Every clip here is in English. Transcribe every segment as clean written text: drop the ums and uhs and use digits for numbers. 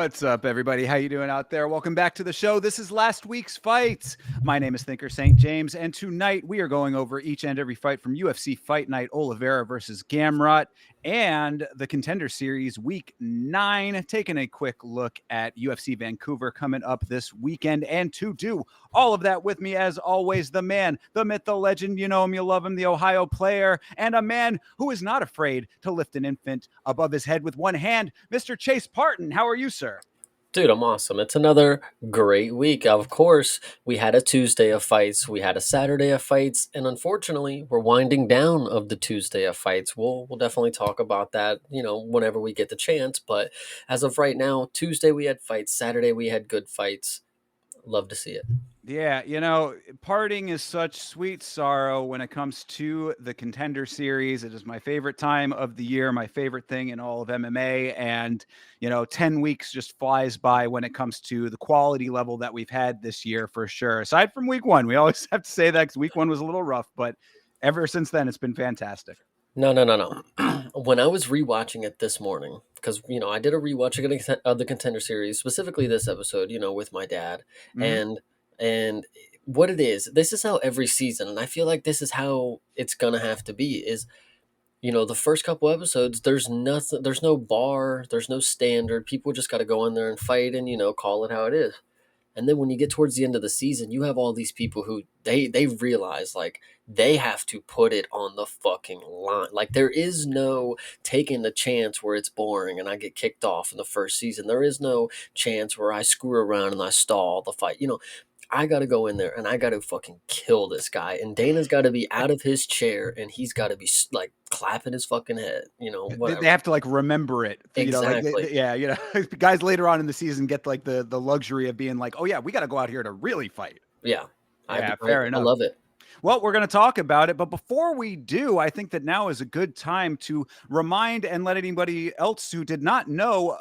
What's up, everybody? How you doing out there? Welcome back to the show. This is last week's fights. My name is Thinker St. James, and tonight we are going over each and every fight from UFC Fight Night, Oliveira versus Gamrot, and the Contender Series Week 9, taking a quick look at UFC Vancouver coming up this weekend. And to do all of that with me, as always, the man, the myth, the legend, you know him, you love him, the Ohio player, and a man who is not afraid to lift an infant above his head with one hand, Mr. Chase Parton. How are you, sir? Dude, I'm awesome. It's another great week. Of course, we had a Tuesday of fights, we had a Saturday of fights, and unfortunately, we're winding down of the Tuesday of fights. We'll definitely talk about that, whenever we get the chance. But as of right now, Tuesday we had fights, Saturday we had good fights. Love to see it. Yeah, parting is such sweet sorrow when it comes to the Contender Series. It is my favorite time of the year, my favorite thing in all of MMA. And, 10 weeks just flies by when it comes to the quality level that we've had this year for sure. Aside from week one, we always have to say that because week one was a little rough, but ever since then, it's been fantastic. No. When I was rewatching it this morning, because I did a rewatch of the Contender Series, specifically this episode, with my dad, Mhm. and what it is. This is how every season, and I feel like this is how it's gonna have to be. Is the first couple episodes, there's nothing, there's no bar, there's no standard. People just got to go in there and fight, and call it how it is. And then when you get towards the end of the season, you have all these people who they realize like they have to put it on the fucking line. Like there is no taking the chance where it's boring and I get kicked off in the first season. There is no chance where I screw around and I stall the fight. I got to go in there and I got to fucking kill this guy. And Dana's got to be out of his chair and he's got to be like clapping his fucking head, They whatever. have to like remember it, Exactly. yeah, guys later on in the season get like the luxury of being like, oh yeah, we got to go out here to really fight. Yeah. I, Yeah, I, fair I enough. love it. Well, we're going to talk about it, but before we do, I think that now is a good time to remind and let anybody else who did not know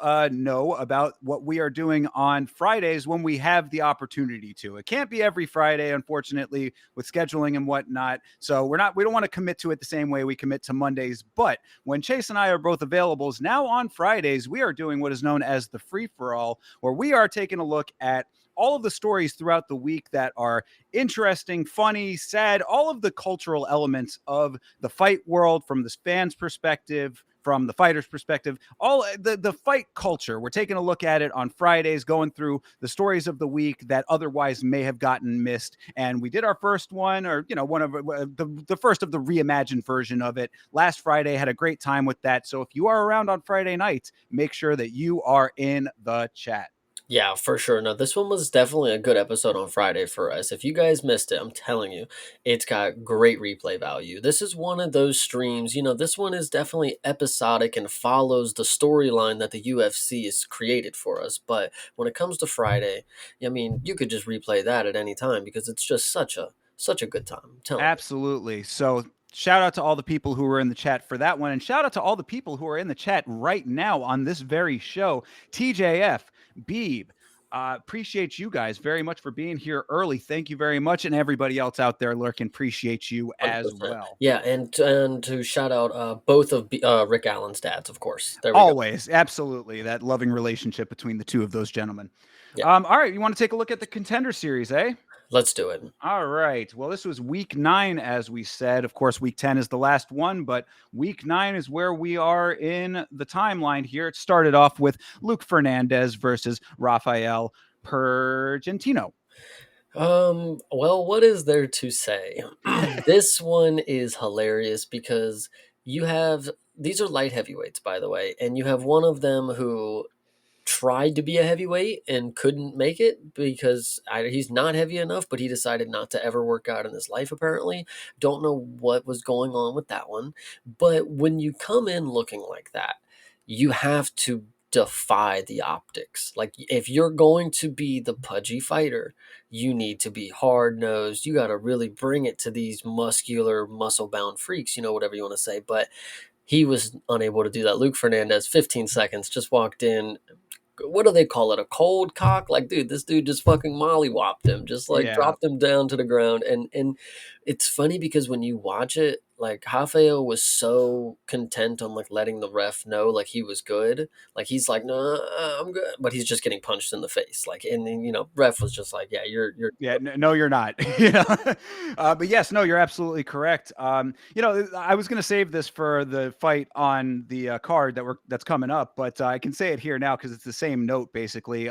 about what we are doing on Fridays when we have the opportunity to. It can't be every Friday, unfortunately, with scheduling and whatnot. So we don't want to commit to it the same way we commit to Mondays. But when Chase and I are both available, now on Fridays, we are doing what is known as the free for all, where we are taking a look at all of the stories throughout the week that are interesting, funny, sad, all of the cultural elements of the fight world from the fans' perspective, from the fighter's perspective, all the fight culture. We're taking a look at it on Fridays, going through the stories of the week that otherwise may have gotten missed. And we did our first one, or one of the first of the reimagined version of it last Friday. Had a great time with that. So if you are around on Friday night, make sure that you are in the chat. Yeah, for sure. No, this one was definitely a good episode on Friday for us. If you guys missed it, I'm telling you, it's got great replay value. This is one of those streams, this one is definitely episodic and follows the storyline that the UFC has created for us. But when it comes to Friday, I mean, you could just replay that at any time because it's just such a good time. I'm telling you. Absolutely. So shout out to all the people who were in the chat for that one. And shout out to all the people who are in the chat right now on this very show. TJF, Beeb, appreciate you guys very much for being here early. Thank you very much. And everybody else out there lurking, appreciate you as 100%. well. Yeah, and to shout out both of Rick Allen's dads, of course. There we go. Always. Absolutely. That loving relationship between the two of those gentlemen. Yeah, All right. You want to take a look at the Contender Series, eh? let's do it. All right. Well, this was week 9, as we said. Of course, week 10 is the last one, but week 9 is where we are in the timeline here. It started off with Luke Fernandez versus Rafael Pergentino. Well, what is there to say? This one is hilarious because you have these are light heavyweights, by the way, and you have one of them who tried to be a heavyweight and couldn't make it because he's not heavy enough, but he decided not to ever work out in his life, apparently. Don't know what was going on with that one. But when you come in looking like that, you have to defy the optics. Like, if you're going to be the pudgy fighter, you need to be hard nosed. You got to really bring it to these muscular, muscle bound freaks, whatever you want to say. But he was unable to do that. Luke Fernandez, 15 seconds, just walked in. What do they call it? A cold cock? Like, dude, this dude just fucking mollywopped him, just like Yeah. dropped him down to the ground. And it's funny because when you watch it, like Rafael was so content on like letting the ref know like he was good. Like he's like, no, I'm good, but he's just getting punched in the face. Like, and then, ref was just like, yeah, you're. Yeah, no, you're not. You know, but yes, no, you're absolutely correct. I was going to save this for the fight on the card that's coming up, but I can say it here now because it's the same note basically.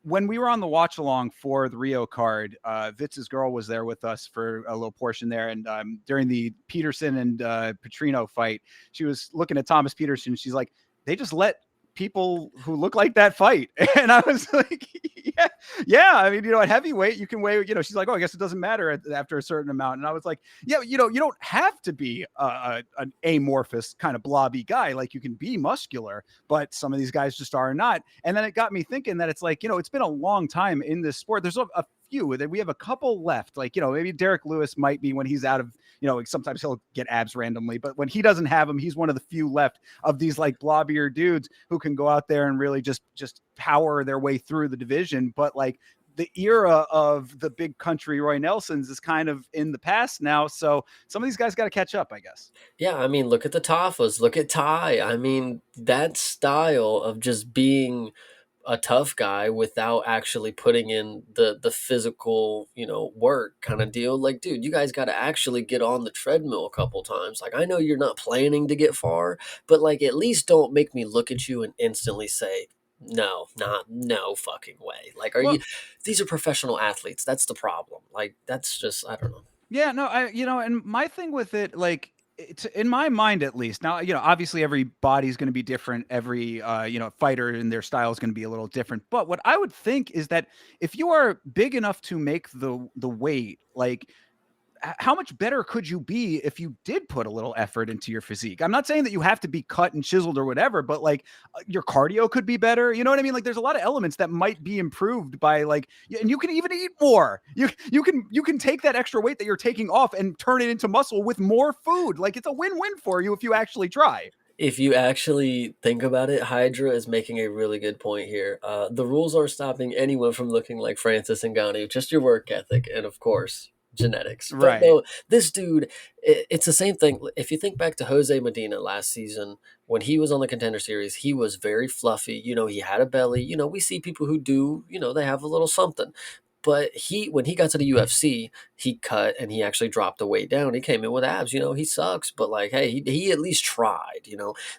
When we were on the watch along for the Rio card, Vitz's girl was there with us for a little portion there, and during the Peterson and Petrino fight, she was looking at Thomas Peterson. She's like, they just let people who look like that fight. And I was like, yeah, yeah. I mean, at heavyweight, you can weigh, she's like, oh, I guess it doesn't matter after a certain amount. And I was like, yeah, you don't have to be an amorphous kind of blobby guy. Like you can be muscular, but some of these guys just are not. And then it got me thinking that it's like, it's been a long time in this sport. There's a few that we have a couple left. Like, maybe Derek Lewis might be when he's out of, sometimes he'll get abs randomly, but when he doesn't have them, he's one of the few left of these like blobbier dudes who can go out there and really just power their way through the division. But like the era of the big country Roy Nelsons is kind of in the past now. So some of these guys got to catch up, I guess. Yeah, I mean, look at the Tafas, look at Ty. I mean, that style of just being a tough guy without actually putting in the physical, work kind of deal. Like, dude, you guys got to actually get on the treadmill a couple times. Like, I know you're not planning to get far, but like, at least don't make me look at you and instantly say, no, no fucking way. Like, Well, these are professional athletes. That's the problem. Like, that's just, I don't know. yeah, no, and my thing with it, like, it's in my mind at least. Now, obviously every body's going to be different. Every, fighter and their style is going to be a little different. But what I would think is that if you are big enough to make the weight, like, how much better could you be if you did put a little effort into your physique? I'm not saying that you have to be cut and chiseled or whatever, but like your cardio could be better. You know what I mean? Like there's a lot of elements that might be improved by like, and you can even eat more. You can take that extra weight that you're taking off and turn it into muscle with more food. Like it's a win-win for you if you actually try. If you actually think about it, Hydra is making a really good point here. The rules aren't stopping anyone from looking like Francis Ngannou, just your work ethic and, of course, genetics. But Right. no, this dude, it's the same thing. If you think back to Jose Medina last season, when he was on the Contender Series, he was very fluffy. He had a belly. We see people who do, they have a little something. But when he got to the UFC, he cut and he actually dropped the weight down. He came in with abs. He sucks, but like, hey, he at least tried.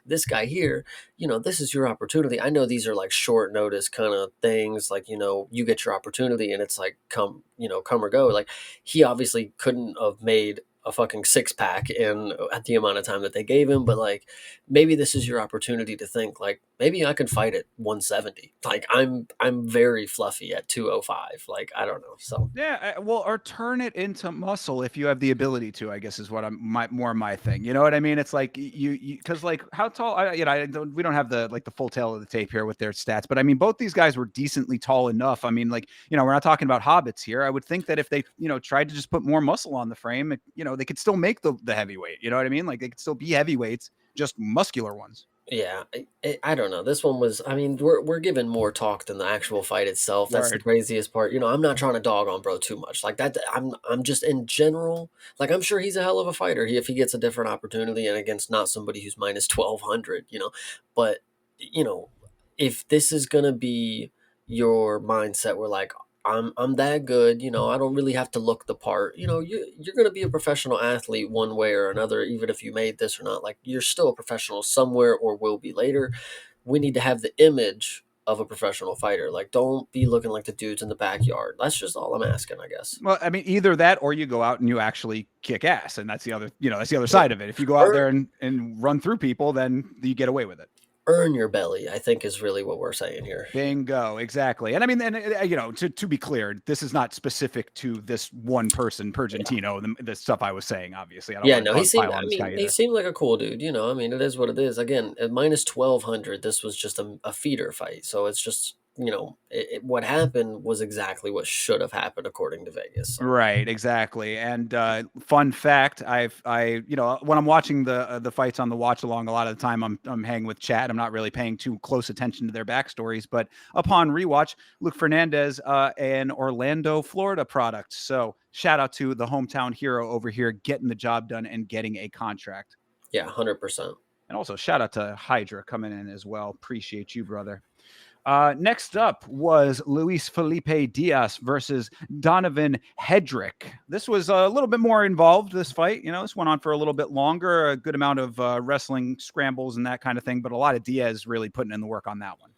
This guy here, this is your opportunity. I know these are like short notice kind of things. Like, you get your opportunity and it's like come or go. Like he obviously couldn't have made a fucking six pack in at the amount of time that they gave him, but like maybe this is your opportunity to think like maybe I can fight at 170. Like I'm very fluffy at 205. Like I don't know. So Yeah, well, or turn it into muscle if you have the ability to. I guess is what my thing. You know what I mean? It's like because like how tall? We don't have the full tail of the tape here with their stats, but I mean both these guys were decently tall enough. I mean, like we're not talking about hobbits here. I would think that if they tried to just put more muscle on the frame, they could still make the heavyweight. You know what I mean? Like they could still be heavyweights, just muscular ones. yeah, I don't know. This one was. I mean, we're given more talk than the actual fight itself. That's the Word. craziest part. I'm not trying to dog on bro too much. Like that. I'm just in general. Like I'm sure he's a hell of a fighter. If he gets a different opportunity and against not somebody who's minus 1200. But you know, if this is gonna be your mindset, where like I'm that good. I don't really have to look the part. You're gonna be a professional athlete one way or another, even if you made this or not. Like you're still a professional somewhere or will be later. We need to have the image of a professional fighter. Like don't be looking like the dudes in the backyard. That's just all I'm asking, I guess. Well, I mean, either that or you go out and you actually kick ass, and that's the other Yeah. side of it. If you go out Earn, there and run through people, then you get away with it. earn your belly, I think is really what we're saying here. Bingo, exactly. And I mean, and to be clear, this is not specific to this one person, Yeah. Pergentino. The stuff I was saying, obviously, I don't Yeah, want no, to he seemed. pile I on this mean, guy he either. seemed like a cool dude. I mean, it is what it is. Again, at minus 1200, this was just a feeder fight, so it's just what happened was exactly what should have happened according to Vegas. So Right, exactly. And fun fact, when I'm watching the fights on the watch along, a lot of the time I'm hanging with chat. I'm not really paying too close attention to their backstories. But upon rewatch, Luke Fernandez, an Orlando, Florida product. So shout out to the hometown hero over here, getting the job done and getting a contract. yeah, 100%. And also shout out to Hydra coming in as well. Appreciate you, brother. Next up was Luis Felipe Diaz versus Donovan Hedrick. This was a little bit more involved, this fight. This went on for a little bit longer, a good amount of wrestling scrambles and that kind of thing, but a lot of Diaz really putting in the work on that one.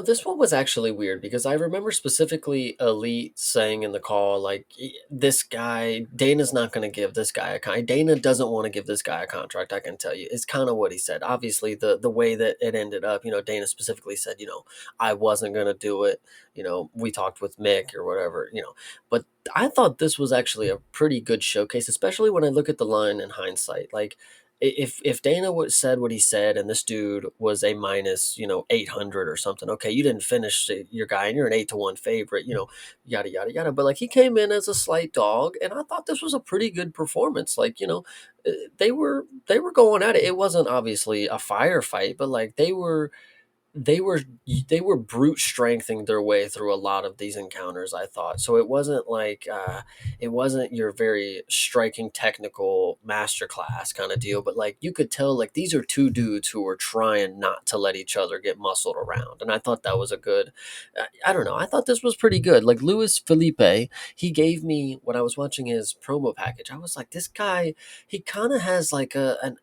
This one was actually weird because I remember specifically Elite saying in the call, like, this guy, Dana's not going to give this guy a contract. Dana doesn't want to give this guy a contract, I can tell you. It's kind of what he said. Obviously, the way that it ended up, Dana specifically said, I wasn't going to do it. We talked with Mick or whatever, But I thought this was actually a pretty good showcase, especially when I look at the line in hindsight. Like, if Dana would said what he said and this dude was a minus 800 or something, okay, you didn't finish your guy and you're an 8-1 favorite, yada yada yada, but like he came in as a slight dog and I thought this was a pretty good performance. Like, they were going at it. It wasn't obviously a firefight, but like they were they were brute strengthening their way through a lot of these encounters, I thought. So it wasn't like it wasn't your very striking technical masterclass kind of deal, but like you could tell like these are two dudes who were trying not to let each other get muscled around. And I thought that was a good I don't know, I thought this was pretty good. Like Luis Felipe, he gave me when I was watching his promo package, I was like, this guy, he kind of has like a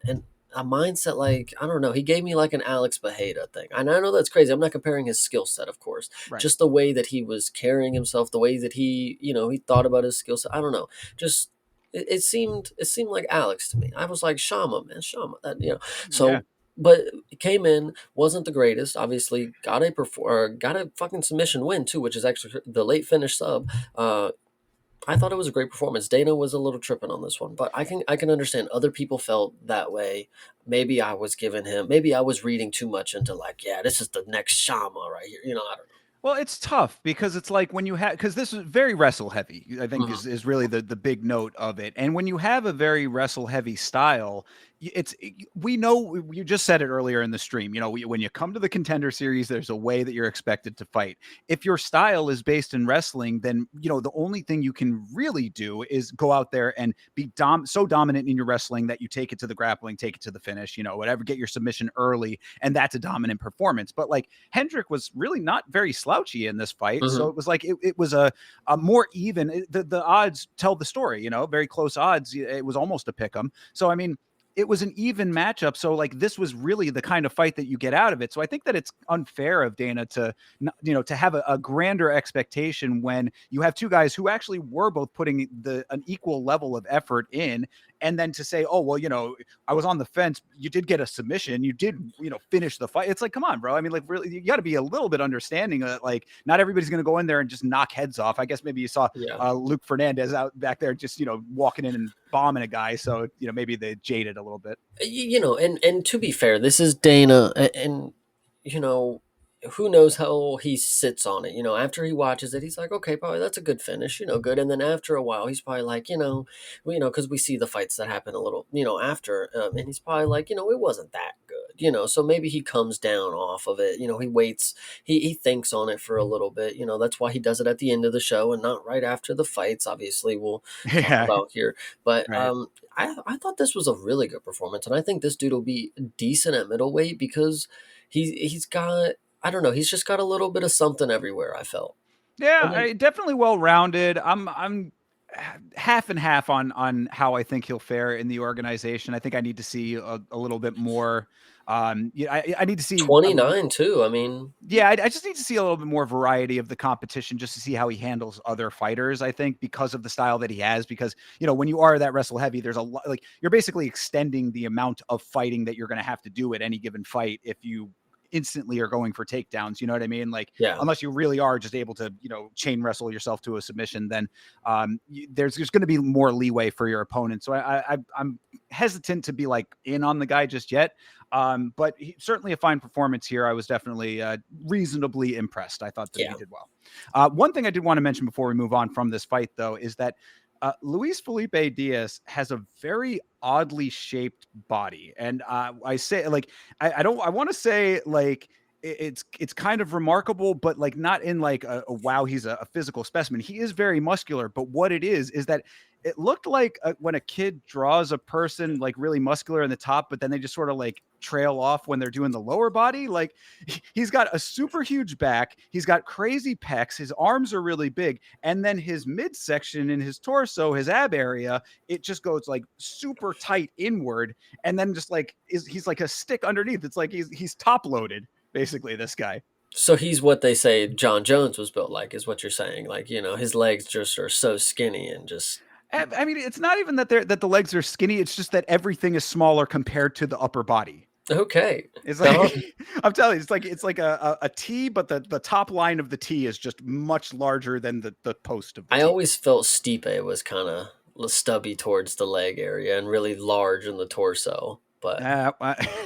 mindset, like I don't know, he gave me like an Alex Bajeda thing, and I know that's crazy. I'm not comparing his skill set, of course, Right. just the way that he was carrying himself, the way that he thought about his skill set. I don't know, just it seemed like Alex to me. I was like, Shama, man, Shama, that. Yeah. So but it came in, wasn't the greatest, obviously got a fucking submission win too, which is actually the late finish sub. I thought it was a great performance. Dana was a little tripping on this one, but I can understand other people felt that way. Maybe I was reading too much into like, yeah, this is the next Shama right here. I don't Well, it's tough because it's like when you have, because this is very wrestle heavy, I think know. is really the big note of it. And when you have a very wrestle heavy style, we know, you just said it earlier in the stream, when you come to the Contender series, there's a way that you're expected to fight. If your style is based in wrestling, then the only thing you can really do is go out there and be so dominant in your wrestling that you take it to the grappling, take it to the finish, whatever, get your submission early, and that's a dominant performance. But like Hendrick was really not very slouchy in this fight, so Hmm. it was like it was a more even. The odds tell the story, very close odds. It was almost a pick 'em. So I mean, it was an even matchup. So like this was really the kind of fight that you get out of it. So I think that it's unfair of Dana to to have a grander expectation when you have two guys who actually were both putting an equal level of effort in, and then to say, oh well, I was on the fence. You did get a submission. You did finish the fight. It's like, come on, bro. I mean, like really, you got to be a little bit understanding that like not everybody's going to go in there and just knock heads off. I guess maybe you saw Yeah. Luke Fernandez out back there just walking in and bombing a guy. So maybe they jaded a little bit. And to be fair, this is Dana, and you know, who knows how he sits on it. After he watches it, he's like, okay, probably that's a good finish, good. And then after a while, he's probably like, because we see the fights that happen a little, after, and he's probably like, it wasn't that good. So maybe he comes down off of it. He waits, he thinks on it for a little bit. That's why he does it at the end of the show and not right after the fights. Obviously, we'll talk Yeah, about here, but right. I thought this was a really good performance, and I think this dude will be decent at middleweight because he's got, I don't know, he's just got a little bit of something everywhere. I felt, Yeah, and then definitely well rounded. I'm half and half on how I think he'll fare in the organization. I think I need to see a little bit more. Yeah, I need to see. 29 too. I mean, Yeah, I just need to see a little bit more variety of the competition just to see how he handles other fighters. I think because of the style that he has, because when you are that wrestle heavy, there's a lot, like you're basically extending the amount of fighting that you're going to have to do at any given fight if you instantly are going for takedowns. You know what I mean? Like, Yeah. unless you really are just able to, chain wrestle yourself to a submission, then there's just going to be more leeway for your opponent. So I'm hesitant to be like in on the guy just yet. But certainly a fine performance here. I was definitely reasonably impressed. I thought that he Yeah. did well. One thing I did want to mention before we move on from this fight, though, is that Luis Felipe Diaz has a very oddly shaped body, and I say like I don't I want to say like it's kind of remarkable, but like not in like a wow, he's a physical specimen. He is very muscular, but what it is that it looked like when a kid draws a person like really muscular in the top, but then they just sort of like trail off when they're doing the lower body. Like he's got a super huge back, he's got crazy pecs, his arms are really big, and then his midsection in his torso, his ab area, it just goes like super tight inward, and then just like he's like a stick underneath. It's like he's top loaded, basically, this guy. So he's what they say John Jones was built like, is what you're saying. Like, his legs just are so skinny and just. I mean, it's not even that the legs are skinny. It's just that everything is smaller compared to the upper body. Okay. It's like I'm telling you, it's like a T, but the top line of the T is just much larger than the post of the I T. always felt Stipe was kind of stubby towards the leg area and really large in the torso. But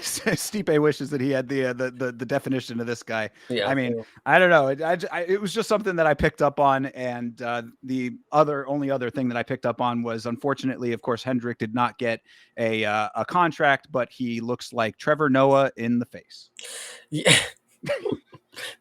Stipe wishes that he had the definition of this guy. yeah, I mean, I don't know. It was just something that I picked up on, and the only other thing that I picked up on was, unfortunately, of course, Hendrick did not get a contract, but he looks like Trevor Noah in the face. yeah,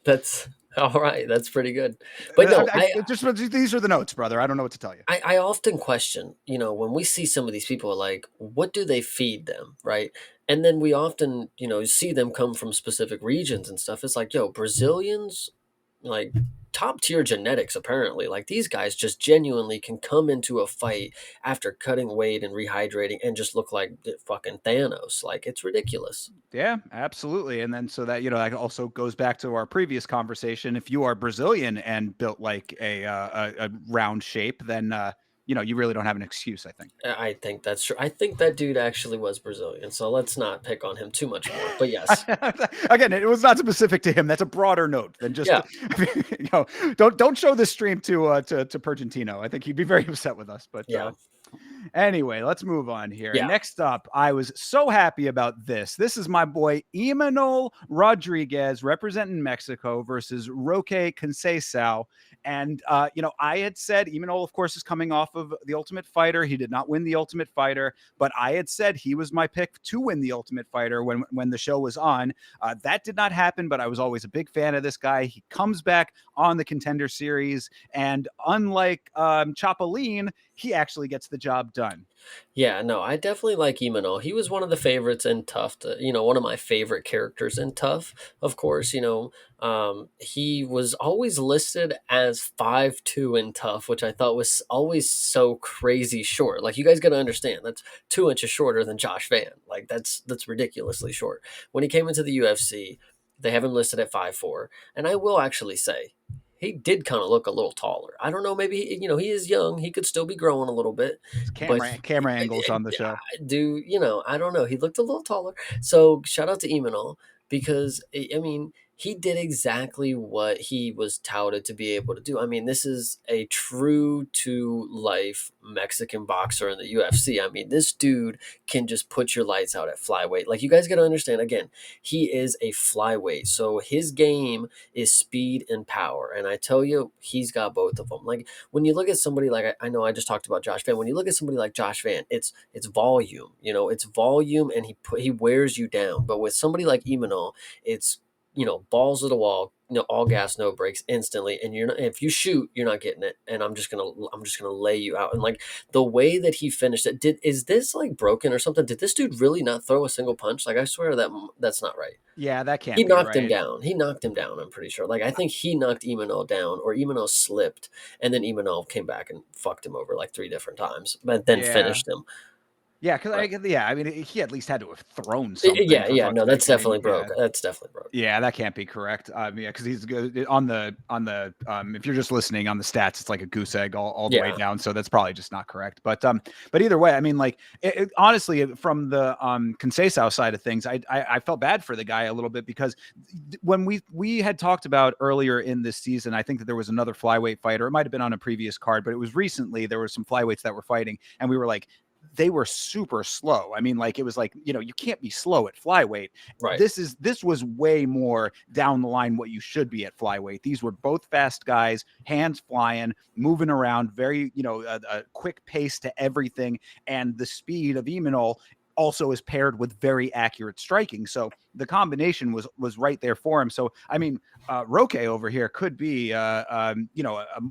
that's all right. That's pretty good. But no, These are the notes, brother. I don't know what to tell you. I often question, when we see some of these people, like, what do they feed them, right? And then we often, see them come from specific regions and stuff. It's like, yo, Brazilians, like, top tier genetics, apparently. Like, these guys just genuinely can come into a fight after cutting weight and rehydrating and just look like fucking Thanos. Like, it's ridiculous. Yeah, absolutely. And then so that, that also goes back to our previous conversation. If you are Brazilian and built like a round shape, then you really don't have an excuse, I think. I think that's true. I think that dude actually was Brazilian, so let's not pick on him too much more. But yes, Again, it was not specific to him. That's a broader note than just yeah, don't show this stream to Pergentino. I think he'd be very upset with us. But yeah, anyway, let's move on here. yeah. Next up, I was so happy about this. This is my boy Imanol Rodriguez representing Mexico versus Roque Conceição. And I had said Imanol, of course, is coming off of the Ultimate Fighter. He did not win the Ultimate Fighter, but I had said he was my pick to win the Ultimate Fighter when the show was on. That did not happen, but I was always a big fan of this guy. He comes back on the Contender Series, and unlike Chapolin, he actually gets the job done. Yeah, no, I definitely like Imanol. He was one of the favorites in Tough. One of my favorite characters in Tough. Of course, he was always listed as 5'2" in Tough, which I thought was always so crazy short. Like, you guys got to understand, that's 2 inches shorter than Josh Van. Like, that's ridiculously short. When he came into the UFC, they have him listed at 5'4", and I will actually say, he did kind of look a little taller. I don't know, maybe he is young. He could still be growing a little bit. It's But camera angles on the show. I don't know. He looked a little taller. So shout out to Imanol, because I mean, he did exactly what he was touted to be able to do. I mean, this is a true to life Mexican boxer in the UFC. I mean, this dude can just put your lights out at flyweight. Like, you guys got to understand, again, he is a flyweight. So his game is speed and power. And I tell you, he's got both of them. Like, when you look at somebody like, I know I just talked about Josh Van. When you look at somebody like Josh Van, it's volume. It's volume, and he wears you down. But with somebody like Imanol, it's balls to the wall, all gas, no brakes, instantly. And you're not, if you shoot, you're not getting it. And I'm just gonna lay you out. And like, the way that he finished it, is this like broken or something? Did this dude really not throw a single punch? Like, I swear that's not right. Yeah, that can't He be knocked right. him down. He knocked him down, I'm pretty sure. Like, I think he knocked Imanol down, or Imanol slipped, and then Imanol came back and fucked him over like 3 different times, but then Yeah. finished him. Yeah, because But I mean, he at least had to have thrown something yeah, for yeah, fuck's no, sake. that's I mean, definitely yeah. broke. That's definitely broke. Yeah, that can't be correct. Yeah, because he's good on the if you're just listening on the stats, it's like a goose egg all the way Yeah, down. So that's probably just not correct. But either way, I mean, like honestly, from the Conceição side of things, I felt bad for the guy a little bit because when we had talked about earlier in this season, I think that there was another flyweight fighter. It might have been on a previous card, but it was recently. There were some flyweights that were fighting, and we were like, they were super slow. I mean, like it was like, you can't be slow at flyweight. right. This was way more down the line what you should be at flyweight. These were both fast guys, hands flying, moving around, very a quick pace to everything, and the speed of Eminol also is paired with very accurate striking. So the combination was right there for him. So I mean, Roque over here could be a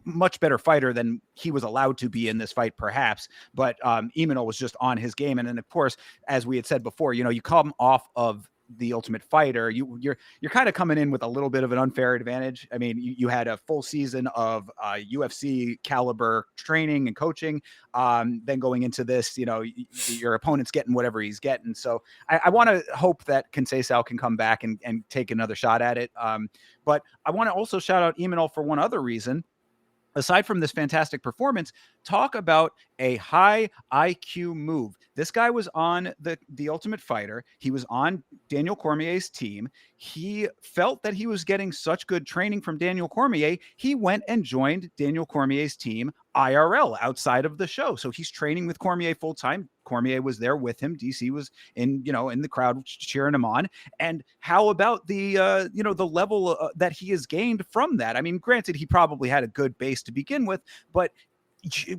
much better fighter than he was allowed to be in this fight, perhaps. But Eminol was just on his game, and then of course, as we had said before, you come off of the Ultimate Fighter, you're kind of coming in with a little bit of an unfair advantage. I mean, you had a full season of UFC caliber training and coaching. Then going into this, your opponent's getting whatever he's getting. So I want to hope that Conceição can come back and take another shot at it. But I want to also shout out Eminol for one other reason. Aside from this fantastic performance, talk about a high IQ move. This guy was on the Ultimate Fighter. He was on Daniel Cormier's team. He felt that he was getting such good training from Daniel Cormier. He went and joined Daniel Cormier's team IRL outside of the show. So he's training with Cormier full time. Cormier was there with him. DC was in the crowd cheering him on. And how about the level that he has gained from that? I mean, granted, he probably had a good base to begin with, but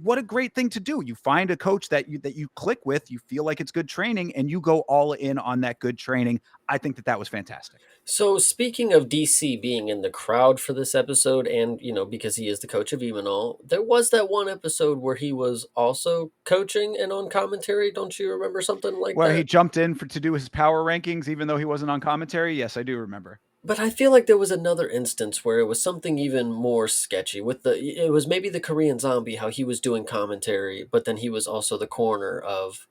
what a great thing to do. You find a coach that you click with, you feel like it's good training, and you go all in on that good training. I think that was fantastic. So speaking of DC being in the crowd for this episode, and because he is the coach of Emanol, there was that one episode where he was also coaching and on commentary. Don't you remember something like Where he that? jumped in to do his power rankings, even though he wasn't on commentary. Yes, I do remember. But I feel like there was another instance where it was something even more sketchy with it was maybe the Korean Zombie, how he was doing commentary, but then he was also the corner of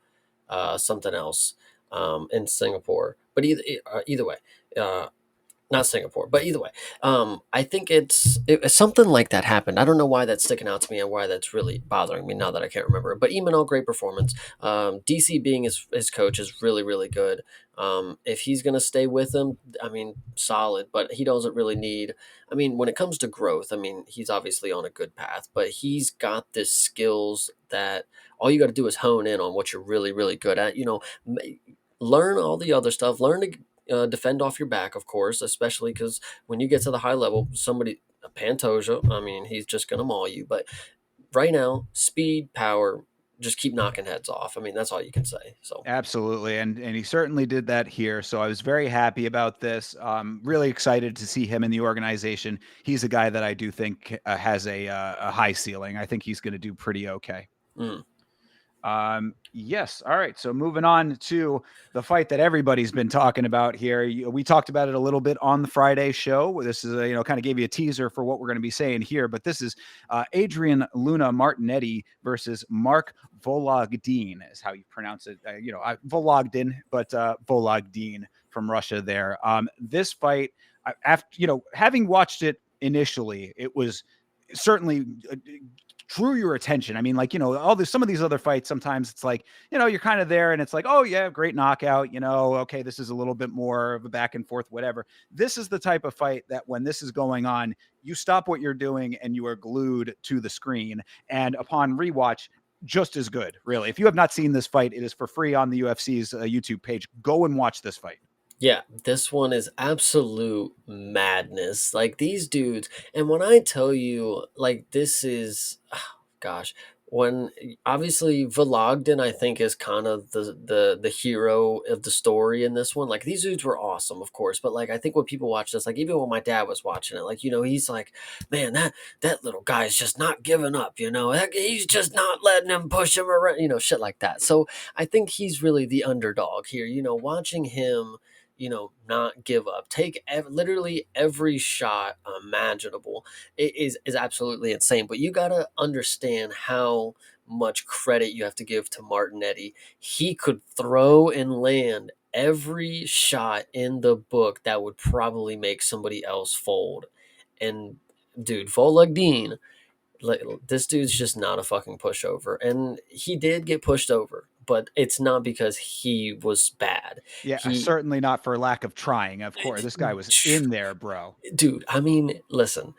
something else in Singapore. But either way, uh, not Singapore, but either way, I think something like that happened. I don't know why that's sticking out to me and why that's really bothering me now that I can't remember it. But Emanol, great performance. DC being his coach is really, really good. If he's going to stay with him, I mean, solid, but he doesn't really need. I mean, when it comes to growth, I mean, he's obviously on a good path, but he's got this skills that all you got to do is hone in on what you're really, really good at. Learn all the other stuff, learn to defend off your back, of course, especially because when you get to the high level, Pantoja, I mean, he's just going to maul you. But right now, speed, power, just keep knocking heads off. I mean, that's all you can say. So, Absolutely, and he certainly did that here. So I was very happy about this. Really excited to see him in the organization. He's a guy that I do think has a high ceiling. I think he's going to do pretty okay. mm. Yes. All right. So moving on to the fight that everybody's been talking about here. We talked about it a little bit on the Friday show. This is, kind of gave you a teaser for what we're going to be saying here, but this is Adrian Luna Martinetti versus Mark Vologdin is how you pronounce it. Vologdin, but Vologdin from Russia there. This fight, after, having watched it initially, it was certainly drew your attention. I mean, like, some of these other fights, sometimes it's like, you're kind of there and it's like, oh yeah, great knockout, okay, this is a little bit more of a back and forth, whatever. This is the type of fight that when this is going on, you stop what you're doing and you are glued to the screen. And upon rewatch, just as good, really. If you have not seen this fight, it is for free on the UFC's YouTube page. Go and watch this fight. Yeah, this one is absolute madness. Like these dudes, and when I tell you, like this is, gosh, when obviously Vologdin, I think is kind of the hero of the story in this one. Like these dudes were awesome, of course, but like I think when people watch this, like even when my dad was watching it, like he's like, man, that little guy's just not giving up. He's just not letting him push him around. Shit like that. So I think he's really the underdog here. Watching him not give up, take literally every shot imaginable. It is absolutely insane. But you gotta understand how much credit you have to give to Martinetti. He could throw and land every shot in the book that would probably make somebody else fold. And dude, Volagdin, like, this dude's just not a fucking pushover. And he did get pushed over, but it's not because he was bad. Yeah, He, certainly not for lack of trying. Of course, this guy was in there, bro. dude, I mean, listen,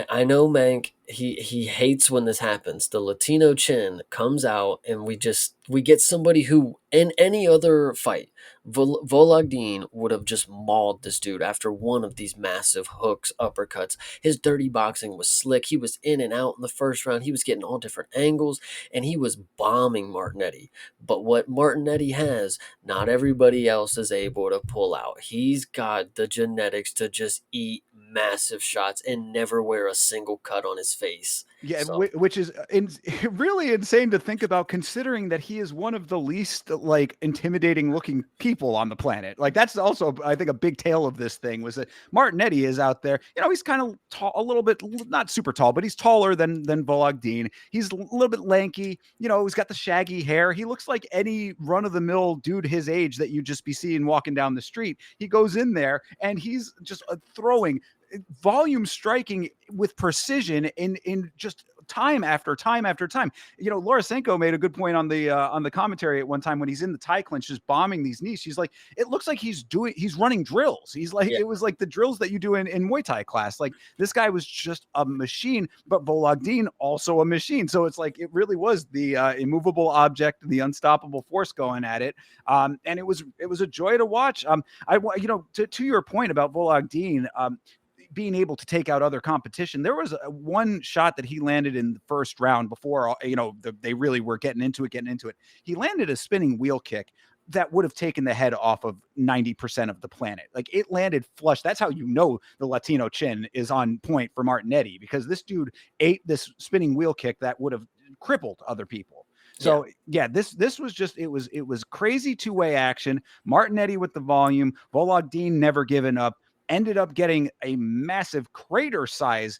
I know Mank, he hates when this happens. The Latino chin comes out, and we get somebody who, in any other fight, Volagdin would have just mauled this dude after one of these massive hooks, uppercuts. His dirty boxing was slick. He was in and out in the first round. He was getting all different angles, and he was bombing Martinetti. But what Martinetti has, not everybody else is able to pull out. He's got the genetics to just eat massive shots and never wear a single cut on his face. Yeah, So which is really insane to think about, considering that he is one of the least like intimidating looking people on the planet. Like that's also, I think, a big tale of this thing was that Martinetti is out there. You know, he's kind of tall, a little bit, not super tall, but he's taller than Volagdin. He's a little bit lanky. You know, he's got the shaggy hair. He looks like any run of the mill dude his age that you just be seeing walking down the street. He goes in there and he's just throwing volume, striking with precision in just time after time after time. You know, Lorisenko made a good point on the commentary at one time when he's in the tie clinch just bombing these knees. She's like, it looks like he's running drills. He's like, yeah, it was like the drills that you do in Muay Thai class. Like this guy was just a machine, but Volagdin also a machine. So it's like it really was the immovable object, the unstoppable force going at it. And it was a joy to watch. To your point about Volagdin, being able to take out other competition. There was one shot that he landed in the first round before, they really were getting into it. He landed a spinning wheel kick that would have taken the head off of 90% of the planet. Like it landed flush. That's how you know the Latino chin is on point for Martinetti, because this dude ate this spinning wheel kick that would have crippled other people. yeah. So yeah, this was just, it was crazy two-way action. Martinetti with the volume, Volagdin never given up, ended up getting a massive crater size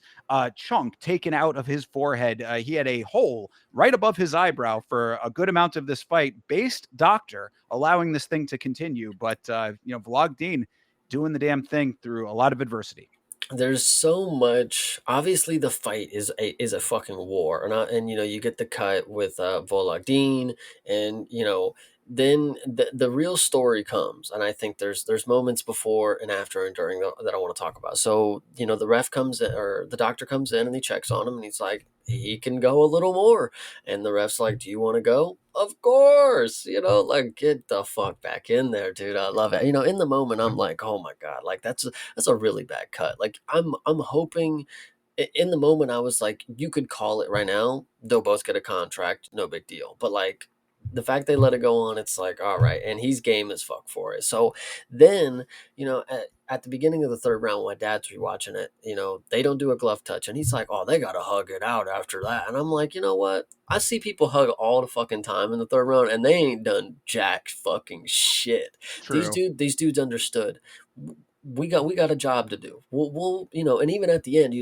chunk taken out of his forehead. He had a hole right above his eyebrow for a good amount of this fight. Based doctor allowing this thing to continue, but Volagdin doing the damn thing through a lot of adversity. There's so much. Obviously, the fight is a fucking war, and you get the cut with Volagdin, and then the real story comes, and I think there's moments before and after and during that I want to talk about. So the ref comes in, or the doctor comes in, and he checks on him, and he's like, he can go a little more, and the ref's like, do you want to go? Of course, like, get the fuck back in there, dude. I love it. In the moment, I'm like, oh my god, like that's a really bad cut. Like I'm hoping, in the moment I was like, you could call it right now. They'll both get a contract, no big deal. But like the fact they let it go on, it's like, all right, and he's game as fuck for it. So then, at the beginning of the third round, when my dad's rewatching it, they don't do a glove touch, and he's like, oh, they gotta hug it out after that. And I'm like, you know what? I see people hug all the fucking time in the third round, and they ain't done jack fucking shit. True. These dudes understood. We got a job to do. We'll and even at the end,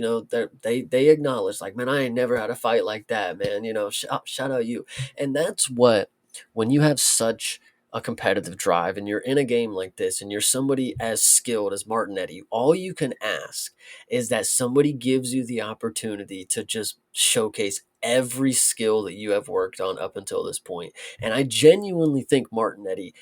they acknowledge, like, man, I ain't never had a fight like that, man. Shout out you. And that's what, when you have such a competitive drive and you're in a game like this and you're somebody as skilled as Martinetti, all you can ask is that somebody gives you the opportunity to just showcase every skill that you have worked on up until this point. And I genuinely think Martinetti,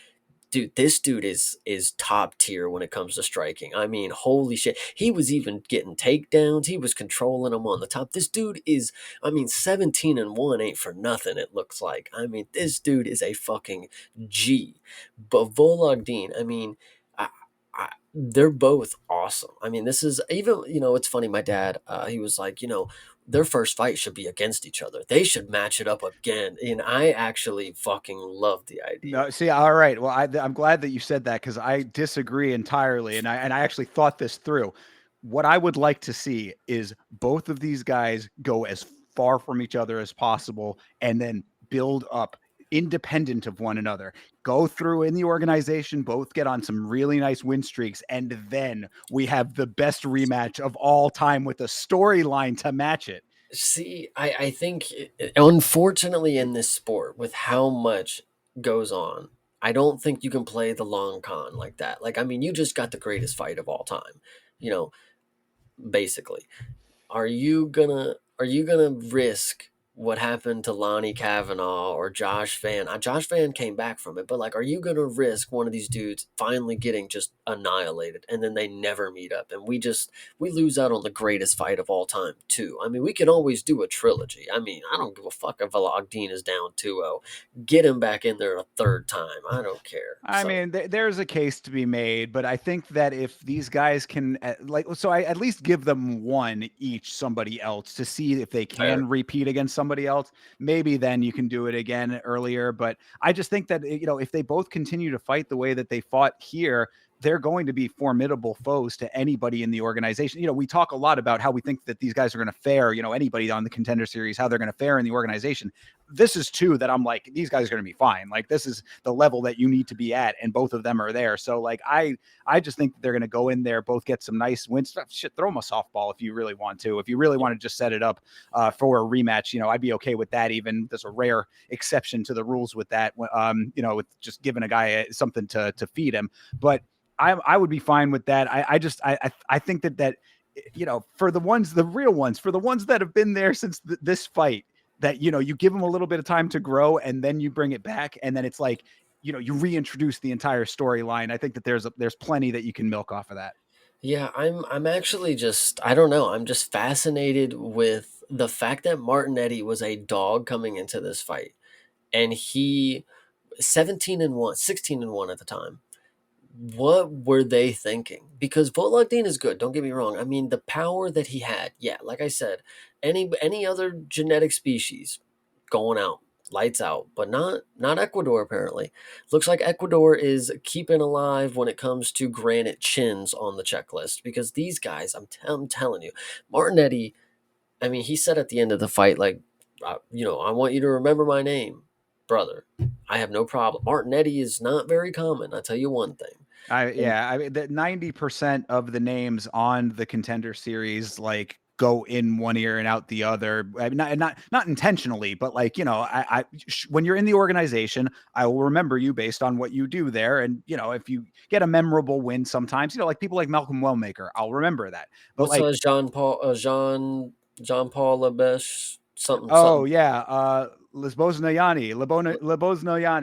dude, this dude is top tier when it comes to striking. I mean, holy shit. He was even getting takedowns. He was controlling them on the top. This dude is, I mean, 17-1 ain't for nothing, it looks like. I mean, this dude is a fucking G. But Volagdin, I mean, they're both awesome. I mean, this is even, it's funny. My dad, he was like, their first fight should be against each other. They should match it up again. And I actually fucking love the idea. No, see, all right. Well, I'm glad that you said that, because I disagree entirely, and I actually thought this through. What I would like to see is both of these guys go as far from each other as possible, and then build up independent of one another. Go through in the organization, both get on some really nice win streaks, and then we have the best rematch of all time with a storyline to match it. See, I think, unfortunately, in this sport, with how much goes on, I don't think you can play the long con like that. Like, I mean, you just got the greatest fight of all time, you know, basically. Are you gonna risk what happened to Lonnie Kavanaugh or Josh Van? Josh Van came back from it, but like, are you gonna risk one of these dudes finally getting just annihilated and then they never meet up and we lose out on the greatest fight of all time too? I mean, we can always do a trilogy. I mean, I don't give a fuck if Alagdin is down 2-0. Get him back in there a third time. I don't care. I So mean, there's a case to be made, but I think that if these guys can, I at least give them one each, somebody else, to see if they fair. can repeat against somebody else. Maybe then you can do it again earlier. But I just think that, if they both continue to fight the way that they fought here, they're going to be formidable foes to anybody in the organization. We talk a lot about how we think that these guys are going to fare, anybody on the Contender Series, how they're going to fare in the organization. This is two that I'm like, these guys are going to be fine. Like, this is the level that you need to be at, and both of them are there. So like, I just think that they're going to go in there, both get some nice wins. Shit, throw them a softball if you really want to. If you really want to just set it up for a rematch, I'd be okay with that. Even there's a rare exception to the rules with that. With just giving a guy something to feed him. But I would be fine with that. I think that for the real ones, for the ones that have been there since this fight, that you give them a little bit of time to grow, and then you bring it back, and then it's like you reintroduce the entire storyline. I think that there's plenty that you can milk off of that. Yeah, I'm actually just, I don't know, I'm just fascinated with the fact that Martinetti was a dog coming into this fight. And he 17 and 1, 16 and 1 at the time. What were they thinking? Because Volagdin is good, don't get me wrong. I mean, the power that he had, yeah, like I said, any other genetic species going out, lights out, but not Ecuador apparently. Looks like Ecuador is keeping alive when it comes to granite chins on the checklist, because these guys, I'm telling you, Martinetti, I mean, he said at the end of the fight, like, I want you to remember my name, brother. I have no problem. Martinetti is not very common. I tell you one thing. And I mean, that 90% of the names on the Contender Series like go in one ear and out the other. I mean, not intentionally, but like, when you're in the organization, I will remember you based on what you do there. And if you get a memorable win, sometimes, like people like Malcolm Wellmaker, I'll remember that. But what's like, Jean Paul Lebesh, something oh something. yeah, Lebosnoyani.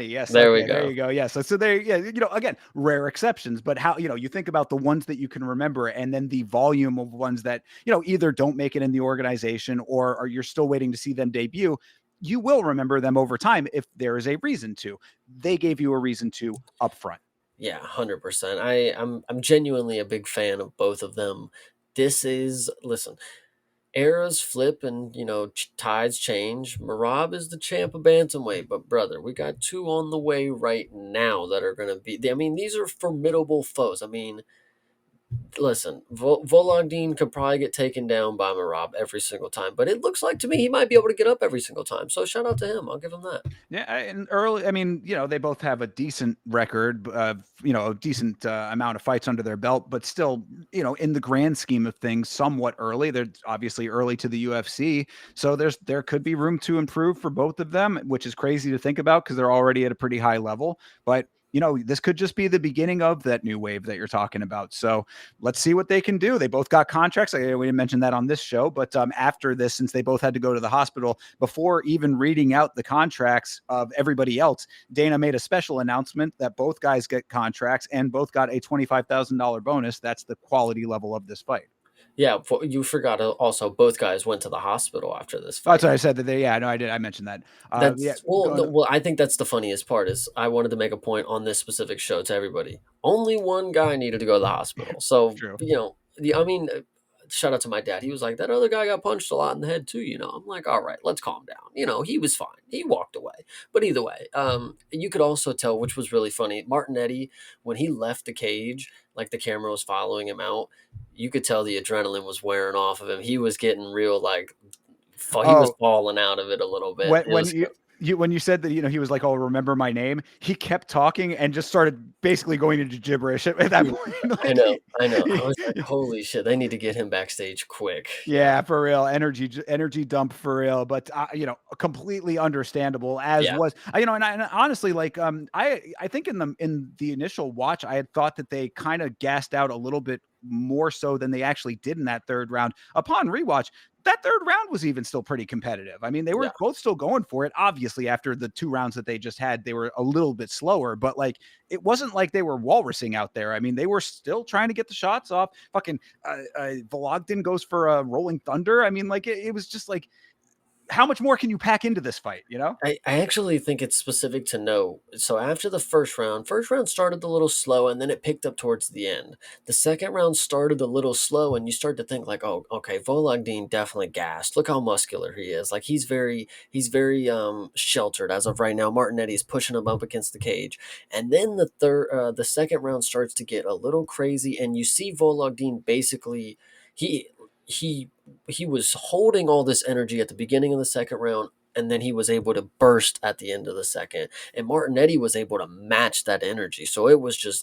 Yes, There we okay, there go. you go. Yes, so there, yeah, again, rare exceptions, but how you think about the ones that you can remember, and then the volume of ones that either don't make it in the organization, or you're still waiting to see them debut. You will remember them over time if there is a reason to. They gave you a reason to up front. Yeah, 100%. I'm genuinely a big fan of both of them. This is, listen, eras flip and tides change. Marab is the champ of bantamweight, but brother, we got two on the way right now that are going to be. I mean, these are formidable foes. I mean, listen, Volagdin could probably get taken down by Marab every single time, but it looks like to me he might be able to get up every single time. So shout out to him. I'll give him that. Yeah, and early, I mean, they both have a decent record, a decent amount of fights under their belt, but still, in the grand scheme of things, somewhat early. They're obviously early to the UFC, so there could be room to improve for both of them, which is crazy to think about because they're already at a pretty high level. But this could just be the beginning of that new wave that you're talking about. So let's see what they can do. They both got contracts. We didn't mention that on this show, but after this, since they both had to go to the hospital, before even reading out the contracts of everybody else, Dana made a special announcement that both guys get contracts and both got a $25,000 bonus. That's the quality level of this fight. Yeah, you forgot also both guys went to the hospital after this Oh, that's fight. what I said that they, yeah, no, I did. I mentioned that. Yeah, That's well, going, well. I think that's the funniest part is I wanted to make a point on this specific show to everybody. Only one guy needed to go to the hospital, so true. I mean, shout out to my dad. He was like, that other guy got punched a lot in the head too. I'm like, all right, let's calm down. He was fine. He walked away. But either way, you could also tell, which was really funny. Martinetti, when he left the cage, like the camera was following him out, you could tell the adrenaline was wearing off of him. He was getting real like he was Oh, falling out of it a little bit. when It when was you good. when you said that, he was like, "Oh, remember my name," he kept talking and just started basically going into gibberish at that point. I Like, know, I know. I was like, "Holy shit, they need to get him backstage quick." Yeah. yeah, for real, energy dump for real, but completely understandable. As Yeah. was, and honestly, like, I think in the initial watch, I had thought that they kind of gassed out a little bit more so than they actually did in that third round. Upon rewatch, that third round was even still pretty competitive. I mean, they were Yeah. both still going for it. Obviously, after the two rounds that they just had, they were a little bit slower, but like it wasn't like they were walrusing out there. I mean, they were still trying to get the shots off. Fucking Vologden goes for a Rolling Thunder. I mean, like it was just like, how much more can you pack into this fight? You know? I actually think it's specific to know. So after the first round started a little slow and then it picked up towards the end. The second round started a little slow and you start to think like, oh, okay, Volagdin definitely gassed. Look how muscular he is. Like he's very sheltered as of right now. Martinetti's pushing him up against the cage. And then the second round starts to get a little crazy and you see Volagdin basically he he he was holding all this energy at the beginning of the second round and then he was able to burst at the end of the second. And Martinetti was able to match that energy. So it was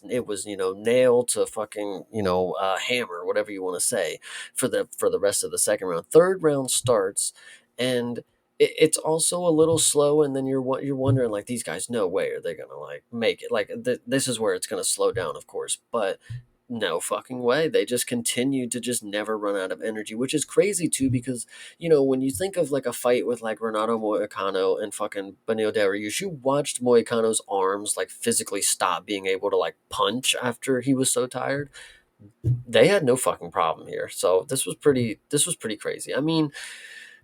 nail to fucking hammer, whatever you want to say, for the rest of the second round. Third round starts, and it's also a little slow. And then you're wondering like these guys, no way are they gonna like make it. Like this is where it's gonna slow down, of course, but no fucking way. They just continue to just never run out of energy, which is crazy too, because when you think of like a fight with like Renato Moicano and fucking Benio Dariush, you watched Moicano's arms like physically stop being able to like punch after he was so tired. They had no fucking problem here. So this was pretty crazy. I mean,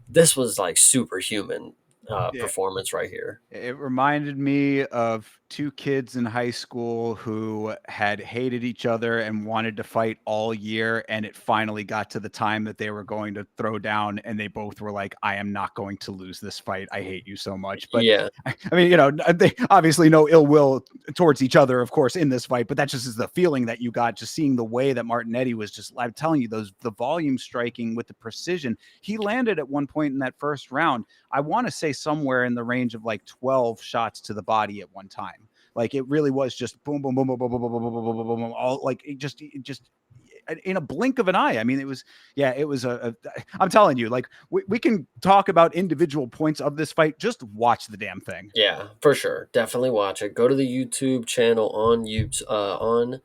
this was like superhuman Yeah. performance right here. It reminded me of two kids in high school who had hated each other and wanted to fight all year, and it finally got to the time that they were going to throw down, and they both were like, "I am not going to lose this fight. I hate you so much." But Yeah. I mean, they obviously no ill will towards each other, of course, in this fight, but that just is the feeling that you got just seeing the way that Martinetti was just, I'm telling you, the volume striking with the precision. He landed at one point in that first round, I want to say somewhere in the range of like 12 shots to the body at one time. Like it really was just boom, boom, boom, boom, boom, boom, boom, boom, boom, boom, boom, boom, all like it just in a blink of an eye. I mean, it was I'm telling you, like we can talk about individual points of this fight. Just watch the damn thing. Yeah, for sure. Definitely watch it. Go to the YouTube channel on YouTube on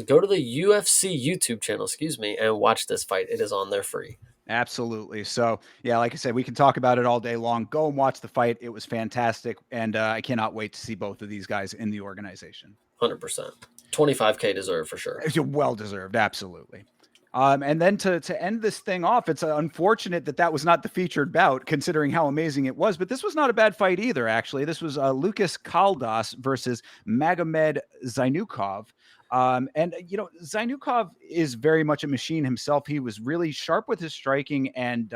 go to the UFC YouTube channel, excuse me, and watch this fight. It is on there free. Absolutely. So, yeah, like I said, we can talk about it all day long. Go and watch the fight. It was fantastic. And I cannot wait to see both of these guys in the organization. 100%. 25K deserved for sure. It's well deserved. Absolutely. And then to end this thing off, it's unfortunate that that was not the featured bout, considering how amazing it was. But this was not a bad fight either, actually. This was Lucas Caldas versus Magomed Zainukov. Zainukov is very much a machine himself. He was really sharp with his striking and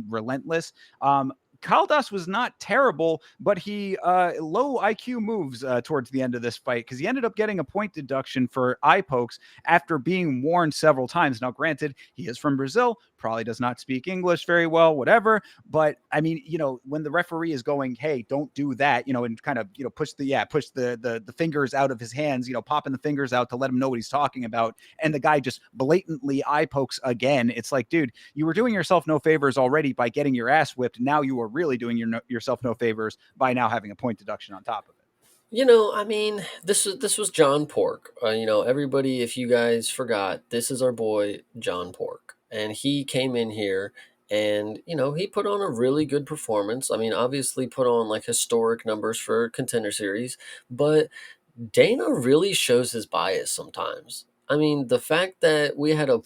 relentless. Caldas was not terrible, but he low IQ moves towards the end of this fight because he ended up getting a point deduction for eye pokes after being warned several times. Now, granted, he is from Brazil, probably does not speak English very well, whatever. But I mean, when the referee is going, "Hey, don't do that," and kind of push the fingers out of his hands, popping the fingers out to let him know what he's talking about, and the guy just blatantly eye pokes again. It's like, dude, you were doing yourself no favors already by getting your ass whipped. Now you are really doing yourself no favors by now having a point deduction on top of it. I mean, this was John Pork. Everybody, if you guys forgot, this is our boy John Pork, and he came in here and he put on a really good performance. I mean, obviously put on like historic numbers for Contender Series, but Dana really shows his bias sometimes. I mean, the fact that we had a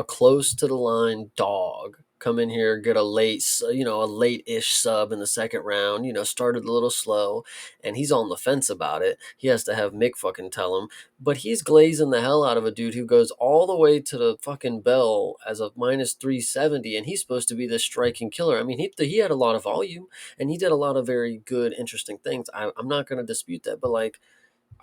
close to the line dog come in here, get a late-ish sub in the second round, started a little slow, and he's on the fence about it. He has to have Mick fucking tell him, but he's glazing the hell out of a dude who goes all the way to the fucking bell as a minus 370, and he's supposed to be the striking killer. I mean, he had a lot of volume, and he did a lot of very good, interesting things. I'm not going to dispute that, but like,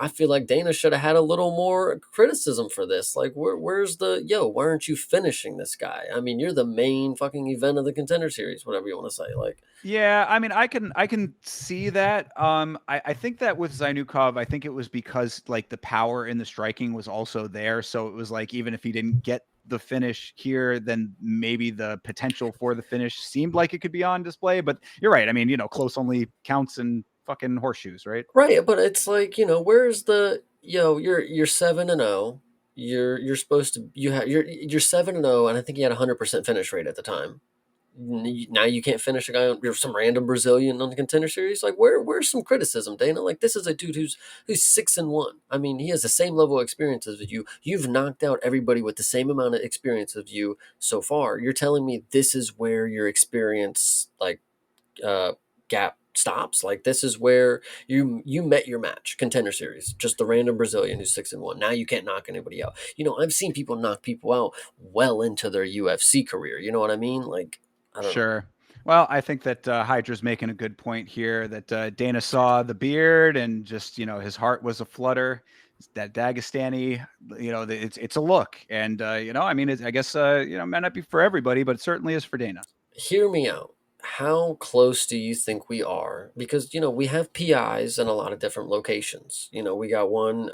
I feel like Dana should have had a little more criticism for this. Like, where's the why aren't you finishing this guy? I mean, you're the main fucking event of the Contender Series, whatever you want to say. Like, Yeah, I mean, I can see that. I think that with Zainukov, I think it was because like the power in the striking was also there, so it was like even if he didn't get the finish here, then maybe the potential for the finish seemed like it could be on display. But you're right. I mean, close only counts in fucking horseshoes, right? right, but it's like, where's the you're 7-0. You're supposed to you're 7-0, and I think he had a 100% finish rate at the time. Now you can't finish a guy you're some random Brazilian on the Contender Series. Like, where's some criticism, Dana? Like, this is a dude who's 6-1. I mean, he has the same level of experience as you. You've knocked out everybody with the same amount of experience as you so far. You're telling me this is where your experience uh gap stops? Like, this is where you met your match, Contender Series, just the random Brazilian who's 6-1. Now you can't knock anybody out. I've seen people knock people out well into their UFC career. You know what I mean? Like, I don't know. Sure. Well, I think that Hydra's making a good point here that Dana saw the beard and just, his heart was a flutter. That Dagestani, it's a look. And, I mean, I guess, it might not be for everybody, but it certainly is for Dana. Hear me out. How close do you think we are? Because we have PIs in a lot of different locations. We got one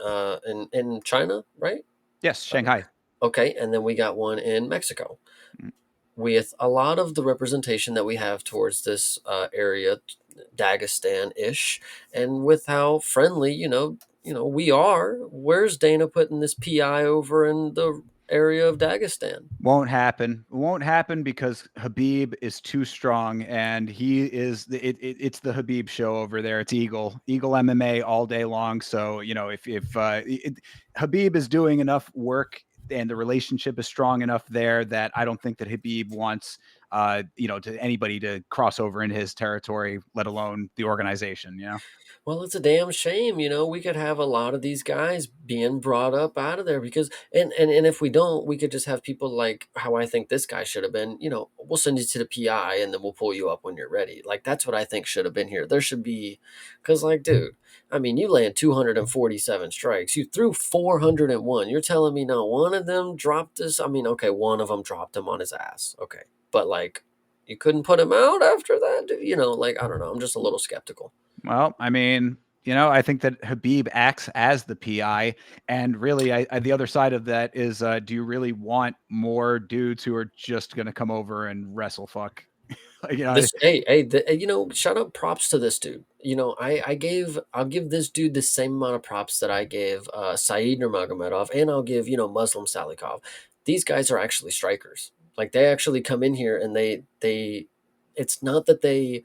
in China, right? Yes, Uh, Shanghai. okay, and then we got one in Mexico. Mm. With a lot of the representation that we have towards this area, Dagestan-ish, and with how friendly we are, where's Dana putting this PI over in the area of Dagestan? Won't happen. Won't happen because Habib is too strong, and he is it's the Habib show over there. It's Eagle MMA all day long. So if Habib is doing enough work and the relationship is strong enough there that I don't think that Habib wants to anybody to cross over into his territory, let alone the organization. Well, it's a damn shame, we could have a lot of these guys being brought up out of there because and if we don't, we could just have people like how I think this guy should have been, we'll send you to the PI and then we'll pull you up when you're ready. Like, that's what I think should have been here. There should be, cuz like, dude, I mean, you land 247 strikes. You threw 401. You're telling me not one of them dropped this? I mean, okay, one of them dropped him on his ass. Okay. But like, you couldn't put him out after that? Like, I don't know. I'm just a little skeptical. Well, I mean, I think that Habib acts as the PI, and really, the other side of that is, do you really want more dudes who are just going to come over and wrestle fuck? Like, This shut up. Props to this dude. I'll give this dude the same amount of props that I gave Saeed Nurmagomedov, and I'll give Muslim Salikov. These guys are actually strikers. Like, they actually come in here and they it's not that they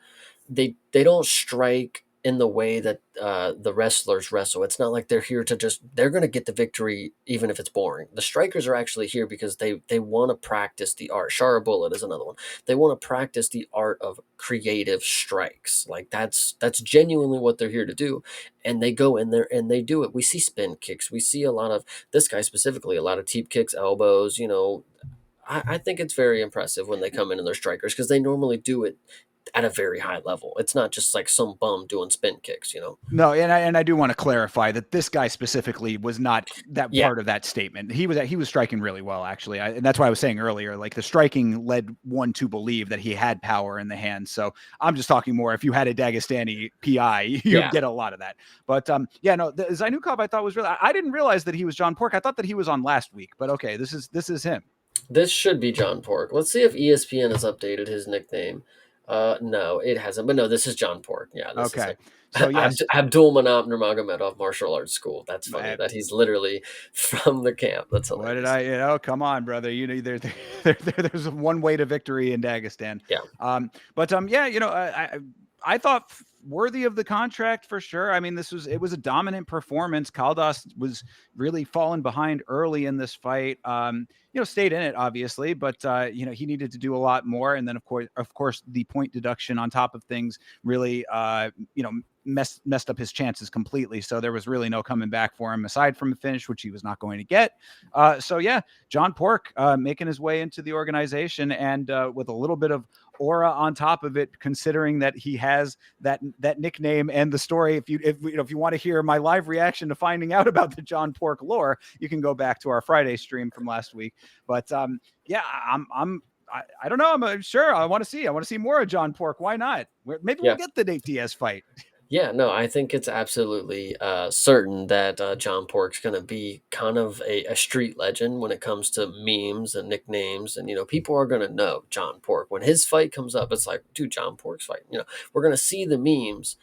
don't strike in the way that the wrestlers wrestle. It's not like they're here to they're going to get the victory even if it's boring. The strikers are actually here because they want to practice the art. Shara Bullet is another one. They want to practice the art of creative strikes. Like, that's genuinely what they're here to do, and they go in there and they do it. We see spin kicks. We see a lot of this guy specifically, a lot of teep kicks, elbows. I think it's very impressive when they come in and they're strikers because they normally do it at a very high level. It's not just like some bum doing spin kicks. No, and I do want to clarify that this guy specifically was not that Yeah, part of that statement. He was striking really well, actually, and that's why I was saying earlier, like the striking led one to believe that he had power in the hands. So I'm just talking more. If you had a Dagestani PI, you'd yeah. get a lot of that. But yeah, no, the Zainukov I thought was really. I didn't realize that he was John Pork. I thought that he was on last week, but okay, this is him. This should be John Pork. Let's see if ESPN has updated his nickname. No, it hasn't. But no, this is John Pork. Yeah, this is Okay, him. so yes, Abdul Manap Nurmagomedov Martial Arts School. That's funny I, that he's literally from the camp. That's what did hilarious. I? Come on, brother. There's one way to victory in Dagestan. Yeah. But yeah, I thought worthy of the contract for sure. I mean, it was a dominant performance. Caldas was really falling behind early in this fight. Stayed in it obviously, but he needed to do a lot more. And then of course, the point deduction on top of things really, messed up his chances completely. So there was really no coming back for him aside from a finish, which he was not going to get. So yeah, John Pork making his way into the organization and with a little bit of aura on top of it, considering that he has that nickname and the story. If you want to hear my live reaction to finding out about the John Pork lore, you can go back to our Friday stream from last week. But yeah, I don't know. I'm sure I want to see more of John Pork. Why not? Maybe we'll Yeah. get the DS fight. Yeah, no, I think it's absolutely certain that John Pork's going to be kind of a street legend when it comes to memes and nicknames. And, people are going to know John Pork. When his fight comes up, it's like, dude, John Pork's fight. We're going to see the memes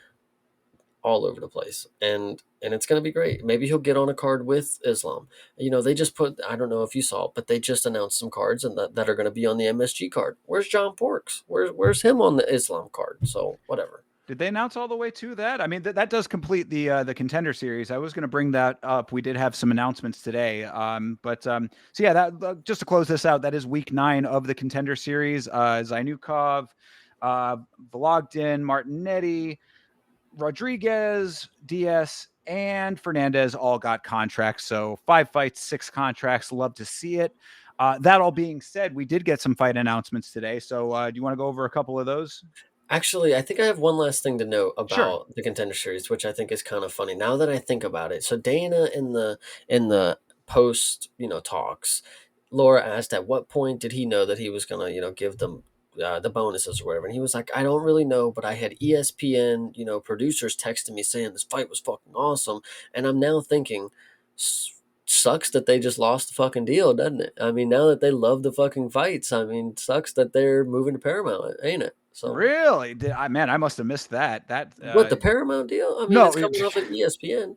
all over the place. And it's going to be great. Maybe he'll get on a card with Islam. They just put, I don't know if you saw it, but they just announced some cards and that are going to be on the MSG card. Where's John Pork's? Where's him on the Islam card? So whatever. Did they announce all the way to that? I mean, that does complete the Contender series. I was going to bring that up. We did have some announcements today. So yeah, that just to close this out, that is week 9 of the Contender series. Zainukov, Vologdin, Martinetti, Rodriguez, Diaz, and Fernandez all got contracts. So 5 fights, 6 contracts. Love to see it. That all being said, we did get some fight announcements today. So do you want to go over a couple of those? Actually, I think I have one last thing to note Sure. about the Contender Series, which I think is kind of funny now that I think about it. So Dana in the post talks, Laura asked at what point did he know that he was gonna give them the bonuses or whatever, and he was like, I don't really know, but I had ESPN producers texting me saying this fight was fucking awesome, and I'm now thinking. Sucks that they just lost the fucking deal, doesn't it? I mean, now that they love the fucking fights, I mean, sucks that they're moving to Paramount, ain't it? So Really? Man, I must have missed that. what, the Paramount deal? I mean, No, it's coming off of ESPN.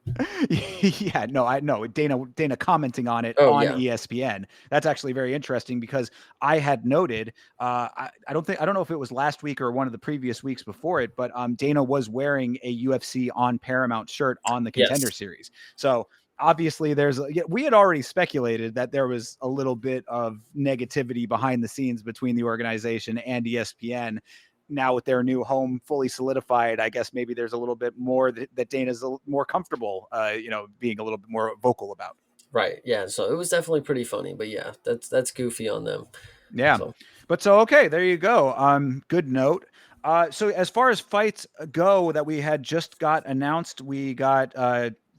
yeah, no, I know Dana commenting on it Oh on yeah, ESPN. That's actually very interesting because I had noted, I don't know if it was last week or one of the previous weeks before it, but Dana was wearing a UFC on Paramount shirt on the Contender yes, series. So obviously we had already speculated that there was a little bit of negativity behind the scenes between the organization and ESPN. Now with their new home fully solidified, I guess maybe there's a little bit more that Dana's more comfortable, being a little bit more vocal about. right, yeah. So it was definitely pretty funny, but yeah, that's goofy on them. Yeah, So but so okay, there you go. Good note. So as far as fights go that we had just got announced, we got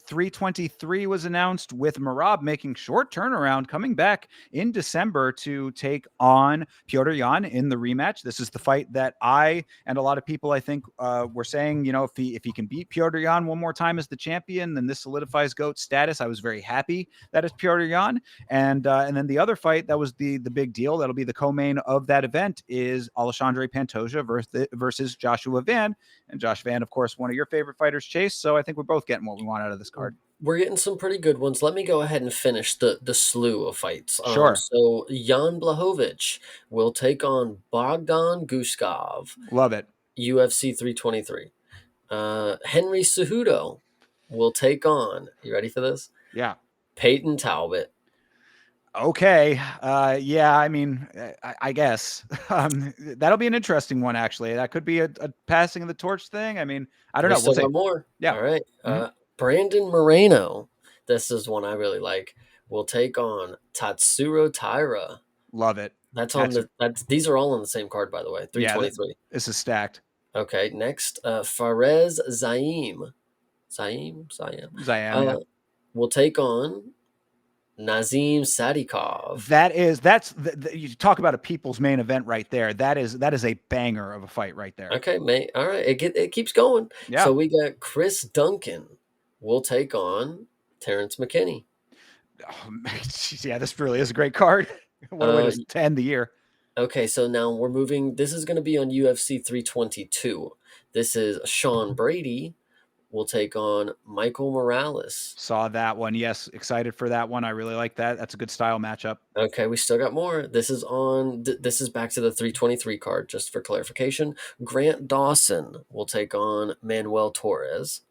323 was announced with Marab making short turnaround, coming back in December to take on Piotr Jan in the rematch. This is the fight that I and a lot of people I think were saying, if he can beat Piotr Jan one more time as the champion, then this solidifies GOAT status. I was very happy that it's Piotr Jan. And then the other fight that was the big deal, that'll be the co-main of that event, is Alexandre Pantoja versus Joshua Van. And Josh Van, of course, one of your favorite fighters, Chase. So I think we're both getting what we want out of this card. we're getting some pretty good ones. Let me go ahead and finish the slew of fights. Sure. So Jan Blachowicz will take on Bogdan Guskov, Love it. UFC 323. Henry Cejudo will take on. You ready for this? Yeah. Peyton Talbot. Okay. Yeah, I mean, I guess that'll be an interesting one, actually. That could be a passing of the torch thing. I mean, I don't We know. We'll still see. got more. Yeah. All right. Mhm. Brandon Moreno. This is one I really like. Will take on Tatsuro Taira. Love it. That's on That's the. That's these are all on the same card, by the way. yeah, 323. this is stacked. Okay. Next, Fares Zaim. Zaim. Ziam, yeah. Uh, will take on Nazim Sadikov. You talk about a people's main event right there. That is a banger of a fight right there. Okay, mate. All right. It keeps going. Yeah. So we got Chris Duncan will take on Terrence McKinney. Oh, yeah, this really is a great card. What a way to end the year. Okay, so now we're moving. This is going to be on UFC 322. This is Sean Brady will take on Michael Morales. Saw that one. Yes, excited for that one. I really like that. That's a good style matchup. Okay, we still got more. This is on. This is back to the 323 card, just for clarification. Grant Dawson will take on Manuel Torres.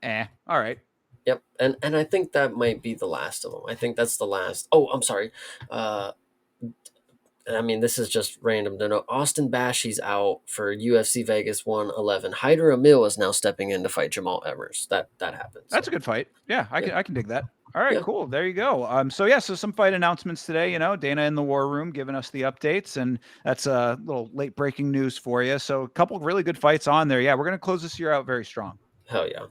All right. Yep, and I think that might be the last of them. I think that's the last. Oh, I'm sorry. I mean, this is just random to know. Austin Bashy's out for UFC Vegas 111. Hyder Emil is now stepping in to fight Jamal Emmers. That happens. That's a good fight. Yeah, I can dig that. All right, Yeah. cool. There you go. So yeah, so some fight announcements today. Dana in the war room giving us the updates, and that's a little late breaking news for you. So a couple of really good fights on there. Yeah, we're gonna close this year out very strong. Hell yeah.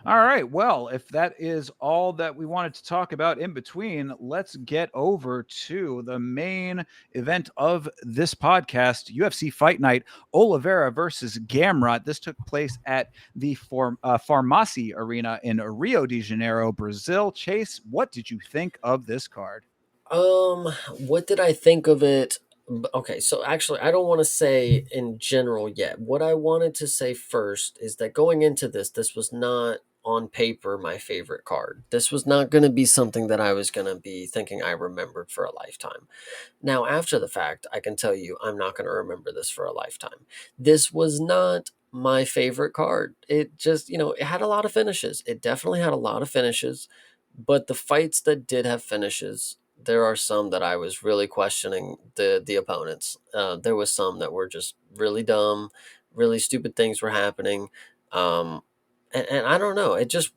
All right. Well, if that is all that we wanted to talk about in between, let's get over to the main event of this podcast, UFC Fight Night, Oliveira versus Gamrot. This took place at the Farmacy Arena in Rio de Janeiro, Brazil. Chase, what did you think of this card? What did I think of it? Okay, so actually, I don't want to say in general yet. What I wanted to say first is that going into this was not on paper my favorite card. This was not going to be something that I was going to be thinking I remembered for a lifetime. Now, after the fact, I can tell you I'm not going to remember this for a lifetime. This was not my favorite card. It just, it had a lot of finishes. It definitely had a lot of finishes, but the fights that did have finishes, there are some that I was really questioning the opponents. There was some that were just really dumb, really stupid things were happening. Um, and I don't know. It just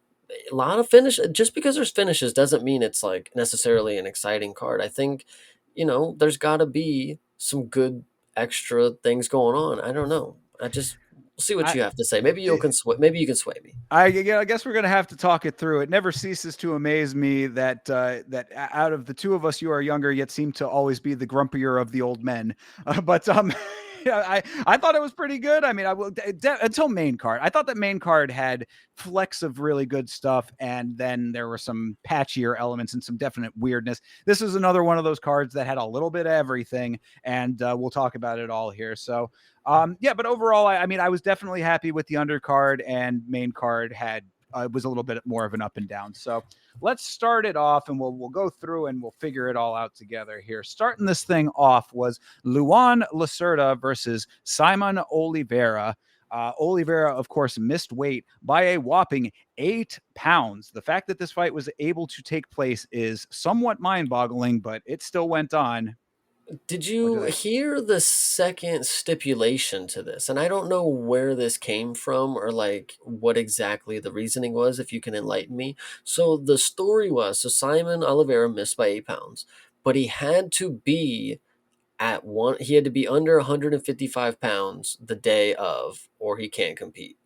a lot of finish. Just because there's finishes doesn't mean it's like necessarily an exciting card. I think, there's got to be some good extra things going on. I don't know. I just see what I, you have to say. Maybe maybe you can sway me. yeah, I guess we're gonna have to talk it through. It never ceases to amaze me that out of the two of us, you are younger, yet seem to always be the grumpier of the old men. But yeah, I thought it was pretty good. I mean, I will until main card. I thought that main card had flecks of really good stuff, and then there were some patchier elements and some definite weirdness. This is another one of those cards that had a little bit of everything, and we'll talk about it all here. So yeah, but overall, I mean, I was definitely happy with the undercard, and main card had was a little bit more of an up and down. So let's start it off, and we'll go through and we'll figure it all out together here. Starting this thing off was Luan Lacerda versus Simon Oliveira. Oliveira, of course, missed weight by a whopping 8 pounds. The fact that this fight was able to take place is somewhat mind-boggling, but it still went on. Did What do you you think? hear the second stipulation to this? And I don't know where this came from or like what exactly the reasoning was, if you can enlighten me. So the story was so Simon Oliveira missed by 8 pounds, but he had to be under 155 pounds the day of, or he can't compete.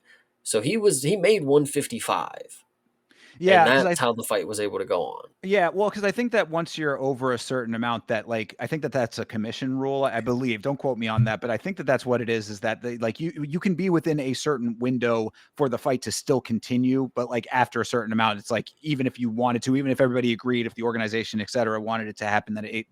So he made 155, and Yeah, because that's how the fight was able to go on. Because I think that once you're over a certain amount, that like I think that that's a commission rule. I believe. Don't quote me on that, but I think that that's what it is. Is that like you can be within a certain window for the fight to still continue, but like after a certain amount, it's like even if you wanted to, even if everybody agreed, if the organization, et cetera, wanted it to happen, that it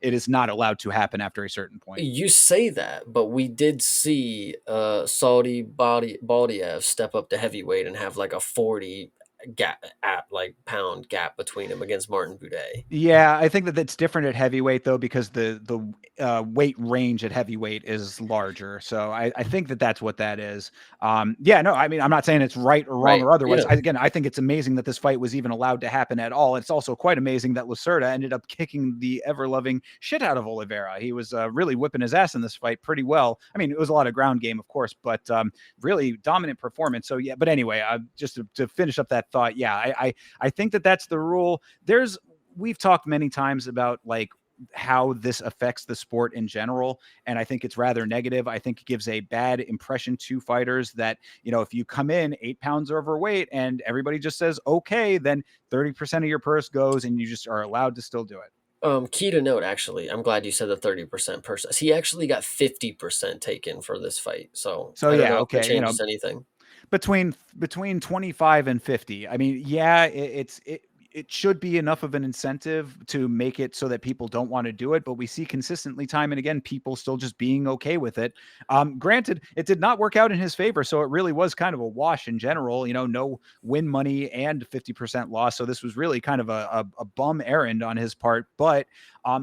is not allowed to happen after a certain point. You say that, but we did see Saudi Baldiev step up to heavyweight and have like a 40 pound gap between him against Martin Buday. Yeah, I think that that's different at heavyweight though, because the weight range at heavyweight is larger. So I think that that's what that is. Yeah, no, I mean I'm not saying it's right or wrong Right. or otherwise. Again, I think it's amazing that this fight was even allowed to happen at all. It's also quite amazing that Lacerda ended up kicking the ever loving shit out of Oliveira. He was really whipping his ass in this fight pretty well. I mean, it was a lot of ground game, of course, but really dominant performance. So yeah, but anyway, just to finish up that thought, yeah, I think that that's the rule. We've talked many times about like how this affects the sport in general, and I think it's rather negative. I think it gives a bad impression to fighters that, if you come in 8 pounds overweight and everybody just says okay, then 30% of your purse goes and you just are allowed to still do it. Key to note, actually, I'm glad you said the 30% person. He actually got 50% taken for this fight. So So I don't yeah, know if that okay, changes anything. between 25 and 50. I mean, yeah, it should be enough of an incentive to make it so that people don't want to do it, but we see consistently time and again people still just being okay with it. Granted, it did not work out in his favor, so it really was kind of a wash in general. No win money and 50% loss, so this was really kind of a bum errand on his part. But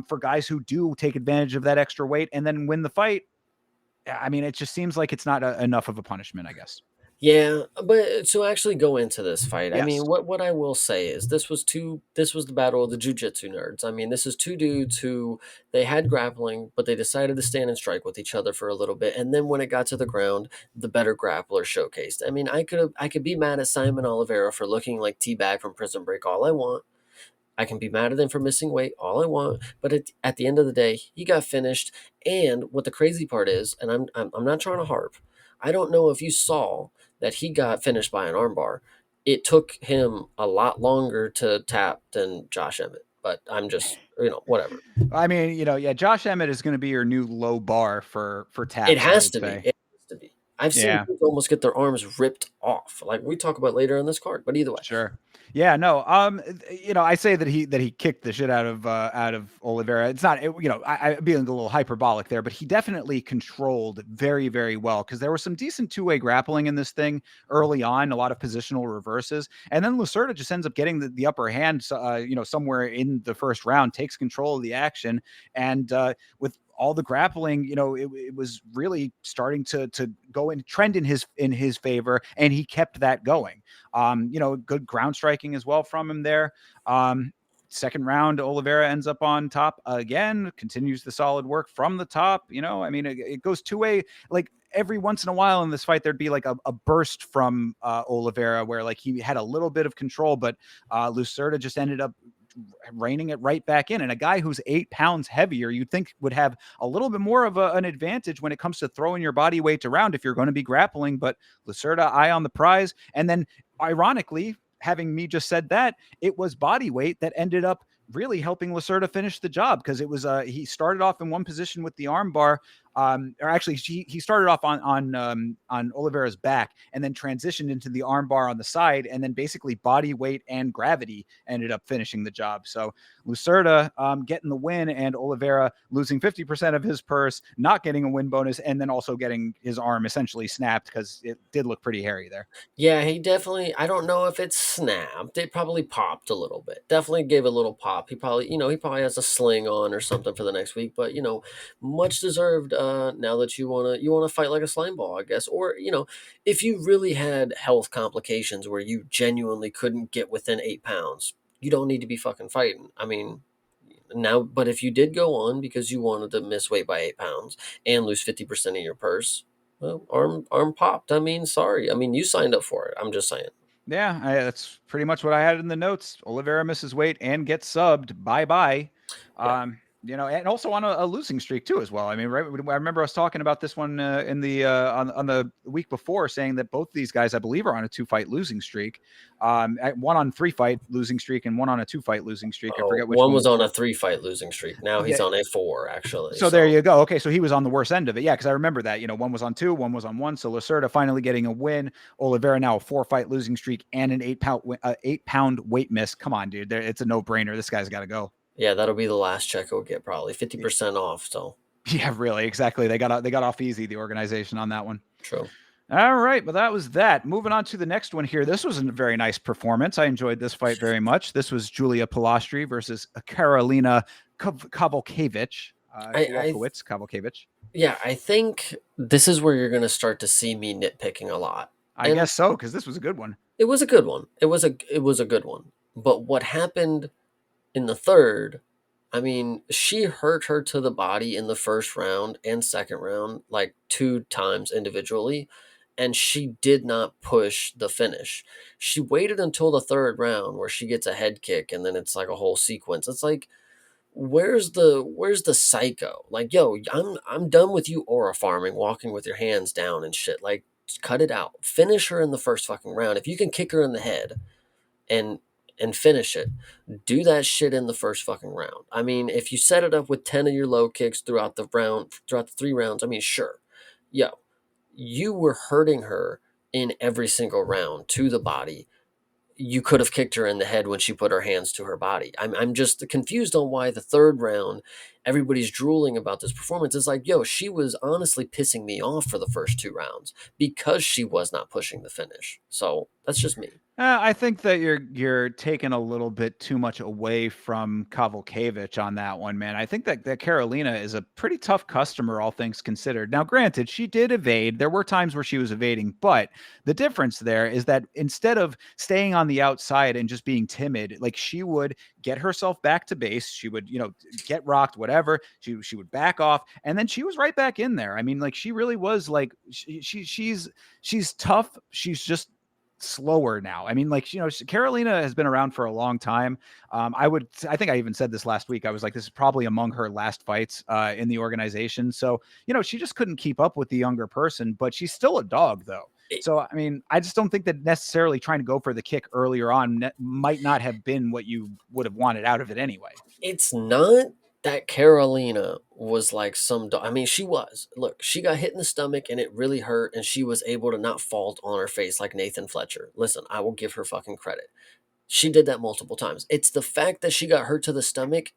for guys who do take advantage of that extra weight and then win the fight, I mean, it just seems like it's not enough of a punishment, I guess. Yeah, but to actually go into this fight, I Yes. mean, what I will say is this was the battle of the jujitsu nerds. I mean, this is two dudes who they had grappling, but they decided to stand and strike with each other for a little bit, and then when it got to the ground, the better grappler showcased. I mean, I could be mad at Simon Oliveira for looking like Teabag from Prison Break all I want. I can be mad at him for missing weight all I want, but at the end of the day, he got finished. And what the crazy part is, and I'm not trying to harp, I don't know if you saw that he got finished by an armbar. It took him a lot longer to tap than Josh Emmett, but I'm just whatever. I mean, yeah, Josh Emmett is going to be your new low bar for It taps, I has would to be. say. It has to be. I've seen Yeah. dudes almost get their arms ripped off, like we talk about later in this card. But either way, Sure. Yeah, no. I say that he kicked the shit out of Oliveira. It's not, I being a little hyperbolic there, but he definitely controlled very, very well because there was some decent two-way grappling in this thing early on, a lot of positional reverses, and then Lacerda just ends up getting the upper hand, somewhere in the first round, takes control of the action, and with all the grappling, it was really starting to go and trend in his favor, and he kept that going. Good ground striking as well from him there. Second round, Oliveira ends up on top again, continues the solid work from the top. I mean, it goes two way. Like every once in a while in this fight, there'd be like a burst from Oliveira where like he had a little bit of control, but Lucerda just ended up reining it right back in. And a guy who's 8 pounds heavier, you'd think would have a little bit more of an advantage when it comes to throwing your body weight around if you're going to be grappling. But Lucerda, eye on the prize. And then, ironically, having me just said that, it was body weight that ended up really helping Lacerda finish the job because it was he started off in one position with the armbar, or actually he started off on Oliveira's back and then transitioned into the armbar on the side, and then basically body weight and gravity ended up finishing the job. So Lucerda getting the win, and Oliveira losing 50% of his purse, not getting a win bonus, and then also getting his arm essentially snapped because it did look pretty hairy there. yeah, he definitely. I don't know if it snapped. It probably popped a little bit. Definitely gave a little pop. He probably has a sling on or something for the next week. But much deserved. Now that you wanna fight like a slime ball, I guess. Or if you really had health complications where you genuinely couldn't get within 8 pounds, you don't need to be fucking fighting. I mean, now, but if you did go on because you wanted to miss weight by 8 pounds and lose 50% of your purse, well, arm popped. I mean, sorry. I mean, you signed up for it. I'm just saying. Yeah, that's pretty much what I had in the notes. Oliveira misses weight and gets subbed. Bye bye. Yeah. And also on a losing streak too, as well. I mean, right? I remember us talking about this one in the on the week before, saying that both these guys, I believe, are on a 2-fight losing streak. One on 3-fight losing streak and one on a 2-fight losing streak. I Oh, forget which one one was was on a worse. 3-fight losing streak. Now he's Yeah, on a 4, actually. so there So you go. Okay, so he was on the worst end of it. Yeah, because I remember that. One was on 2, one was on 1. So Lacerda finally getting a win. Oliveira now a 4-fight losing streak and an 8-pound weight miss. Come on, dude. It's a no brainer. This guy's got to go. yeah, that'll be the last check he'll get, probably 50% off. So Yeah, really, exactly. They got off easy, the organization, on that one. true. All right, but that was that. Moving on to the next one here. This was a very nice performance. I enjoyed this fight very much. This was Julia Pilastri versus Karolina Kowalkiewicz. I Kowalkiewicz. Yeah, I think this is where you're gonna start to see me nitpicking a lot, I and guess so, because this was a good one. it was a good one. It was a good one. But what happened in the third, I mean, she hurt her to the body in the first round and second round like 2 times individually, and she did not push the finish. She waited until the third round where she gets a head kick and then it's like a whole sequence. It's like where's the psycho? Like, yo, I'm done with you aura farming, walking with your hands down and shit. Like, just cut it out. Finish her in the first fucking round. If you can kick her in the head and finish it, do that shit in the first fucking round. I mean, if you set it up with 10 of your low kicks throughout the 3 rounds, I mean, sure. Yo, you were hurting her in every single round to the body. You could have kicked her in the head when she put her hands to her body. I'm just confused on why the third round everybody's drooling about this performance. It's like, yo, she was honestly pissing me off for the first 2 rounds because she was not pushing the finish. So that's just me. I think that you're taking a little bit too much away from Kavulkevich on that one, man. I think that Carolina is a pretty tough customer, all things considered. Now, granted, she did evade. There were times where she was evading, but the difference there is that instead of staying on the outside and just being timid, like she would get herself back to base. She would, get rocked, whatever. She would back off, and then she was right back in there. I mean, like she really was like she's tough. She's just slower now. I mean, like, Carolina has been around for a long time. I think I even said this last week. I was like, this is probably among her last fights in the organization. So, she just couldn't keep up with the younger person, but she's still a dog though. It, So, I mean, I just don't think that necessarily trying to go for the kick earlier on might not have been what you would have wanted out of it anyway. it's not that Carolina was like some dog. I mean, she was. Look, she got hit in the stomach and it really hurt, and she was able to not fall on her face like Nathan Fletcher. Listen, I will give her fucking credit. She did that multiple times. It's the fact that she got hurt to the stomach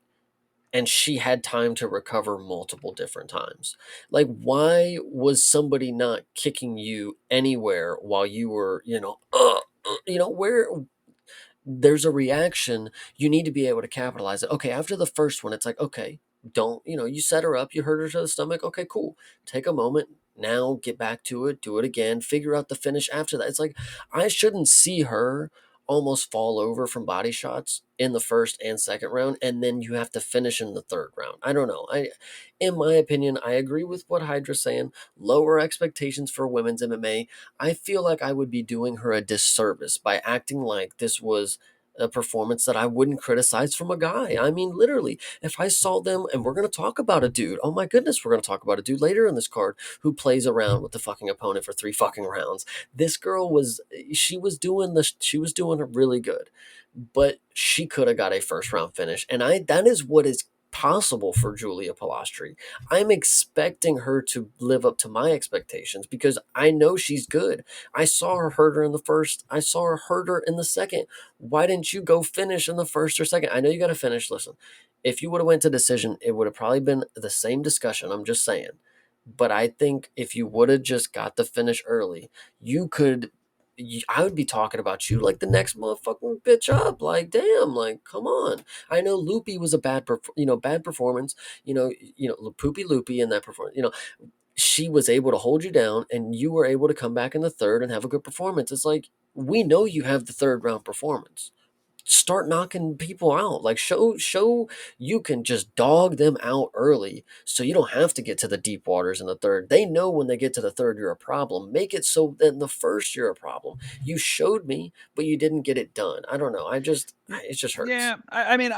and she had time to recover multiple different times. Like, why was somebody not kicking you anywhere while you were, where there's a reaction, you need to be able to capitalize it. Okay, after the first one, it's like, okay, don't, you set her up, you hurt her to the stomach. Okay, cool. Take a moment. Now get back to it, do it again, figure out the finish after that. It's like, I shouldn't see her almost fall over from body shots in the first and second round, and then you have to finish in the third round. I don't know. In my opinion, I agree with what Hydra's saying. Lower expectations for women's MMA. I feel like I would be doing her a disservice by acting like this was a performance that I wouldn't criticize from a guy. I mean, literally, if I saw them, and we're going to talk about a dude, oh my goodness, we're going to talk about a dude later in this card who plays around with the fucking opponent for 3 fucking rounds. This girl she was doing really good, but she could have got a first round finish. And that is what is possible for Julia Palastri. I'm expecting her to live up to my expectations because I know she's good. I saw her hurt her in the first. I saw her hurt her in the second. Why didn't you go finish in the first or second? I know you got to finish. Listen, if you would have went to decision, it would have probably been the same discussion. I'm just saying. But I think if you would have just got the finish early, you could. I would be talking about you like the next motherfucking bitch up. Like, damn, like, come on. I know Loopy was a bad performance. Poopy Loopy in that performance. She was able to hold you down, and you were able to come back in the third and have a good performance. It's like, we know you have the third round performance. Start knocking people out. Like, show you can just dog them out early, so you don't have to get to the deep waters in the third. They know when they get to the third you're a problem. Make it so that in the first you're a problem. You showed me, but you didn't get it done. I don't know. It just hurts. Yeah, I mean,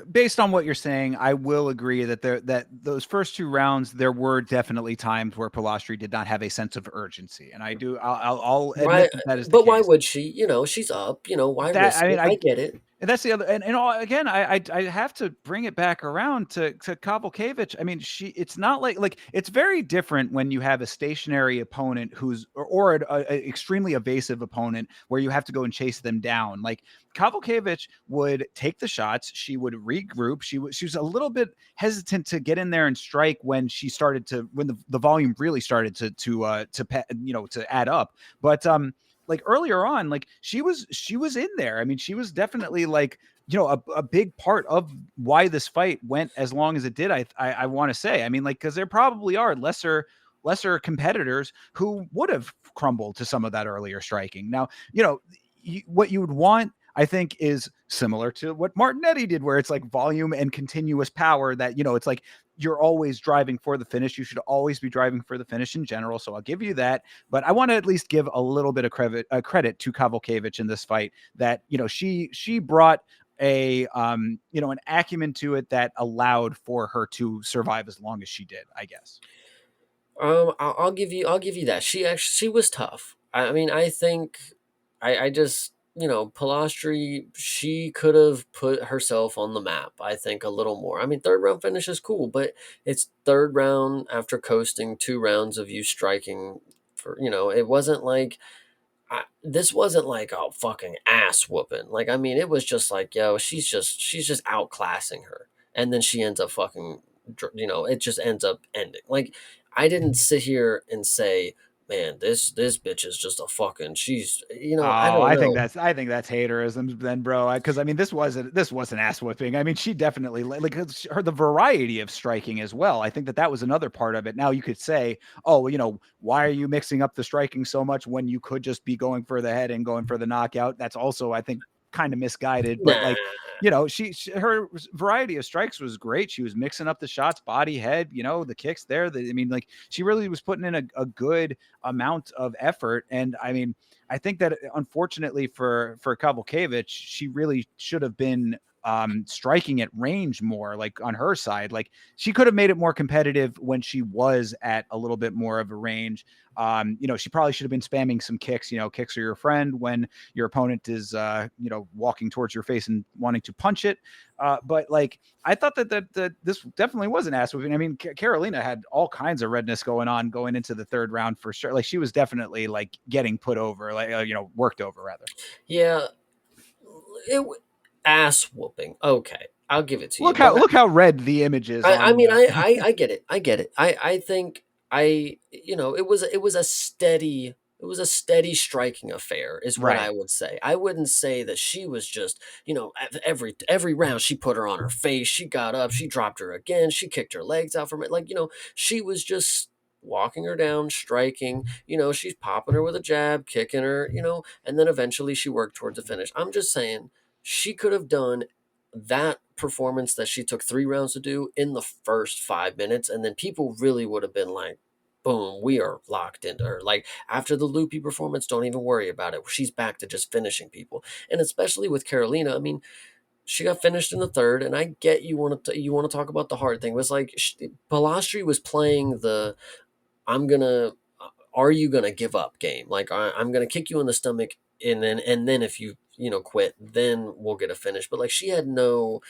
based on what you're saying, I will agree that those first 2 rounds there were definitely times where Pilastri did not have a sense of urgency, and I'll Why? admit that that is the But why case. would she? She's up. Why That risk I mean, it? I get it. and that's the other, and again, I have to bring it back around to Kavulkevich. I mean, it's not like it's very different when you have a stationary opponent or an extremely evasive opponent where you have to go and chase them down. Like Kavulkevich would take the shots, she would regroup. She was a little bit hesitant to get in there and strike when the volume really started to add up. But like earlier on, like she was in there. I mean, she was definitely like a big part of why this fight went as long as it did. I want to say. I mean, like because there probably are lesser competitors who would have crumbled to some of that earlier striking. Now, what you would want, I think, is similar to what Martinetti did, where it's like volume and continuous power that, it's like you're always driving for the finish. You should always be driving for the finish in general. So I'll give you that. But I want to at least give a little bit of credit to Kavulkevich in this fight that, she brought an acumen to it that allowed for her to survive as long as she did, I guess. I'll give you that. She was tough. I mean, I think I just Palastri, she could have put herself on the map. I think a little more. I mean, third round finish is cool, but it's third round after coasting 2 rounds of you striking for it wasn't like this wasn't like a fucking ass whooping. Like, I mean, it was just like, yo, she's just outclassing her. and then she ends up fucking, it just ends up ending. Like, I didn't sit here and say, man, this bitch is just a fucking, she's, I Oh, don't know. I think that's haterism then, bro. Because I mean, this was an ass whipping. I mean, she definitely like her the variety of striking as well. I think that was another part of it. Now you could say, oh, why are you mixing up the striking so much when you could just be going for the head and going for the knockout? That's also, I think, kind of misguided. But Nah. like, her variety of strikes was great. She was mixing up the shots, body, head, the kicks there. I mean, like she really was putting in a good amount of effort. And I mean, I think that unfortunately for Kavlkiewicz, she really should have been striking at range more, like on her side. Like she could have made it more competitive when she was at a little bit more of a range. She probably should have been spamming some kicks. Kicks are your friend when your opponent is walking towards your face and wanting to punch it. But like I thought that this definitely was an ass whooping. I mean, Carolina had all kinds of redness going into the third round for sure. Like she was definitely like getting put over, like worked over rather. Yeah, it ass whooping. Okay, I'll give it to you. Look But how red the image is I on mean, the. I get it. I get it. I think it was a steady striking affair, is what I Right. would say. I wouldn't say that she was just, every round she put her on her face, she got up, she dropped her again, she kicked her legs out from it. Like, she was just walking her down, striking, she's popping her with a jab, kicking her, and then eventually she worked towards a finish. I'm just saying she could have done that performance that she took 3 rounds to do in the first 5 minutes, and then people really would have been like, boom, we are locked into her. Like, after the loopy performance, don't even worry about it, she's back to just finishing people. And especially with Carolina, I mean, she got finished in the third, and I get you want to talk about the hard thing. It was like Palastri was playing the I'm gonna are you gonna give up game? Like, I'm gonna kick you in the stomach, and then if you quit, then we'll get a finish. But like, she had no,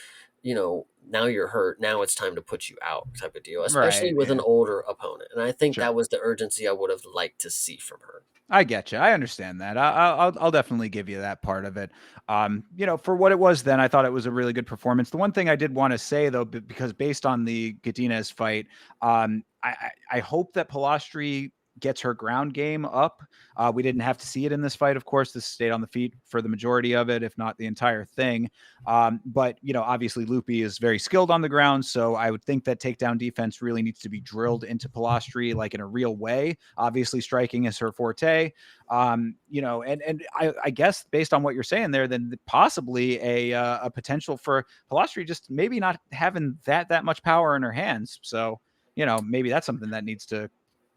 now you're hurt, now it's time to put you out type of deal, especially Right. with an Yeah. older opponent. And I think Sure. that was the urgency I would have liked to see from her. I get you. I understand that. I'll definitely give you that part of it. For what it was, then I thought it was a really good performance. The one thing I did want to say though, because based on the Godinez fight, I hope that Palastri gets her ground game up. We didn't have to see it in this fight, of course. This stayed on the feet for the majority of it, if not the entire thing. But obviously Lupi is very skilled on the ground, so I would think that takedown defense really needs to be drilled into Palastri like in a real way. Obviously, striking is her forte. And I guess based on what you're saying there, then possibly a potential for Palastri just maybe not having that much power in her hands. So maybe that's something that needs to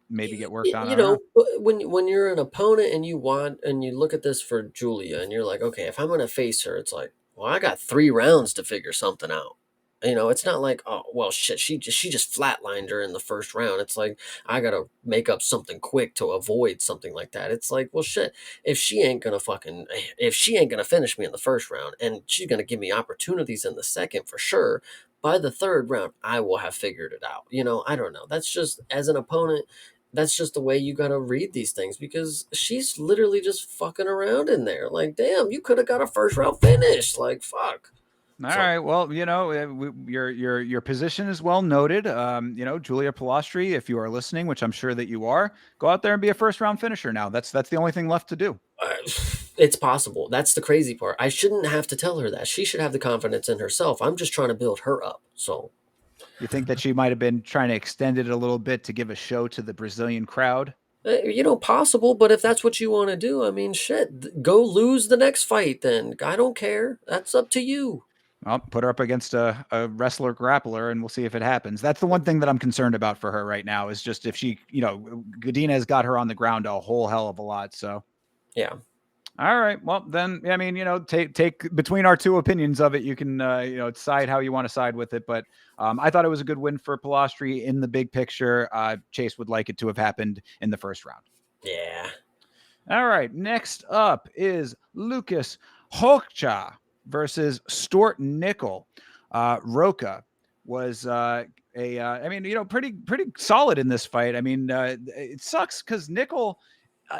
maybe get worked on. I don't know. But when you're an opponent and you look at this for Julia, and you're like, okay, if I'm going to face her, it's like, well, I got 3 rounds to figure something out. It's not like, oh well, shit, she just flatlined her in the first round. It's like, I gotta make up something quick to avoid something like that. It's like, well, shit, if she ain't gonna finish me in the first round, and she's gonna give me opportunities in the second for sure, by the third round I will have figured it out. I don't know. That's just, as an opponent, that's just the way you gotta read these things, because she's literally just fucking around in there. Like, damn, you could have got a first round finish. Like, fuck. All So, right. Well, your position is well noted. Julia Pilastri, if you are listening, which I'm sure that you are, go out there and be a first round finisher now. That's the only thing left to do. uh, it's possible. That's the crazy part. I shouldn't have to tell her that. She should have the confidence in herself. I'm just trying to build her up. So, You think that she might have been trying to extend it a little bit to give a show to the Brazilian crowd? possible. But if that's what you want to do, I mean, shit, go lose the next fight. Then I don't care. That's up to you. Well, put her up against a wrestler grappler and we'll see if it happens. That's the one thing that I'm concerned about for her right now is just if she, Godina has got her on the ground a whole hell of a lot. So Yeah. all right. Well, then, I mean, take between our two opinions of it, you can, decide how you want to side with it. But I thought it was a good win for Pilastri in the big picture. Chase would like it to have happened in the first round. Yeah. All right. Next up is Lucas Hokcha versus Stort Nickel. Roca was pretty solid in this fight. I mean, it sucks because Nickel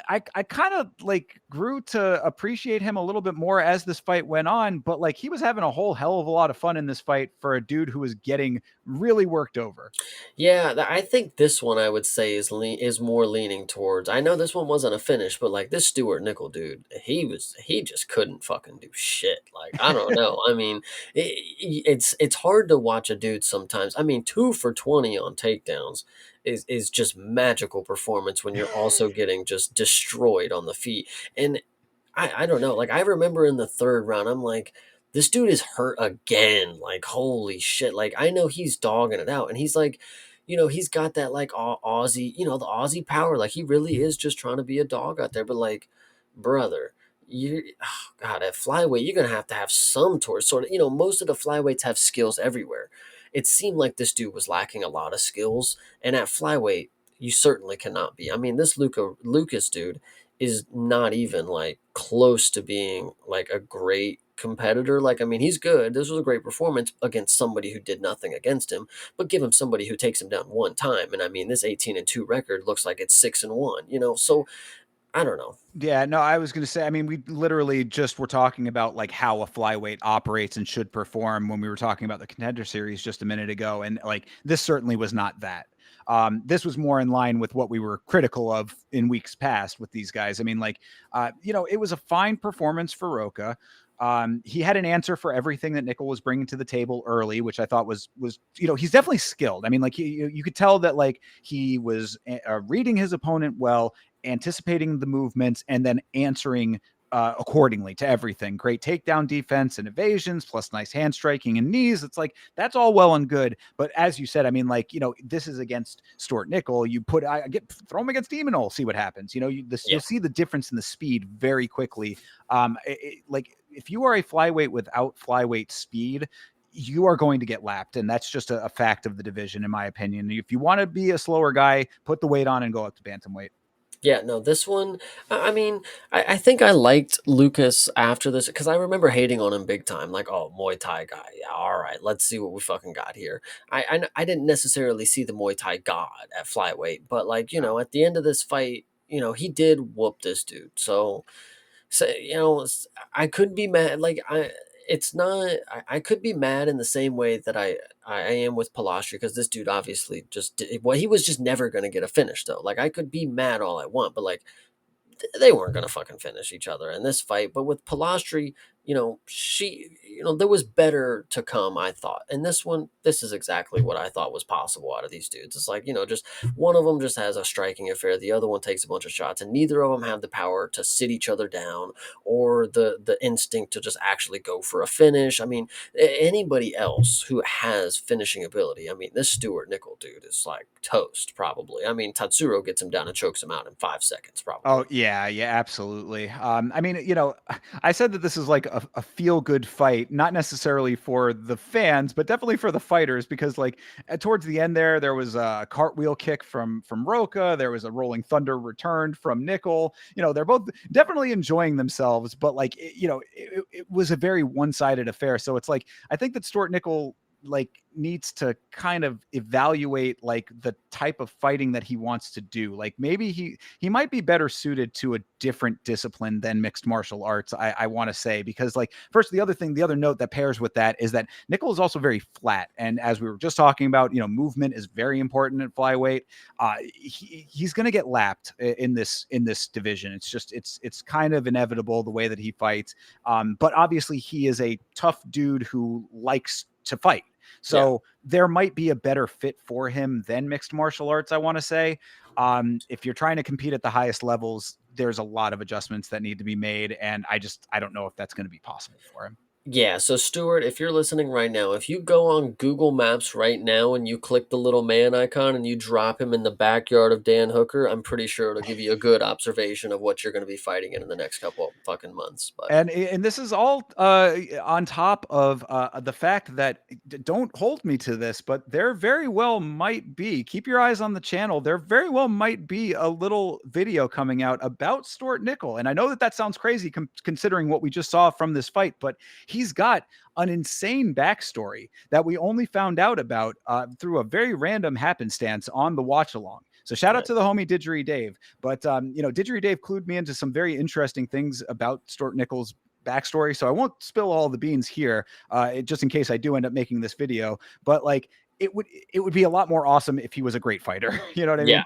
I kind of like grew to appreciate him a little bit more as this fight went on, but like he was having a whole hell of a lot of fun in this fight for a dude who was getting really worked over. Yeah, I think this one I would say is more leaning towards. I know this one wasn't a finish, but like this Stuart Nickel dude, he just couldn't fucking do shit. Like I don't know. I mean, it's hard to watch a dude sometimes. I mean, 2 for 20 on takedowns is just magical performance when you're also getting just destroyed on the feet. And I don't know. Like I remember in the third round, I'm like, this dude is hurt again. Like holy shit. Like I know he's dogging it out, and he's like, he's got that like Aussie, the Aussie power. Like he really is just trying to be a dog out there. But like, brother, God, at flyweight, you're gonna have to have some sort of. Most of the flyweights have skills everywhere. It seemed like this dude was lacking a lot of skills, and at flyweight, you certainly cannot be. I mean, this Lucas dude is not even like close to being like a great competitor. Like, I mean, he's good. This was a great performance against somebody who did nothing against him, but give him somebody who takes him down one time. And I mean, this 18-2 record looks like it's 6-1, so I don't know. Yeah, no, I was going to say, I mean, we literally just were talking about like how a flyweight operates and should perform when we were talking about the Contender series just a minute ago. And like, this certainly was not that. This was more in line with what we were critical of in weeks past with these guys. I mean, like, it was a fine performance for Roca. He had an answer for everything that Nickel was bringing to the table early, which I thought was he's definitely skilled. I mean, like you could tell that like he was reading his opponent well, anticipating the movements, and then answering accordingly to everything. Great takedown defense and evasions, plus nice hand striking and knees. It's like that's all well and good, but as you said, I mean, like this is against Stuart Nickel. You throw him against Demonol, see what happens. You'll see the difference in the speed very quickly. Like if you are a flyweight without flyweight speed, you are going to get lapped. And that's just a fact of the division, in my opinion. If you want to be a slower guy, put the weight on and go up to bantamweight. Yeah, no, this one, I mean, I think I liked Lucas after this because I remember hating on him big time. Like, oh, Muay Thai guy. Yeah, all right, let's see what we fucking got here. I didn't necessarily see the Muay Thai god at flyweight, but like, at the end of this fight, he did whoop this dude. So I could be mad. Like it's not. I could be mad in the same way that I am with Palastri because this dude obviously he was just never going to get a finish though. Like I could be mad all I want, but like they weren't going to fucking finish each other in this fight. But with Palastri, there was better to come, I thought. And this is exactly what I thought was possible out of these dudes. It's like, just one of them just has a striking affair. The other one takes a bunch of shots, and neither of them have the power to sit each other down or the instinct to just actually go for a finish. I mean, anybody else who has finishing ability, I mean, this Stuart Nickel dude is like toast, probably. I mean, Tatsuro gets him down and chokes him out in 5 seconds, Oh probably. yeah, yeah, absolutely. I mean, I said that this is like a feel good fight, not necessarily for the fans, but definitely for the fighters, because like towards the end there was a cartwheel kick from Roca, there was a rolling thunder return from Nickel. They're both definitely enjoying themselves, but like it was a very one sided affair. So it's like I think that Stuart Nickel like needs to kind of evaluate like the type of fighting that he wants to do. Like maybe he might be better suited to a different discipline than mixed martial arts, I want to say, because like first the other note that pairs with that is that Nickel is also very flat, and as we were just talking about, movement is very important at flyweight. He's going to get lapped in this division. It's kind of inevitable the way that he fights. But obviously he is a tough dude who likes to fight. Yeah. So there might be a better fit for him than mixed martial arts, I want to say. If you're trying to compete at the highest levels, there's a lot of adjustments that need to be made. And I don't know if that's going to be possible for him. Yeah, so Stuart, if you're listening right now, if you go on Google Maps right now and you click the little man icon and you drop him in the backyard of Dan Hooker, I'm pretty sure it'll give you a good observation of what you're going to be fighting in the next couple of fucking months. But And this is all on top of the fact that don't hold me to this, but there very well might be. Keep your eyes on the channel. There very well might be a little video coming out about Stuart Nickel, and I know that that sounds crazy considering what we just saw from this fight, but he's got an insane backstory that we only found out about through a very random happenstance on the watch along. So shout out to Nice. the homie Didgeridoo Dave. But Didgeridoo Dave clued me into some very interesting things about Stuart Nichols' backstory. So I won't spill all the beans here, just in case I do end up making this video. But like, it would be a lot more awesome if he was a great fighter. You know what I Yeah. mean?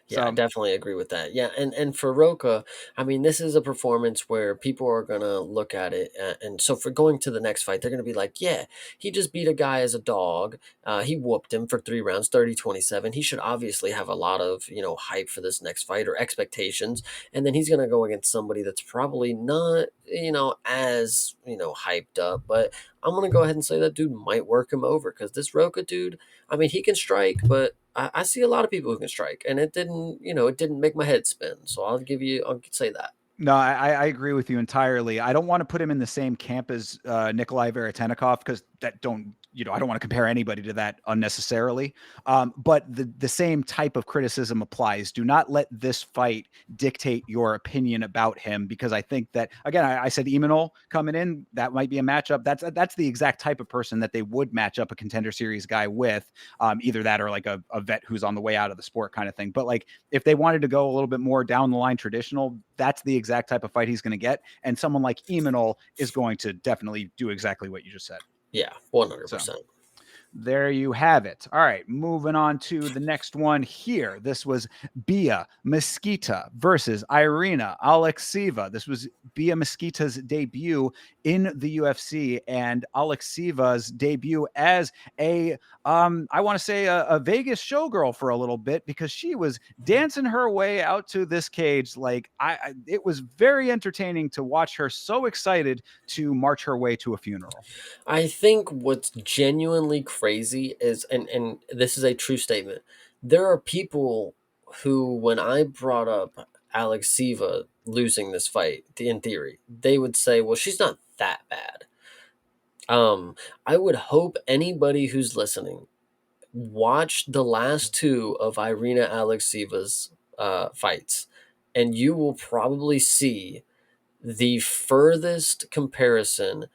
Yeah, I So definitely agree with that. Yeah, and for Roca, I mean, this is a performance where people are gonna look at it, and so for going to the next fight, they're gonna be like, yeah, he just beat a guy as a dog. He whooped him for 3 rounds, 30-27. He should obviously have a lot of hype for this next fight or expectations, and then he's gonna go against somebody that's probably not as hyped up. But I'm gonna go ahead and say that dude might work him over because this Roca dude, I mean, he can strike, but I see a lot of people who can strike, and it didn't make my head spin. So I'll say that. no, I agree with you entirely. I don't want to put him in the same camp as Nikolai Veretennikov because I don't want to compare anybody to that unnecessarily. But the same type of criticism applies. Do not let this fight dictate your opinion about him, because I think that, again, I said Imanol coming in, that might be a matchup. That's the exact type of person that they would match up a Contender Series guy with, either that or like a vet who's on the way out of the sport kind of thing. But like, if they wanted to go a little bit more down the line traditional, that's the exact type of fight he's going to get. And someone like Imanol is going to definitely do exactly what you just said. Yeah, 100. So percent there you have it. All right, moving on to the next one here. This was Bia Mesquita versus Irina Alekseeva. This was Bia Mesquita's debut in the UFC and Alekseeva's debut as I want to say a Vegas showgirl for a little bit, because she was dancing her way out to this cage. Like it was very entertaining to watch her so excited to march her way to a funeral. I think what's genuinely crazy is, and this is a true statement. There are people who, when I brought up Alex Siva losing this fight, in theory, they would say, "Well, she's not that bad." I would hope anybody who's listening watch the last two of Irina Alekseeva's fights, and you will probably see the furthest comparison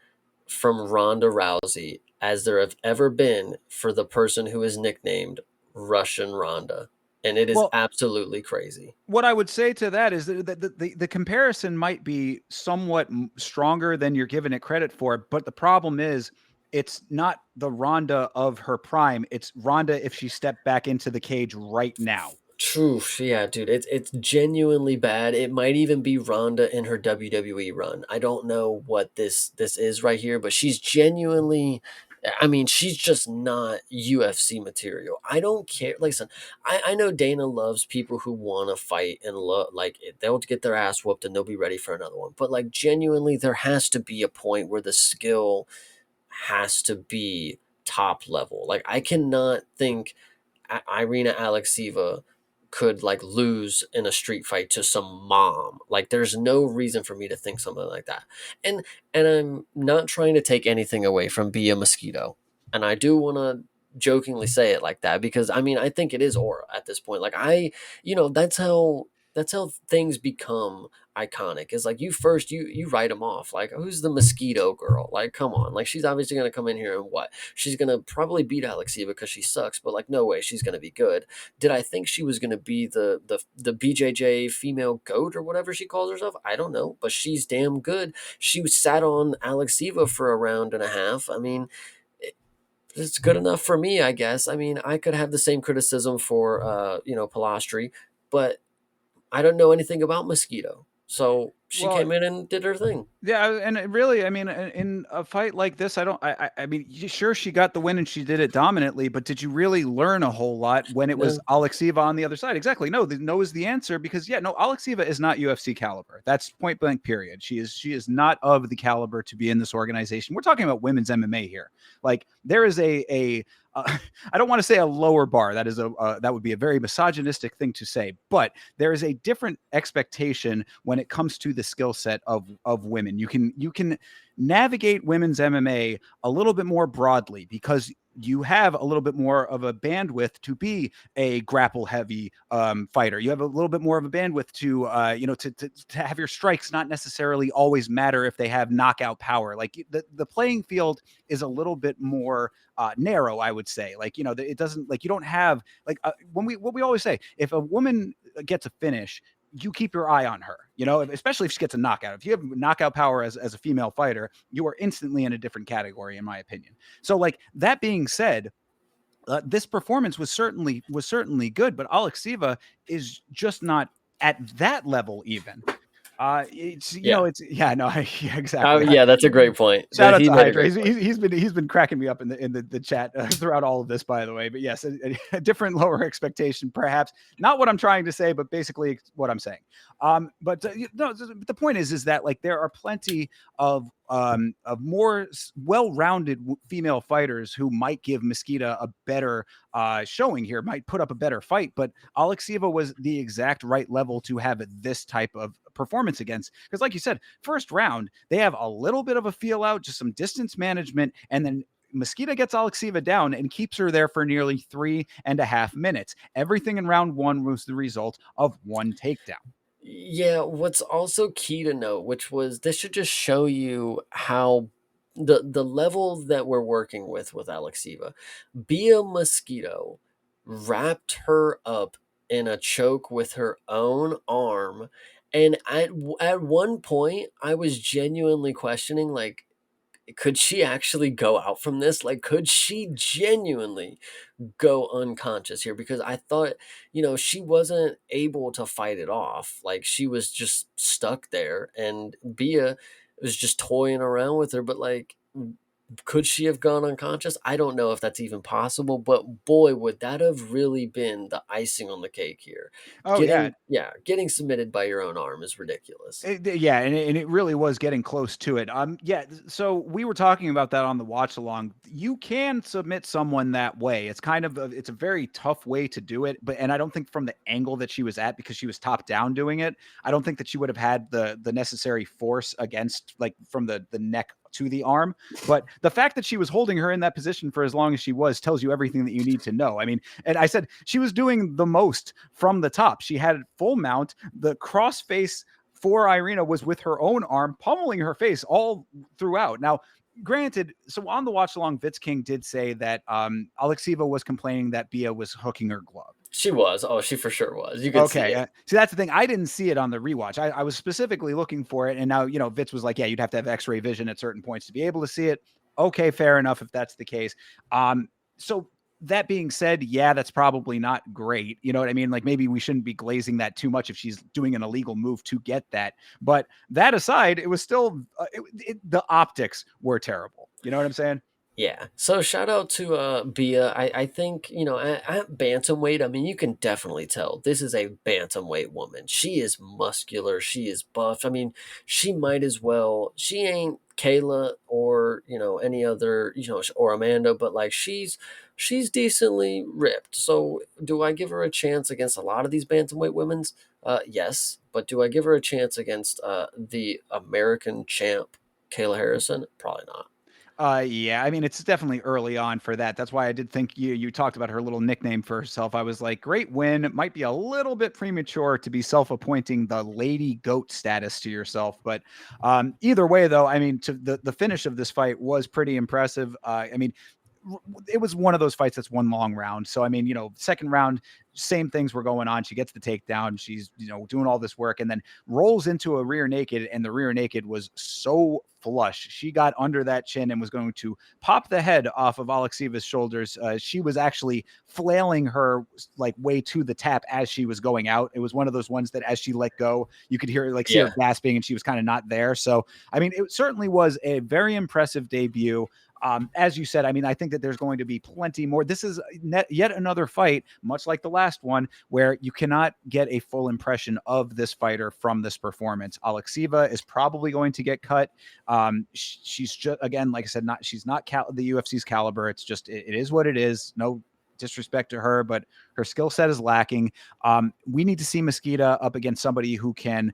from Ronda Rousey as there have ever been for the person who is nicknamed Russian Ronda. And it is Well, absolutely crazy. what I would say to that is that the comparison might be somewhat stronger than you're giving it credit for, but the problem is it's not the Ronda of her prime. It's Ronda if she stepped back into the cage right now. True, yeah, dude, it's genuinely bad. It might even be Ronda in her WWE run. I don't know what this is right here, but she's genuinely. I mean, she's just not UFC material. I don't care. Listen, I know Dana loves people who want to fight and they'll get their ass whooped and they'll be ready for another one. But like genuinely, there has to be a point where the skill has to be top level. Like I cannot think Irina Alekseeva could like lose in a street fight to some mom. Like there's no reason for me to think something like that. And I'm not trying to take anything away from Bia Mosquito. And I do want to jokingly say it like that because I mean I think it is aura at this point. Like that's how things become iconic. Is like you write them off. Like who's the mosquito girl? Like come on. Like she's obviously gonna come in here and what? She's gonna probably beat Alexia because she sucks, but like no way she's gonna be good. Did I think she was gonna be the BJJ female goat or whatever she calls herself? I don't know, but she's damn good. She sat on Alexieva for a round and a half. I mean, it's good enough for me, I guess. I mean, I could have the same criticism for Palastri, but I don't know anything about Mosquito. So she Well, came in and did her thing. yeah, and really, I mean, in a fight like this, I mean, sure, she got the win and she did it dominantly, but did you really learn a whole lot when it was No, Alexieva on the other side? Exactly. No, no is the answer, because yeah, no, Alexieva is not UFC caliber. That's point blank. Period. She is not of the caliber to be in this organization. We're talking about women's MMA here. Like there is I don't want to say a lower bar. That would be a very misogynistic thing to say, but there is a different expectation when it comes to the skill set of women. You can navigate women's MMA a little bit more broadly because you have a little bit more of a bandwidth to be a grapple heavy fighter. You have a little bit more of a bandwidth to to have your strikes not necessarily always matter if they have knockout power. Like the playing field is a little bit more narrow, I would say. Like, it doesn't, like, you don't have, like, what we always say, if a woman gets a finish, you keep your eye on her, especially if she gets a knockout. If you have knockout power as a female fighter, you are instantly in a different category, in my opinion. So, like, that being said, this performance was certainly good, but Alexieva is just not at that level even. It's Yeah. it's yeah, no, yeah, exactly. Yeah, that's a great point. Shout out He to made a Hydra. great point. He's been cracking me up in the chat throughout all of this, by the way. But yes, a different lower expectation, perhaps not what I'm trying to say, but basically what I'm saying. But no, the point is that, like, there are plenty of more well-rounded female fighters who might give Mosquita a better showing here, might put up a better fight. But Alexieva was the exact right level to have this type of performance against, because, like you said, first round they have a little bit of a feel out, just some distance management, and then Mosquita gets Alexieva down and keeps her there for nearly 3.5 minutes. Everything in round one was the result of one takedown. Yeah, what's also key to note, which was this should just show you how the level that we're working with Alexiva. Bia Mosquito wrapped her up in a choke with her own arm, and at one point I was genuinely questioning, like, could she actually go out from this? Like, could she genuinely go unconscious here? Because I thought, she wasn't able to fight it off. Like, she was just stuck there, and Bia was just toying around with her. But, like, could she have gone unconscious? I don't know if that's even possible, but boy, would that have really been the icing on the cake here. Oh yeah. Getting submitted by your own arm is ridiculous. Yeah, and it really was getting close to it. Yeah. So we were talking about that on the watch along. You can submit someone that way. It's kind of it's a very tough way to do it, and I don't think from the angle that she was at, because she was top down doing it, I don't think that she would have had the necessary force against, like, from the neck to the arm. But the fact that she was holding her in that position for as long as she was tells you everything that you need to know. I mean, and I said she was doing the most from the top. She had full mount. The cross face for Irina was with her own arm, pummeling her face all throughout. Now, granted, so on the watch along, Vitz King did say that Alexieva was complaining that Bia was hooking her glove. She was. Oh, she for sure was. You could see Okay. it. See, that's the thing. I didn't see it on the rewatch. I was specifically looking for it. And now, Vitz was like, yeah, you'd have to have x-ray vision at certain points to be able to see it. Okay, fair enough if that's the case. So that being said, yeah, that's probably not great. You know what I mean? Like, maybe we shouldn't be glazing that too much if she's doing an illegal move to get that. But that aside, it was still, the optics were terrible. You know what I'm saying? Yeah. So shout out to Bia. I think, at bantamweight, I mean, you can definitely tell this is a bantamweight woman. She is muscular, she is buff. I mean, she might as well, she ain't Kayla or, any other, or Amanda, but, like, she's decently ripped. So do I give her a chance against a lot of these bantamweight women's? Yes. But do I give her a chance against the American champ Kayla Harrison? Probably not. Yeah, I mean, it's definitely early on for that. That's why I did think you talked about her little nickname for herself. I was like, great win. It might be a little bit premature to be self-appointing the lady goat status to yourself. But either way, though, I mean, to the finish of this fight was pretty impressive. I mean, it was one of those fights that's one long round. So, I mean, second round, same things were going on. She gets the takedown. She's, doing all this work and then rolls into a rear naked. And the rear naked was so flush. She got under that chin and was going to pop the head off of Alexieva's shoulders. She was actually flailing her, like, way to the tap as she was going out. It was one of those ones that as she let go, you could hear, like, see her gasping, and she was kind of not there. So, I mean, it certainly was a very impressive debut. As you said, I mean, I think that there's going to be plenty more. This is yet another fight, much like the last one, where you cannot get a full impression of this fighter from this performance. Alexieva is probably going to get cut. She's just, again, like I said, she's not the UFC's caliber. It's just, it is what it is. No disrespect to her, but her skill set is lacking. We need to see Mosquita up against somebody who can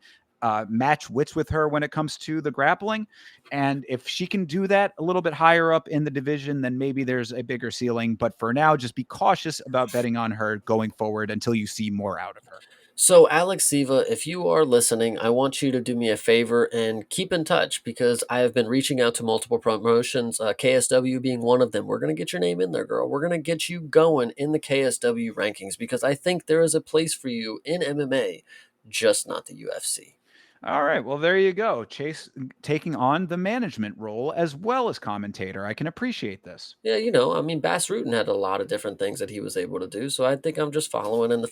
match wits with her when it comes to the grappling. And if she can do that a little bit higher up in the division, then maybe there's a bigger ceiling. But for now, just be cautious about betting on her going forward until you see more out of her. So, Alex Siva, if you are listening, I want you to do me a favor and keep in touch because I have been reaching out to multiple promotions, KSW being one of them. We're going to get your name in there, girl. We're going to get you going in the KSW rankings because I think there is a place for you in MMA, just not the UFC. All right. Well, there you go. Chase taking on the management role as well as commentator. I can appreciate this. Yeah, I mean, Bass Rutten had a lot of different things that he was able to do, so I think I'm just following in the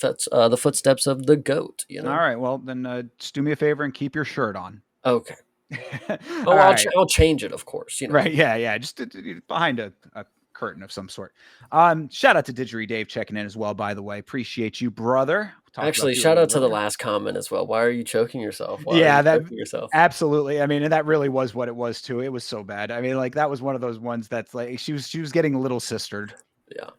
footsteps of the goat. All right. Well, then just do me a favor and keep your shirt on. Okay. All Oh, right. I'll change it, of course. Right. Yeah. Yeah. Just behind a curtain of some sort. Shout out to Didgery Dave checking in as well, by the way. Appreciate you, brother. Actually, shout out to the last comment as well. Why are you choking yourself? Why are Yeah, you that choking yourself? absolutely. I mean, and that really was what it was too. It was so bad. I mean, like that was one of those ones that's like she was getting little sistered. Yeah.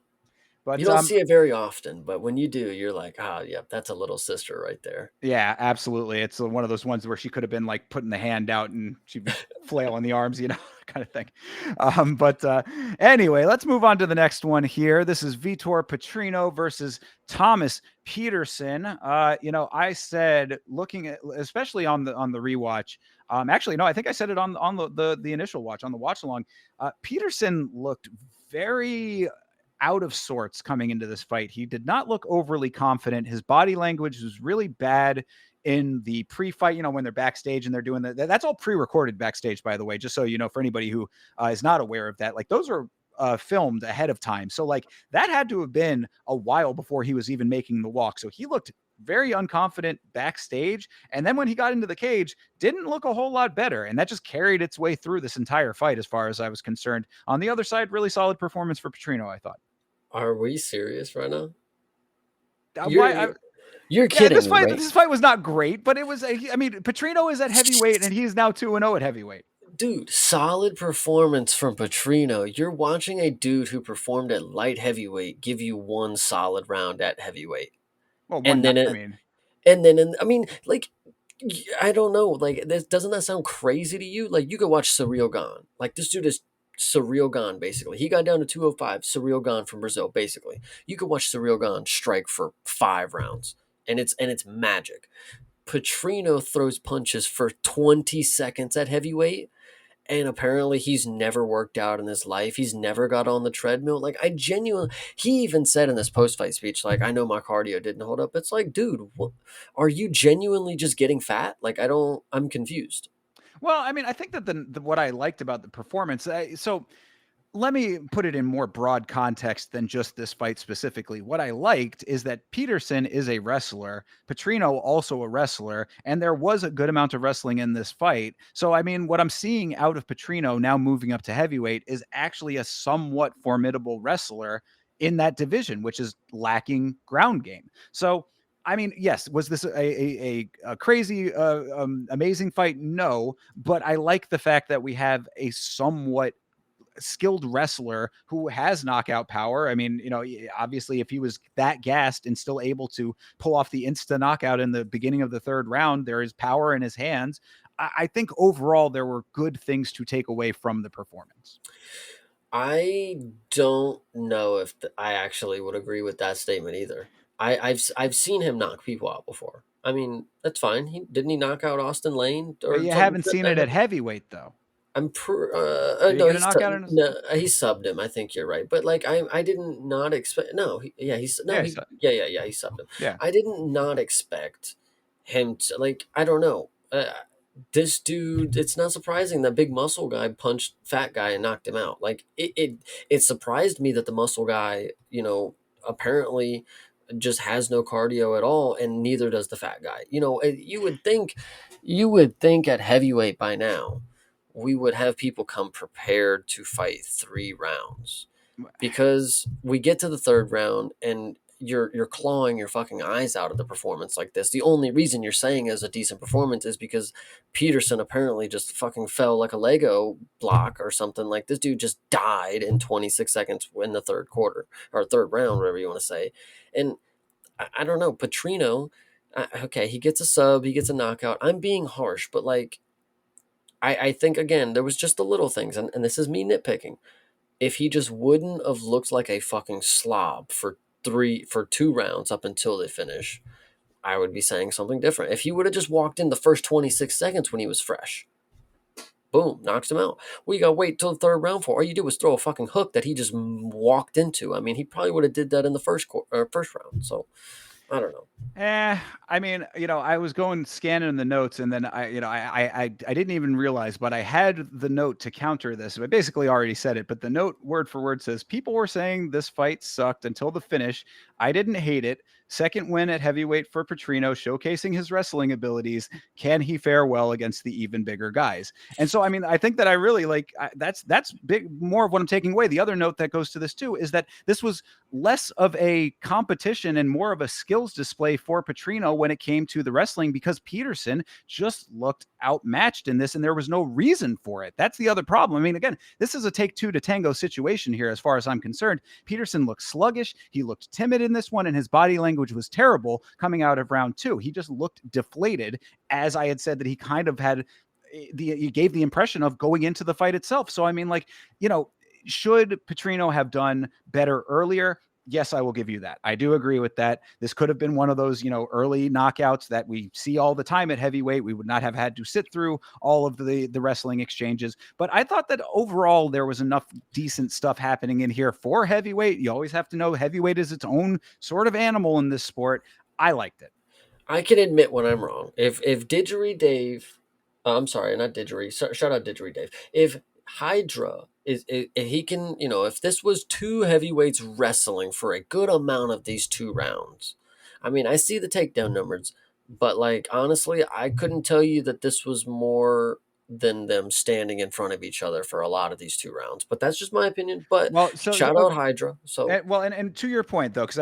You But don't see it very often, but when you do, you're like, yeah, that's a little sister right there. yeah, absolutely. It's one of those ones where she could have been like putting the hand out and she'd be flailing the arms, kind of thing. But anyway, let's move on to the next one here. This is Vitor Petrino versus Thomas Peterson. I said looking at especially on the rewatch. Actually, no, I think I said it on the initial watch on the watch along. Peterson looked very out of sorts coming into this fight. He did not look overly confident. His body language was really bad in the pre-fight, when they're backstage and they're doing that. That's all pre-recorded backstage, by the way, just so you know, for anybody who is not aware of that. Like those are filmed ahead of time. So like that had to have been a while before he was even making the walk. So he looked very unconfident backstage. And then when he got into the cage, didn't look a whole lot better. And that just carried its way through this entire fight, as far as I was concerned. On the other side, really solid performance for Petrino, I thought. Are we serious right now? Why? You're kidding this me, fight. right? This fight was not great, but it was. I mean, Petrino is at heavyweight, and he's now 2-0 at heavyweight. Dude, solid performance from Petrino. You're watching a dude who performed at light heavyweight give you one solid round at heavyweight, Well, and then I mean, like, I don't know, like, doesn't that sound crazy to you? Like, you could watch Surreal Gone. Like, this dude is Surreal Gone, basically. He got down to 205, Surreal Gone from Brazil, basically. You could watch Surreal Gone strike for 5 rounds, and it's magic. Petrino throws punches for 20 seconds at heavyweight, and apparently he's never worked out in his life. He's never got on the treadmill. Like, he even said in this post-fight speech, like, I know my cardio didn't hold up. It's like, dude, are you genuinely just getting fat? Like, I'm confused. Well, I mean, I think that what I liked about the performance, so let me put it in more broad context than just this fight specifically. What I liked is that Peterson is a wrestler, Petrino also a wrestler, and there was a good amount of wrestling in this fight. So, I mean, what I'm seeing out of Petrino now moving up to heavyweight is actually a somewhat formidable wrestler in that division, which is lacking ground game. So, I mean, yes, was this a crazy, amazing fight? No, but I like the fact that we have a somewhat skilled wrestler who has knockout power. I mean, obviously if he was that gassed and still able to pull off the insta knockout in the beginning of the third round, there is power in his hands. I think overall there were good things to take away from the performance. I don't know if I actually would agree with that statement either. I've seen him knock people out before. I mean, that's fine. Didn't he knock out Austin Lane But or you something? haven't seen it at heavyweight though. I'm Did he no, get a knockout in his... no, he subbed him. I think you're right, but like I didn't not expect. No, he's no, he subbed him. Yeah. I didn't not expect him to, like, I don't know. This dude, it's not surprising that big muscle guy punched fat guy and knocked him out. Like it surprised me that the muscle guy, apparently just has no cardio at all, and neither does the fat guy. You would think at heavyweight by now we would have people come prepared to fight 3 rounds, because we get to the third round and you're clawing your fucking eyes out of the performance like this. The only reason you're saying is a decent performance is because Peterson apparently just fucking fell like a Lego block or something. Like, this dude just died in 26 seconds in the third quarter or third round, whatever you want to say. And I don't know, Petrino, Okay, he gets a sub, he gets a knockout. I'm being harsh, but like I think again there was just the little things, and this is me nitpicking. If he just wouldn't have looked like a fucking slob for 2 rounds up until they finish, I would be saying something different. If he would have just walked in the first 26 seconds when he was fresh, boom, knocks him out. Well, you gotta wait till the third round for. All you did was throw a fucking hook that he just walked into. I mean, he probably would have did that in the first round. So I don't know. I mean, I was going scanning the notes, and then I didn't even realize, but I had the note to counter this. I basically already said it, but the note word for word says people were saying this fight sucked until the finish. I didn't hate it. Second win at heavyweight for Petrino, showcasing his wrestling abilities. Can he fare well against the even bigger guys? And so, I mean, I think that I really that's big. More of what I'm taking away. The other note that goes to this too is that this was less of a competition and more of a skills display for Petrino when it came to the wrestling, because Peterson just looked outmatched in this and there was no reason for it. That's the other problem. I mean, again, this is a take two to tango situation here as far as I'm concerned. Peterson looked sluggish. He looked timid in this one, and his body language was terrible coming out of round two. He just looked deflated, as I had said that he kind of had he gave the impression of going into the fight itself. So I mean, like, should Petrino have done better earlier? Yes, I will give you that. I do agree with that. This could have been one of those, early knockouts that we see all the time at heavyweight. We would not have had to sit through all of the wrestling exchanges. But I thought that overall there was enough decent stuff happening in here for heavyweight. You always have to know heavyweight is its own sort of animal in this sport. I liked it. I can admit when I'm wrong. If Didgeridoo Dave, I'm sorry, not Didgeridoo. Shout out Didgeridoo Dave. If Hydra if he can, if this was two heavyweights wrestling for a good amount of these 2 rounds, I mean, I see the takedown numbers, but like honestly, I couldn't tell you that this was more than them standing in front of each other for a lot of these 2 rounds. But that's just my opinion. But Well, so shout out okay, Hydra. So and to your point though, because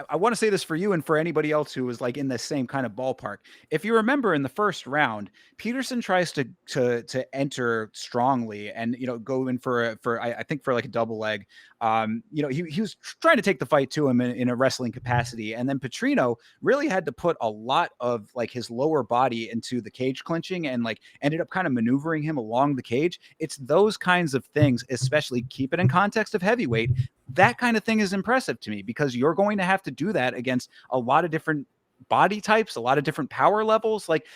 I want to say this for you and for anybody else who was like in the same kind of ballpark. If you remember in the first round, Peterson tries to enter strongly and go in for I think for like a double leg. He was trying to take the fight to him in a wrestling capacity, and then Petrino really had to put a lot of like his lower body into the cage clinching and like ended up kind of maneuvering him along the cage. It's those kinds of things, especially keep it in context of heavyweight. That kind of thing is impressive to me because you're going to have to do that against a lot of different body types, a lot of different power levels. Like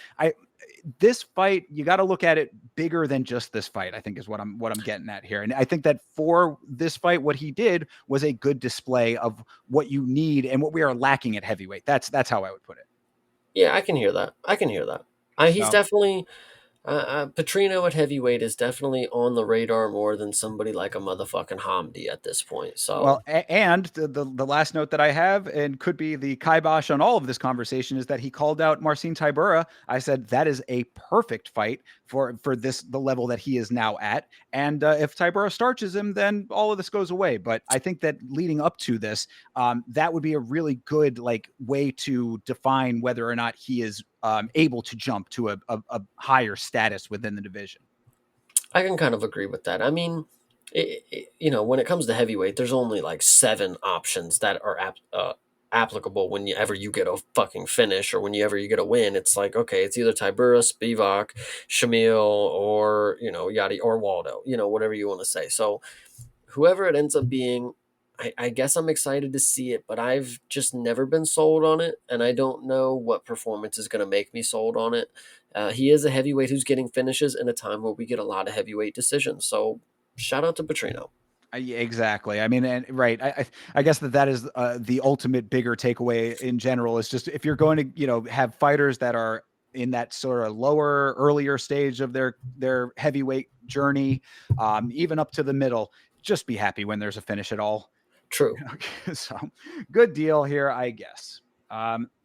this fight, you got to look at it bigger than just this fight, I think is what I'm getting at here. And I think that for this fight, what he did was a good display of what you need and what we are lacking at heavyweight. That's how I would put it. yeah, I can hear that. I can hear that. He's So definitely Petrino at heavyweight is definitely on the radar more than somebody like a motherfucking Hamdi at this point. well, So and the last note that I have, and could be the kibosh on all of this conversation, is that he called out Marcin Tybura. I said that is a perfect fight for the level that he is now at. And if Tybura starches him, then all of this goes away. But I think that leading up to this, that would be a really good like way to define whether or not he is able to jump to a higher status within the division. I can kind of agree with that. I mean, when it comes to heavyweight, there's only like 7 options that are applicable whenever you get a fucking finish or whenever you get a win. It's like, okay, it's either Tybura, Spivak, Shamil, or, Yadi or Waldo, whatever you want to say. So whoever it ends up being, I guess I'm excited to see it, but I've just never been sold on it, and I don't know what performance is going to make me sold on it. He is a heavyweight who's getting finishes in a time where we get a lot of heavyweight decisions. So shout out to Petrino. Yeah, exactly. I mean, and right. I guess that is the ultimate bigger takeaway in general is just if you're going to have fighters that are in that sort of lower earlier stage of their heavyweight journey, even up to the middle, just be happy when there's a finish at all. True. Okay, so good deal here, I guess.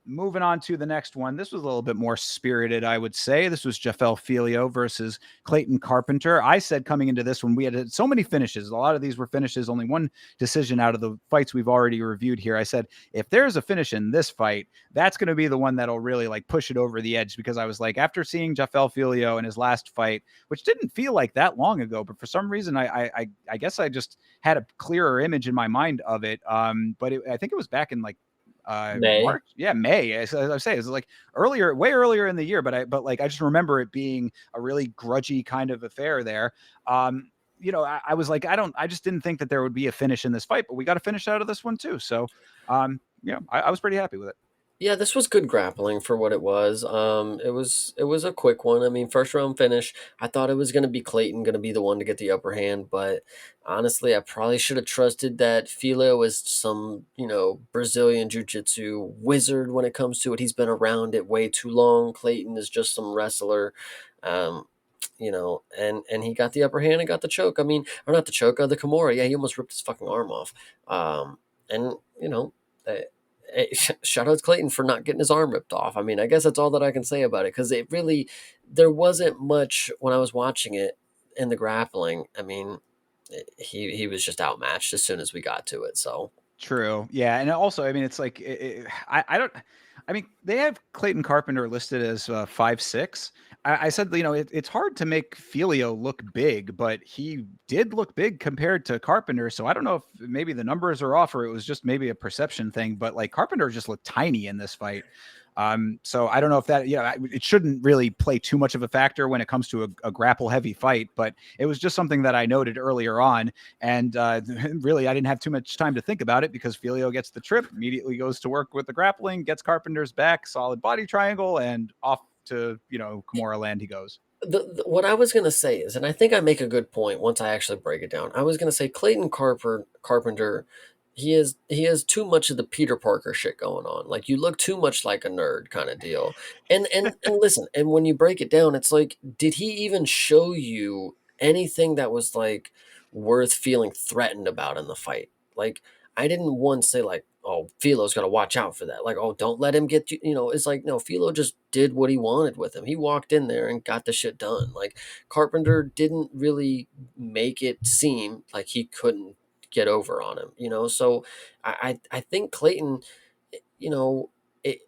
Moving on to the next one. This was a little bit more spirited, I would say. This was Jafel Filio versus Clayton Carpenter. I said coming into this one, we had so many finishes. A lot of these were finishes, only one decision out of the fights we've already reviewed here. I said, if there's a finish in this fight, that's going to be the one that'll really like push it over the edge, because I was like, after seeing Jafel Filio in his last fight, which didn't feel like that long ago, but for some reason, I guess I just had a clearer image in my mind of it. But I think it was back in like May. March, yeah, May. As I say, it was like earlier, way earlier in the year, but like I just remember it being a really grudgy kind of affair there. I was like, I just didn't think that there would be a finish in this fight, but we got a finish out of this one too. So, I was pretty happy with it. Yeah, this was good grappling for what it was. It was a quick one. I mean, first round finish. I thought it was going to be Clayton going to be the one to get the upper hand, but honestly, I probably should have trusted that Filo was some Brazilian jiu-jitsu wizard when it comes to it. He's been around it way too long. Clayton is just some wrestler. Um, and he got the upper hand and got the choke. I mean, or not the choke, the Kimura. Yeah, he almost ripped his fucking arm off. And uh, shout out to Clayton for not getting his arm ripped off. I mean, I guess that's all that I can say about it because there wasn't much when I was watching it in the grappling. I mean, he was just outmatched as soon as we got to it. So True. Yeah, and also, I mean, it's like I don't. I mean, they have Clayton Carpenter listed as 5'6". I said, it's hard to make Filio look big, but he did look big compared to Carpenter. So I don't know if maybe the numbers are off or it was just maybe a perception thing. But like Carpenter just looked tiny in this fight. So I don't know if that, it shouldn't really play too much of a factor when it comes to a grapple heavy fight, but it was just something that I noted earlier on. And really, I didn't have too much time to think about it because Filio gets the trip, immediately goes to work with the grappling, gets Carpenter's back, solid body triangle, and off to, Kimura land he goes. what I was gonna say is, and I think I make a good point once I actually break it down. I was gonna say Carpenter, he has too much of the Peter Parker shit going on. Like you look too much like a nerd kind of deal. And listen, and when you break it down, it's like, did he even show you anything that was like worth feeling threatened about in the fight? Like I didn't once say like, oh, Philo's got to watch out for that. Like, oh, don't let him get you. It's like, no, Philo just did what he wanted with him. He walked in there and got the shit done. Like, Carpenter didn't really make it seem like he couldn't get over on him. So I think Clayton, you know,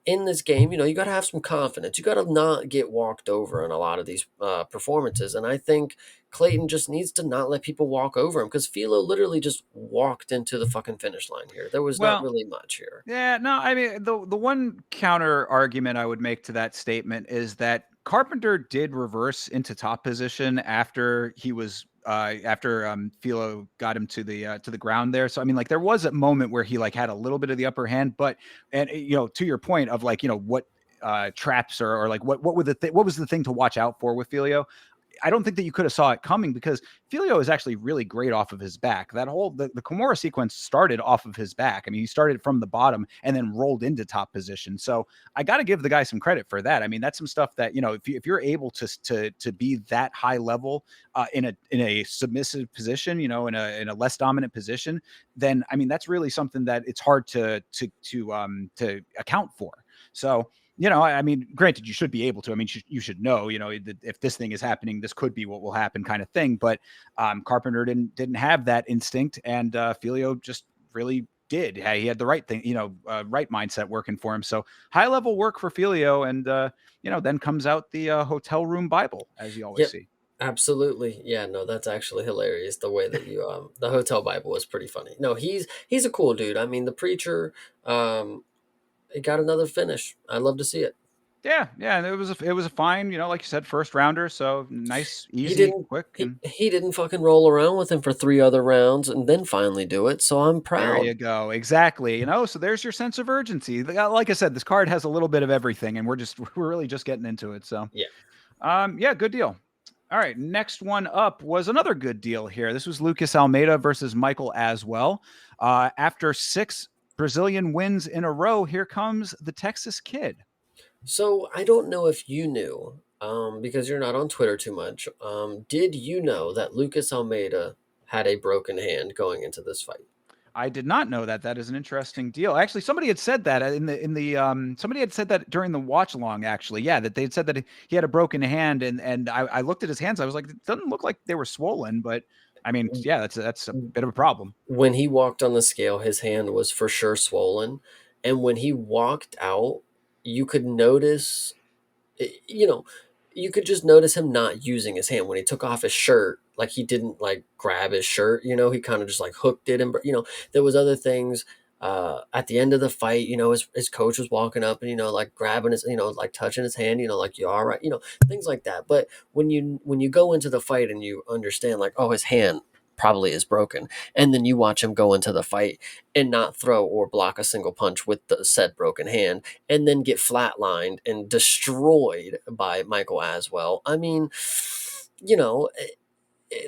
in this game, you got to have some confidence. You got to not get walked over in a lot of these performances. And I think Clayton just needs to not let people walk over him because Philo literally just walked into the fucking finish line here. There was not Well, really much here. yeah, no, I mean the one counter argument I would make to that statement is that Carpenter did reverse into top position after he was after Philo got him to the ground there. So I mean, like there was a moment where he like had a little bit of the upper hand, but and to your point of like what traps or like what would what was the thing to watch out for with Filio? I don't think that you could have saw it coming because Filio is actually really great off of his back. That whole the Kimura sequence started off of his back. I mean, he started from the bottom and then rolled into top position. So I got to give the guy some credit for that. I mean, that's some stuff that if you're able to be that high level in a submissive position, in a less dominant position, then I mean that's really something that it's hard to account for. So I mean, granted, you should be able to. I mean, you should know, if this thing is happening, this could be what will happen, kind of thing. But Carpenter didn't have that instinct, and Filio just really did. He had the right thing, right mindset working for him. So high level work for Filio, and then comes out the hotel room Bible, as you always Yep. see. Absolutely. Yeah, no, that's actually hilarious. The way that you the hotel Bible was pretty funny. No, he's a cool dude. I mean, the preacher he got another finish. I love to see it. Yeah, yeah, and it was a fine, like you said, first rounder. So nice, He easy, didn't quick, he, and he didn't fucking roll around with him for 3 other rounds and then finally do it. So I'm there you proud. go. Exactly. So there's your sense of urgency. Like I said, this card has a little bit of everything, and we're really just getting into it. So, Yeah. yeah, good deal. All right, next one up was another good deal here. This was Lucas Almeida versus Michael Aswell. After 6 Brazilian wins in a row, here comes the Texas Kid. So I don't know if you knew, because you're not on Twitter too much. Did you know that Lucas Almeida had a broken hand going into this fight? I did not know that. That is an interesting deal. Actually, somebody had said that somebody had said that during the watch along. Actually, yeah, that they had said that he had a broken hand, and I looked at his hands. I was like, it doesn't look like they were swollen, but I mean, yeah, that's a bit of a problem. When he walked on the scale, his hand was for sure swollen. And when he walked out, you could notice, you know, you could just notice him not using his hand when he took off his shirt. Like he didn't like grab his shirt, he kind of just like hooked it. And, there was other things. At the end of the fight, his coach was walking up and, like grabbing his, like touching his hand, like, you all right, things like that. But when you go into the fight and you understand, like, oh, his hand probably is broken, and then you watch him go into the fight and not throw or block a single punch with the said broken hand, and then get flatlined and destroyed by Michael Aswell. I mean, you know,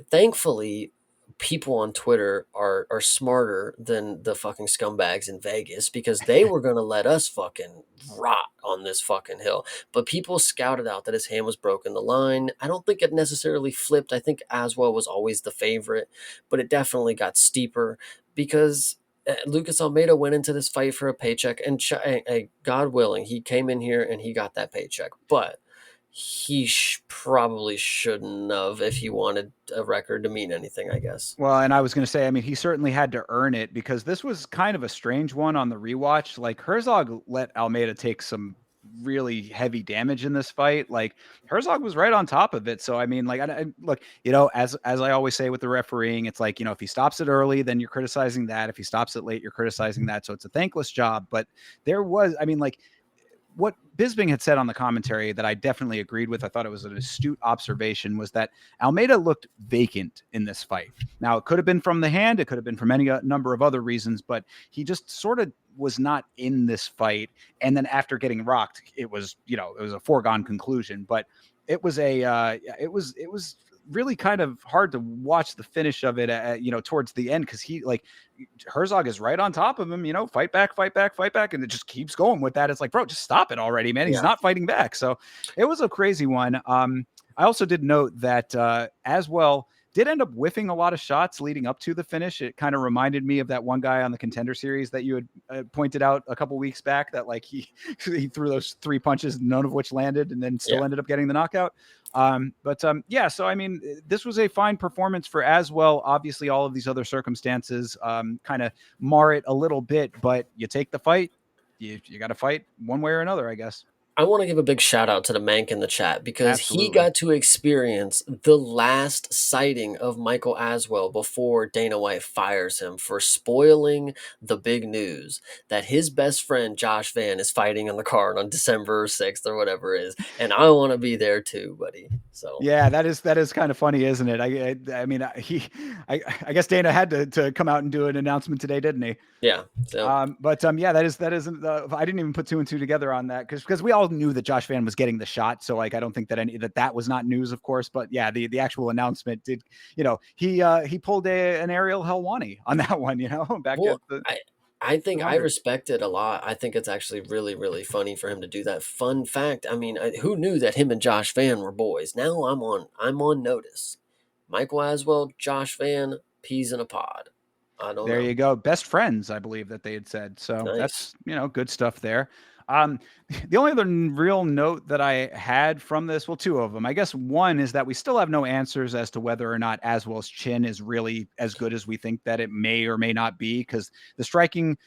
thankfully, people on Twitter are smarter than the fucking scumbags in Vegas, because they were gonna let us fucking rot on this fucking hill. But people scouted out that his hand was broken. The line, I don't think it necessarily flipped. I think Aswell was always the favorite, but it definitely got steeper because Lucas Almeida went into this fight for a paycheck, and God willing, he came in here and he got that paycheck. But he probably shouldn't have, if he wanted a record to mean anything, I guess. Well, and I was going to say, I mean, he certainly had to earn it because this was kind of a strange one on the rewatch. Like Herzog let Almeida take some really heavy damage in this fight. Like Herzog was right on top of it. So I mean, like, look, as I always say with the refereeing, it's like, if he stops it early, then you're criticizing that. If he stops it late, you're criticizing that. So it's a thankless job. But there was, I mean, like, what Bisping had said on the commentary that I definitely agreed with, I thought it was an astute observation, was that Almeida looked vacant in this fight. Now, it could have been from the hand, it could have been from any number of other reasons, but he just sort of was not in this fight. And then after getting rocked, it was a foregone conclusion. But it was really kind of hard to watch the finish of it, towards the end, because Herzog is right on top of him, fight back, fight back, fight back. And it just keeps going with that. It's like, bro, just stop it already, man. He's Yeah. not fighting back. So it was a crazy one. I also did note that as well, did end up whiffing a lot of shots leading up to the finish. It kind of reminded me of that one guy on the Contender series that you had pointed out a couple weeks back, that like he threw those 3 punches, none of which landed, and then still Yeah. ended up getting the knockout. Yeah, so I mean, this was a fine performance for Aswell. Obviously, all of these other circumstances kind of mar it a little bit, but you take the fight, you got to fight one way or another, I guess. I want to give a big shout out to the Mank in the chat, because he Absolutely. got to experience the last sighting of Michael Aswell before Dana White fires him for spoiling the big news that his best friend Josh Van is fighting on the card on December 6th or whatever it is. And I want to be there too, buddy. So, Yeah, that is kind of funny, isn't it? I mean, I guess Dana had to come out and do an announcement today, didn't he? yeah. So, Yeah, that isn't. I didn't even put two and two together on that, because we all knew that Josh Van was getting the shot. So like, I don't think that was not news, of course. But yeah, the actual announcement did. He pulled an Ariel Helwani on that one. Back at well, the I think I 200. respect it a lot. I think it's actually really, really funny for him to do that. Fun fact: I mean, who knew that him and Josh Van were boys? Now I'm on notice. Michael Aswell, Josh Van, peas in a pod. I don't There know. you go. Best friends, I believe that they had said. So Nice. that's, good stuff there. Um, the only other real note that I had from this, well, two of them. I guess one is that we still have no answers as to whether or not Aswell's chin is really as good as we think that it may or may not be, because the striking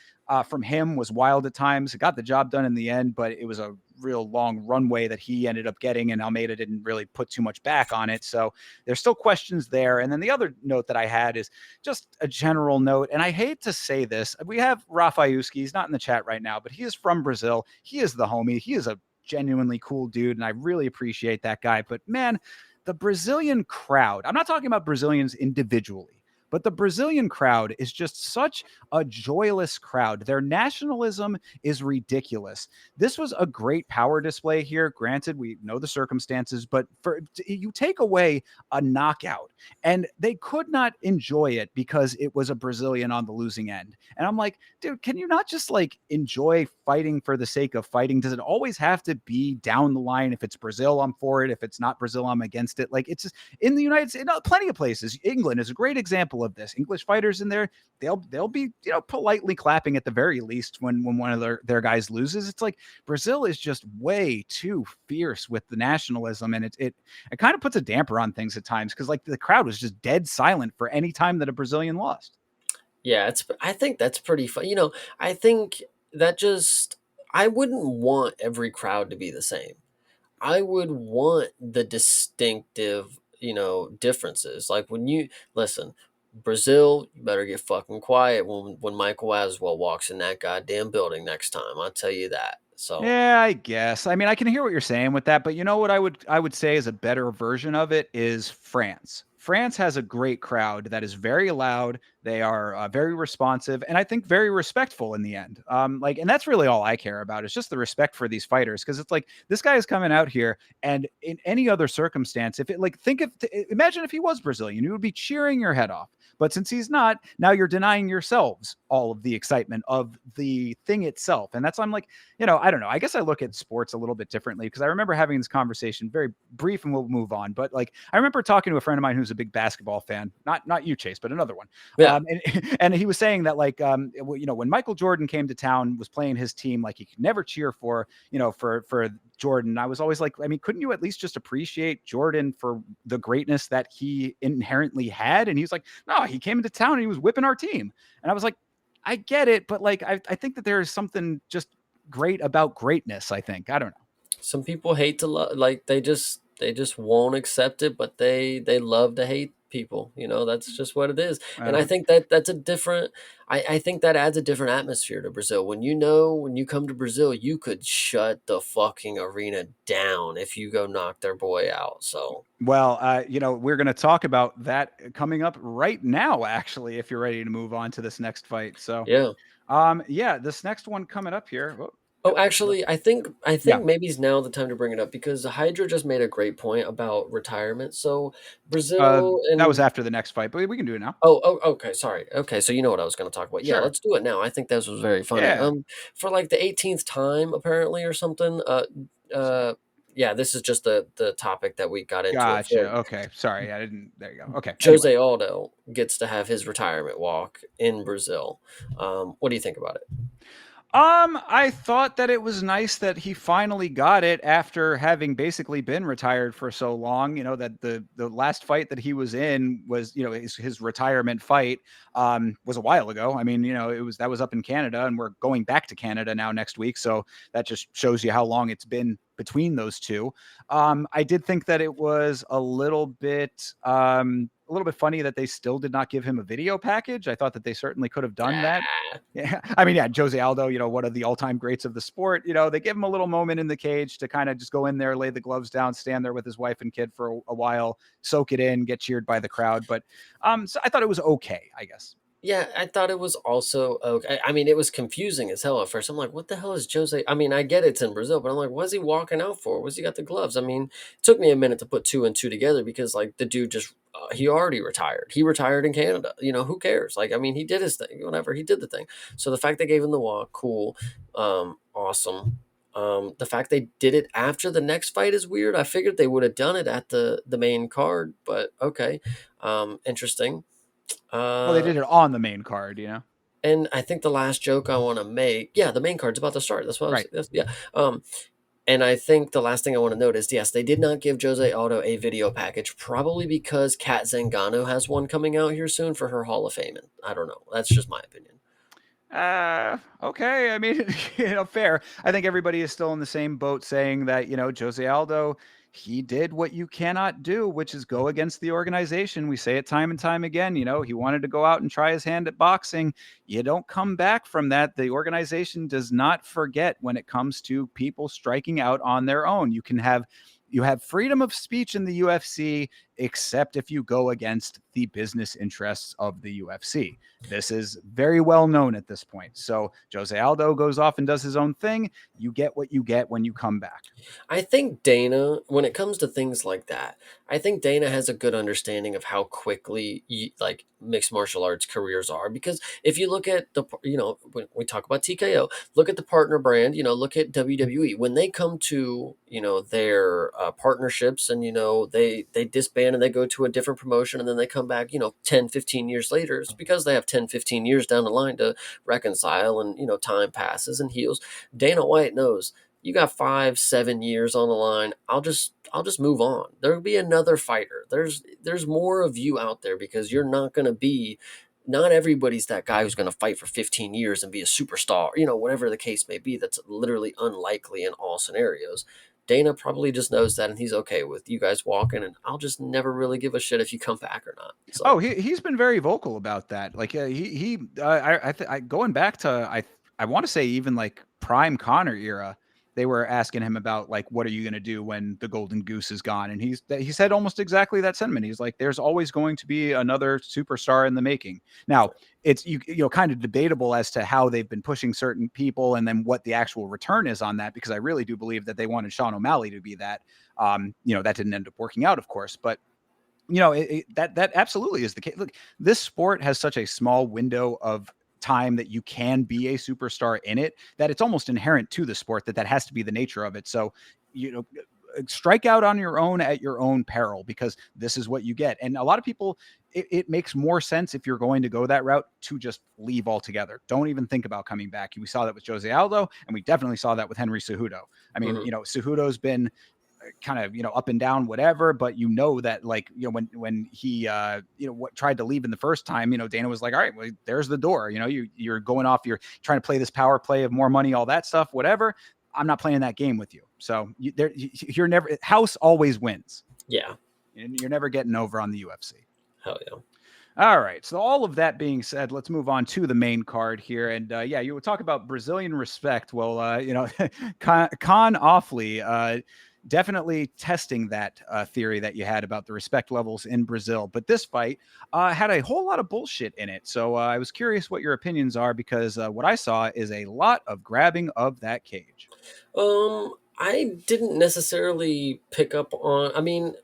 from him was wild at times. It got the job done in the end, but it was a real long runway that he ended up getting, and Almeida didn't really put too much back on it. So there's still questions there. And then the other note that I had is just a general note, and I hate to say this. We have Rafayuski. He's not in the chat right now, but he is from Brazil. He is the homie. He is a genuinely cool dude, and I really appreciate that guy. But man, the Brazilian crowd, I'm not talking about Brazilians individually, but the Brazilian crowd is just such a joyless crowd. Their nationalism is ridiculous. This was a great power display here. Granted, we know the circumstances, but you take away a knockout, and they could not enjoy it because it was a Brazilian on the losing end. And I'm like, dude, can you not just like enjoy fighting for the sake of fighting? Does it always have to be down the line? If it's Brazil, I'm for it. If it's not Brazil, I'm against it. Like, it's just in the United States, plenty of places. England is a great example of this. English fighters in there, they'll be politely clapping at the very least when one of their guys loses. It's like Brazil is just way too fierce with the nationalism, and it kind of puts a damper on things at times, because like the crowd was just dead silent for any time that a Brazilian lost. Yeah, I think that's pretty fun. I think that just I wouldn't want every crowd to be the same. I would want the distinctive, differences. Like when you listen, Brazil, you better get fucking quiet when Michael Aswell walks in that goddamn building next time. I'll tell you that. So Yeah, I guess. I mean, I can hear what you're saying with that, but you know what I would say is a better version of it is France. France has a great crowd that is very loud. They are very responsive, and I think very respectful in the end. Like, and that's really all I care about is just the respect for these fighters because it's like this guy is coming out here, and in any other circumstance, if it like think of imagine if he was Brazilian, you would be cheering your head off. But since he's not, now you're denying yourselves all of the excitement of the thing itself, and that's I'm like I don't know. I guess I look at sports a little bit differently because I remember having this conversation very brief and we'll move on. But like I remember talking to a friend of mine who's a big basketball fan, not you, Chase, but another one. yeah, And he was saying that like when Michael Jordan came to town, was playing his team, like he could never cheer for, for Jordan. I was always like, I mean, couldn't you at least just appreciate Jordan for the greatness that he inherently had? And he was like, no, he came into town and he was whipping our team. And I was like, I get it, but like I think that there is something just great about greatness, I think. I don't know. some people hate to love, like they just won't accept it, but they love to hate people. That's just what it is. And I Well, think that's a different. I think that adds a different atmosphere to Brazil. When you come to Brazil, you could shut the fucking arena down if you go knock their boy out. So we're going to talk about that coming up right now, actually, if you're ready to move on to this next fight. So, yeah. yeah, this next one coming up here. Oh, Oh, yep. actually, I Yeah. think maybe it's now the time to bring it up because Hydra just made a great point about retirement. So Brazil That was and after the next fight, but we can do it now. okay, sorry. Okay, so you know what I was going to talk about. Yeah, Sure. let's do it now. I think this was very funny. Yeah. For like the 18th time apparently or something. Uh, yeah, this is just the topic that we got into it for. Gotcha. Okay. Sorry. I didn't. There you go. Okay. Anyway. Jose Aldo gets to have his retirement walk in Brazil. What do you think about it? I thought that it was nice that he finally got it after having basically been retired for so long. That the last fight that he was in was, his retirement fight was a while ago. I mean, that was up in Canada, and we're going back to Canada now next week. So that just shows you how long it's been between those two. I did think that it was a little bit funny that they still did not give him a video package. I thought that they certainly could have done that. Yeah, I mean, yeah, Jose Aldo, one of the all-time greats of the sport. They give him a little moment in the cage to kind of just go in there, lay the gloves down, stand there with his wife and kid for a while, soak it in, get cheered by the crowd. But so I thought it was okay, I guess. Yeah, I thought it was also okay. I mean, it was confusing as hell at first. I'm like, what the hell is Jose? I mean, I get it's in Brazil, but I'm like, what's he walking out for? What's he got the gloves? I mean, it took me a minute to put two and two together because, like, the dude just, he already retired. He retired in Canada. Who cares? Like, I mean, he did his thing, whatever. He did the thing. So the fact they gave him the walk, cool. Awesome. The fact they did it after the next fight is weird. I figured they would have done it at the main card, but okay. Interesting. Well, they Uh, did it on the main card. and I think the last joke I want to make, yeah, the main card's about to start. That's what I was, Right. yeah. And I think the last thing I want to note is, yes, they did not give Jose Aldo a video package, probably because Kat Zingano has one coming out here soon for her Hall of Fame. And I don't know. That's just my opinion. Okay. I mean, fair. I think everybody is still in the same boat saying that, Jose Aldo, he did what you cannot do, which is go against the organization. We say it time and time again. He wanted to go out and try his hand at boxing. You don't come back from that. The organization does not forget when it comes to people striking out on their own. You have freedom of speech in the UFC, except if you go against the business interests of the UFC. This is very well known at this point. So Jose Aldo goes off and does his own thing. You get what you get when you come back. I think Dana, when it comes to things like that, I think Dana has a good understanding of how quickly like mixed martial arts careers are. Because if you look at when we talk about TKO, look at the partner brand, look at WWE. When they come to, their partnerships and, they disband and they go to a different promotion and then they come back, 10, 15 years later, it's because they have 10, 15 years down the line to reconcile and, time passes and heals. Dana White knows you got 5, 7 years on the line. I'll just move on. There'll be another fighter. There's more of you out there because you're not going to be. Not everybody's that guy who's going to fight for 15 years and be a superstar. Whatever the case may be. That's literally unlikely in all scenarios. Dana probably just knows that, and he's okay with you guys walking, and I'll just never really give a shit if you come back or not. Oh, So, he's been very vocal about that. Like I going back to I want to say even like prime Connor era, they were asking him about like what are you going to do when the golden goose is gone, and he said almost exactly that sentiment. He's like, there's always going to be another superstar in the making. Now it's you know kind of debatable as to how they've been pushing certain people and then what the actual return is on that, because I really do believe that they wanted Sean O'Malley to be that. You know that didn't end up working out, of course, but you know that absolutely is the case. Look, this sport has such a small window of time that you can be a superstar in it that it's almost inherent to the sport that has to be the nature of it. So you know strike out on your own at your own peril, because this is what you get. And a lot of people, it makes more sense if you're going to go that route to just leave altogether. Don't even think about coming back. We saw that with Jose Aldo, and we definitely saw that with Henry Cejudo. I mean, mhm. you know, Cejudo's been kind of, you know, up and down, whatever, but you know that, like, you know, when he you know what tried to leave in the first time, you know, Dana was like, all right, well, there's the door. You know, you're going off, you're trying to play this power play of more money, all that stuff, whatever. I'm not playing that game with you. So you're never, house always wins. Yeah, You're never getting over on the UFC. hell yeah. All right. So all of that being said, let's move on to the main card here. And yeah, you would talk about Brazilian respect. Well, you know, Con Awfully definitely testing that theory that you had about the respect levels in Brazil. But this fight had a whole lot of bullshit in it. So I was curious what your opinions are, because what I saw is a lot of grabbing of that cage. I didn't necessarily pick up on. I mean,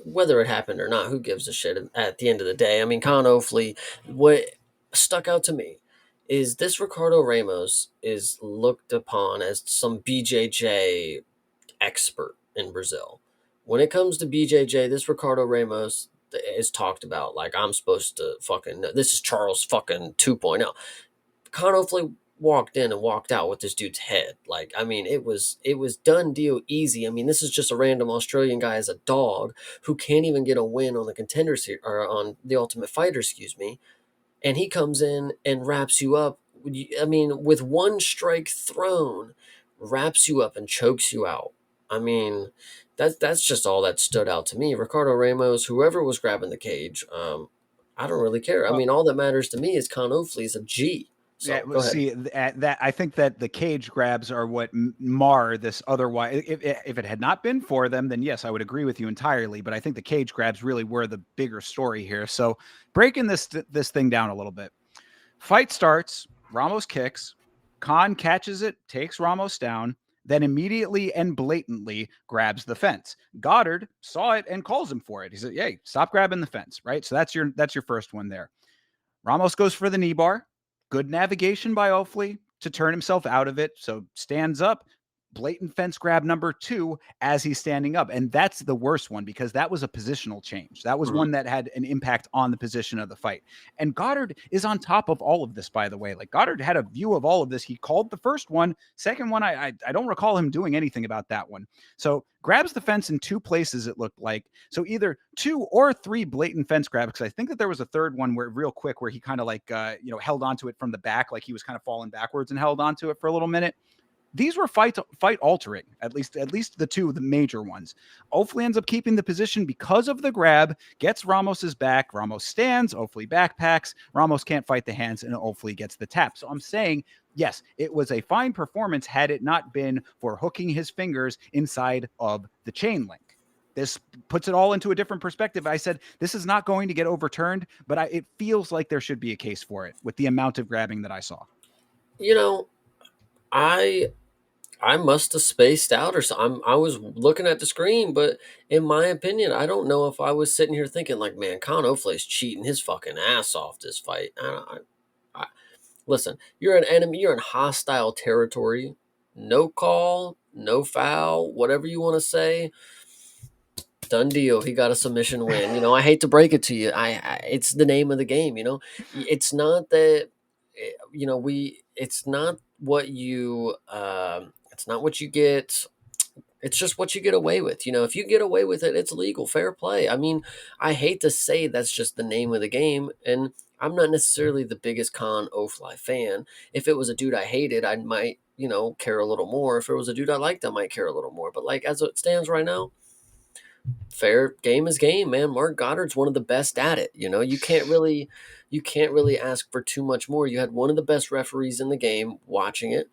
whether it happened or not, who gives a shit at the end of the day? I mean, Con Ofley, what stuck out to me is this Ricardo Ramos is looked upon as some BJJ expert in Brazil. When it comes to BJJ, this Ricardo Ramos is talked about like I'm supposed to fucking, this is Charles fucking 2.0. Conofley walked in and walked out with this dude's head. Like, I mean, it was done deal easy. I mean, this is just a random Australian guy as a dog who can't even get a win on the contenders or on the Ultimate Fighter, excuse me. And he comes in and wraps you up. I mean, with one strike thrown, wraps you up and chokes you out. I mean, that's just all that stood out to me. Ricardo Ramos, whoever was grabbing the cage, I don't really care. I Well, mean, all that matters to me is Con Ofley's a G. yeah, So well, go ahead. see that I think that the cage grabs are what mar this otherwise. If it had not been for them, then yes, I would agree with you entirely. But I think the cage grabs really were the bigger story here. So breaking this thing down a little bit. Fight starts. Ramos kicks. Khan catches it, takes Ramos down, then immediately and blatantly grabs the fence. Goddard saw it and calls him for it. He said, "Hey, stop grabbing the fence!" Right. So that's your first one there. Ramos goes for the knee bar. Good navigation by Ofley to turn himself out of it. So stands up, blatant fence grab number 2 as he's standing up. And that's the worst one, because that was a positional change. That was Mhm. one that had an impact on the position of the fight. And Goddard is on top of all of this, by the way. Like, Goddard had a view of all of this. He called the first one. Second one, I don't recall him doing anything about that one. So grabs the fence in 2 places, it looked like. So either 2 or 3 blatant fence grabs, because I think that there was a third one where real quick where he kind of like you know, held onto it from the back, like he was kind of falling backwards and held onto it for a little minute. These were fight altering, at least the major ones. Ofley ends up keeping the position because of the grab, gets Ramos's back. Ramos stands, Ofley backpacks. Ramos can't fight the hands, and Ofley gets the tap. So I'm saying, yes, it was a fine performance had it not been for hooking his fingers inside of the chain link. This puts it all into a different perspective. I said this is not going to get overturned, but it feels like there should be a case for it with the amount of grabbing that I saw. You know, I I must have spaced out or something. I was looking at the screen, but in my opinion, I don't know if I was sitting here thinking like, man, Con Ofley's cheating his fucking ass off this fight. Listen, you're an enemy. You're in hostile territory. No call, no foul, whatever you want to say. Done deal. He got a submission win. You know, I hate to break it to you. It's the name of the game. You know, it's not that. You know, It's not what you. It's not what you get. It's just what you get away with. You know, if you get away with it, it's legal, fair play. I mean, I hate to say that's just the name of the game, and I'm not necessarily the biggest Khan Ofly fan. If it was a dude I hated, I might, care a little more. If it was a dude I liked, I might care a little more. But like as it stands right now, fair game is game, man. Mark Goddard's one of the best at it. You can't really ask for too much more. You had one of the best referees in the game watching it.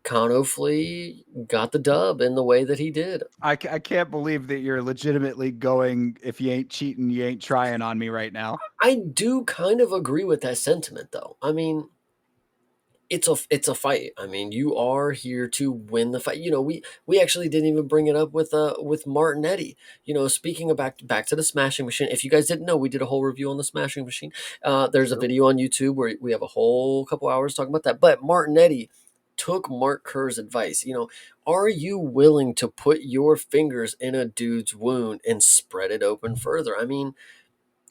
Khan Ofly got the dub in the way that he did. I can't believe that you're legitimately going, if you ain't cheating, you ain't trying on me right now. I do kind of agree with that sentiment, though. I mean, it's a fight. I mean, you are here to win the fight. We actually didn't even bring it up with Martinetti. Speaking of back to the Smashing Machine. If you guys didn't know, we did a whole review on the Smashing Machine. There's a True. video on YouTube where we have a whole couple hours talking about that. But Martinetti took Mark Kerr's advice. Are you willing to put your fingers in a dude's wound and spread it open further? I mean,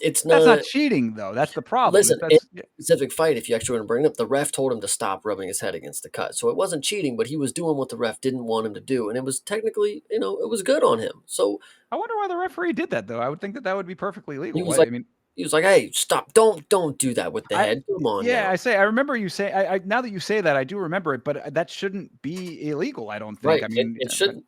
it's That's not. not cheating though. That's the problem. Listen, in That's a specific fight, if you actually want to bring it up, the ref told him to stop rubbing his head against the cut. So it wasn't cheating, but he was doing what the ref didn't want him to do. And it was technically, it was good on him. So I wonder why the referee did that though. I would think that that would be perfectly he legal. was What like, I mean, hey, stop. Don't do that with the I head. Come on yeah, now. I remember you say I now that you say that I do remember it, but that shouldn't be illegal. I don't think. Right. I It, mean, it but shouldn't.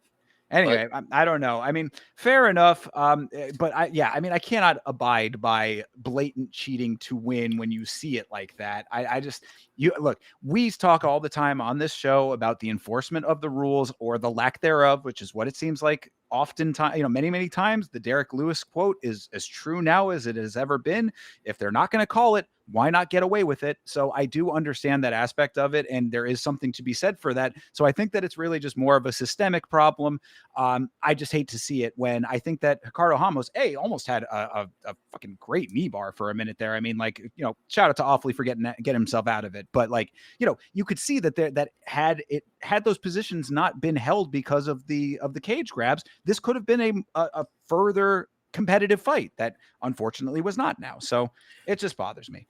But anyway, I don't know. I mean, fair enough. But I mean, I cannot abide by blatant cheating to win when you see it like that. I just, you look, we talk all the time on this show about the enforcement of the rules or the lack thereof, which is what it seems like oftentimes, many times the Derek Lewis quote is as true now as it has ever been. If they're not going to call it, why not get away with it? So I do understand that aspect of it, and there is something to be said for that. So I think that it's really just more of a systemic problem. I just hate to see it when I think that Ricardo Ramos, almost had a fucking great knee bar for a minute there. I mean, like, shout out to Awfully for getting himself out of it. But like, you could see that had those positions not been held because of the cage grabs, this could have been a further competitive fight that unfortunately was not now. So it just bothers me.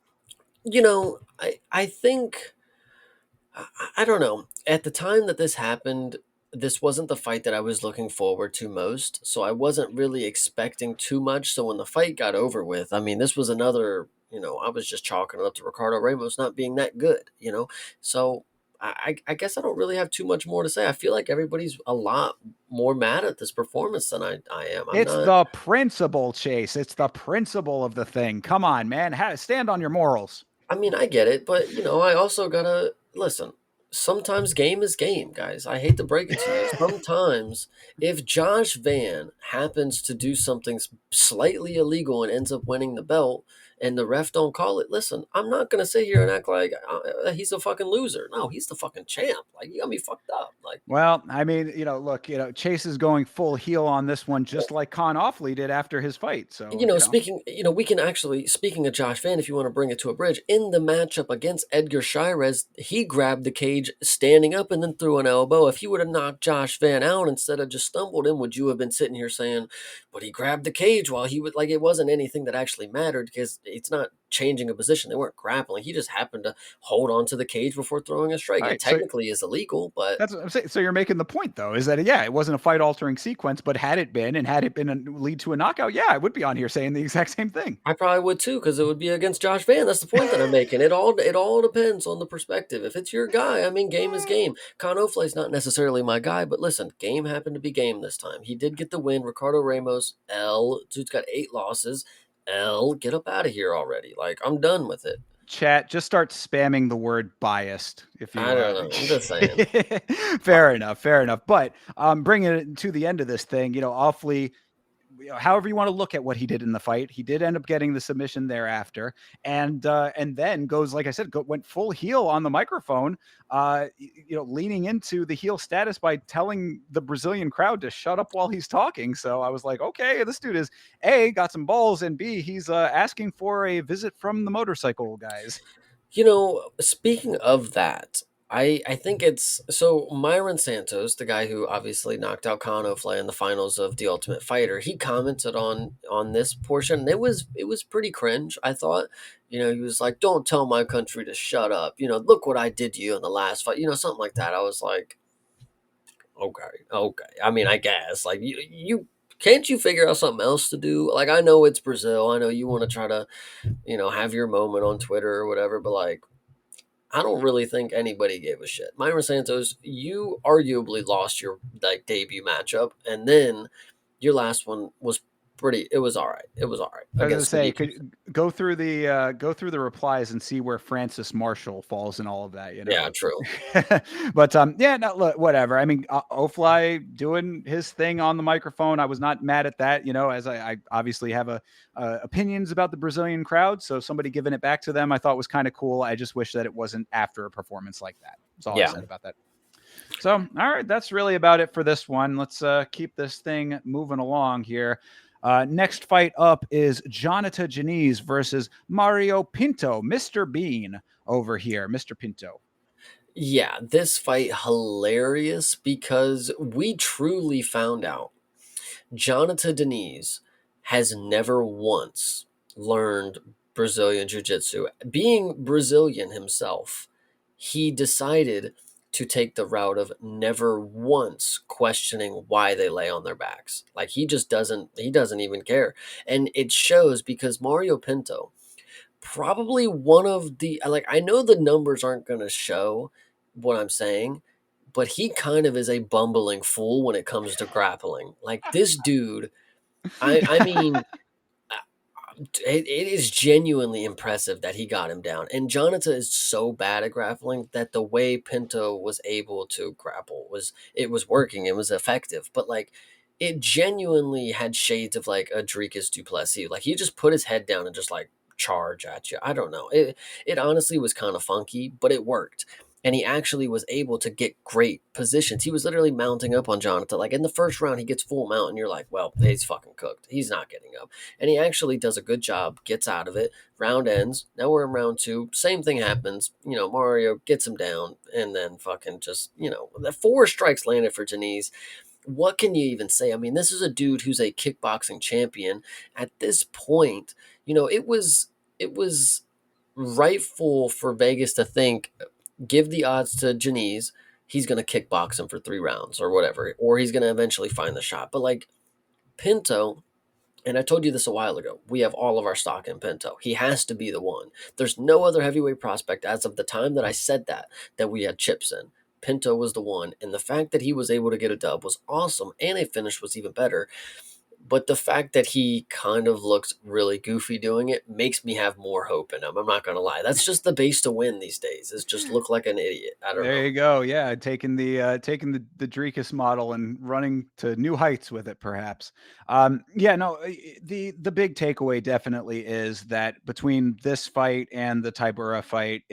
I think I don't know. At the time that this happened, this wasn't the fight that I was looking forward to most. So I wasn't really expecting too much. So when the fight got over with, I mean, this was another, I was just chalking it up to Ricardo Ramos not being that good. So I guess I don't really have too much more to say. I feel like everybody's a lot more mad at this performance than I am. I'm It's not. the principle, Chase. It's the principle of the thing. Come on, man. Stand on your morals. I mean, I get it, but I also gotta listen. Sometimes game is game, guys. I hate to break it to you. Sometimes, if Josh Van happens to do something slightly illegal and ends up winning the belt, and the ref don't call it, listen, I'm not gonna sit here and act like he's a fucking loser. No, he's the fucking champ. Like you got me fucked up. Like Well, I mean, look, Chase is going full heel on this one, just like Con Offley did after his fight. So, we can actually, speaking of Josh Van, if you want to bring it to a bridge, in the matchup against Edgar Shirez, he grabbed the cage standing up and then threw an elbow. If he would have knocked Josh Van out instead of just stumbled him, would you have been sitting here saying, but he grabbed the cage while he would, like, it wasn't anything that actually mattered because it's not changing a position. They weren't grappling. He just happened to hold on to the cage before throwing a strike. all It right. So technically is illegal, but that's what I'm saying. So you're making the point, though, is that, yeah, it wasn't a fight altering sequence, but had it been a lead to a knockout, yeah, I would be on here saying the exact same thing. I probably would too, because it would be against Josh Van. That's the point that I'm making. It all depends on the perspective. If it's your guy, I mean, game is game. Con Oflay's not necessarily my guy, but listen, game happened to be game this time. He did get the win. Ricardo Ramos, dude's got 8 losses. Get up out of here already. Like I'm done with it. Chat, just start spamming the word biased if I you don't know. I'm just saying. fair enough, but bringing it to the end of this thing, Awfully, however you want to look at what he did in the fight, he did end up getting the submission thereafter, and then goes, like I said, went full heel on the microphone, leaning into the heel status by telling the Brazilian crowd to shut up while he's talking. So I was like, okay, this dude is A, got some balls, and B, he's asking for a visit from the motorcycle guys. Speaking of that, I think it's so Myron Santos, the guy who obviously knocked out Conor O'Flay in the finals of The Ultimate Fighter, he commented on this portion. And it was pretty cringe, I thought. He was like, "Don't tell my country to shut up. Look what I did to you in the last fight." Something like that. I was like, "Okay, okay." I mean, I guess like you Can't you figure out something else to do? Like, I know it's Brazil. I know you want to try to, have your moment on Twitter or whatever, but like, I don't really think anybody gave a shit. Myron Santos, you arguably lost your like debut matchup, and then your last one was pretty. It was all right. It was all right I was gonna against say, Demetrius. could go through the replies and see where Francis Marshall falls in all of that, you know. Yeah, true. But yeah, no, look, whatever. I mean, Ofly doing his thing on the microphone. I was not mad at that, you know, as I obviously have opinions about the Brazilian crowd. So somebody giving it back to them, I thought was kind of cool. I just wish that it wasn't after a performance like that. That's all I Yeah. said about that. So, all right, that's really about it for this one. Let's keep this thing moving along here. Next fight up is Jonathan Janice versus Mario Pinto, Mr. Bean over here. Mr. Pinto. Yeah, this fight hilarious because we truly found out Jonathan Deniz has never once learned Brazilian Jiu Jitsu. Being Brazilian himself, he decided to take the route of never once questioning why they lay on their backs. Like he doesn't even care. And it shows because Mario Pinto, probably one of the like I know the numbers aren't going to show what I'm saying, but he kind of is a bumbling fool when it comes to grappling. Like this dude, I mean, it is genuinely impressive that he got him down. And Jonathan is so bad at grappling that the way Pinto was able to grapple was working. It was effective, but like it genuinely had shades of like a Dricus Duplessis. Like he just put his head down and just like charge at you. I don't know. It honestly was kind of funky, but it worked. And he actually was able to get great positions. He was literally mounting up on Jonathan. Like in the first round, he gets full mount, and you're like, well, he's fucking cooked. He's not getting up. And he actually does a good job, gets out of it. Round ends. Now we're in round two. Same thing happens. Mario gets him down, and then fucking just, the 4 strikes landed for Janice. What can you even say? I mean, this is a dude who's a kickboxing champion. At this point, it was rightful for Vegas to think, give the odds to Janice. He's going to kickbox him for 3 rounds or whatever, or he's going to eventually find the shot. But like Pinto, and I told you this a while ago, we have all of our stock in Pinto. He has to be the one. There's no other heavyweight prospect as of the time that I said that we had chips in. Pinto was the one, and the fact that he was able to get a dub was awesome, and a finish was even better. But the fact that he kind of looks really goofy doing it makes me have more hope in him. I'm not gonna lie. That's just the base to win these days. Is just look like an idiot. I don't There know. you go. Yeah, taking the Dricus model and running to new heights with it, perhaps. Yeah, no. The big takeaway definitely is that between this fight and the Tybura fight,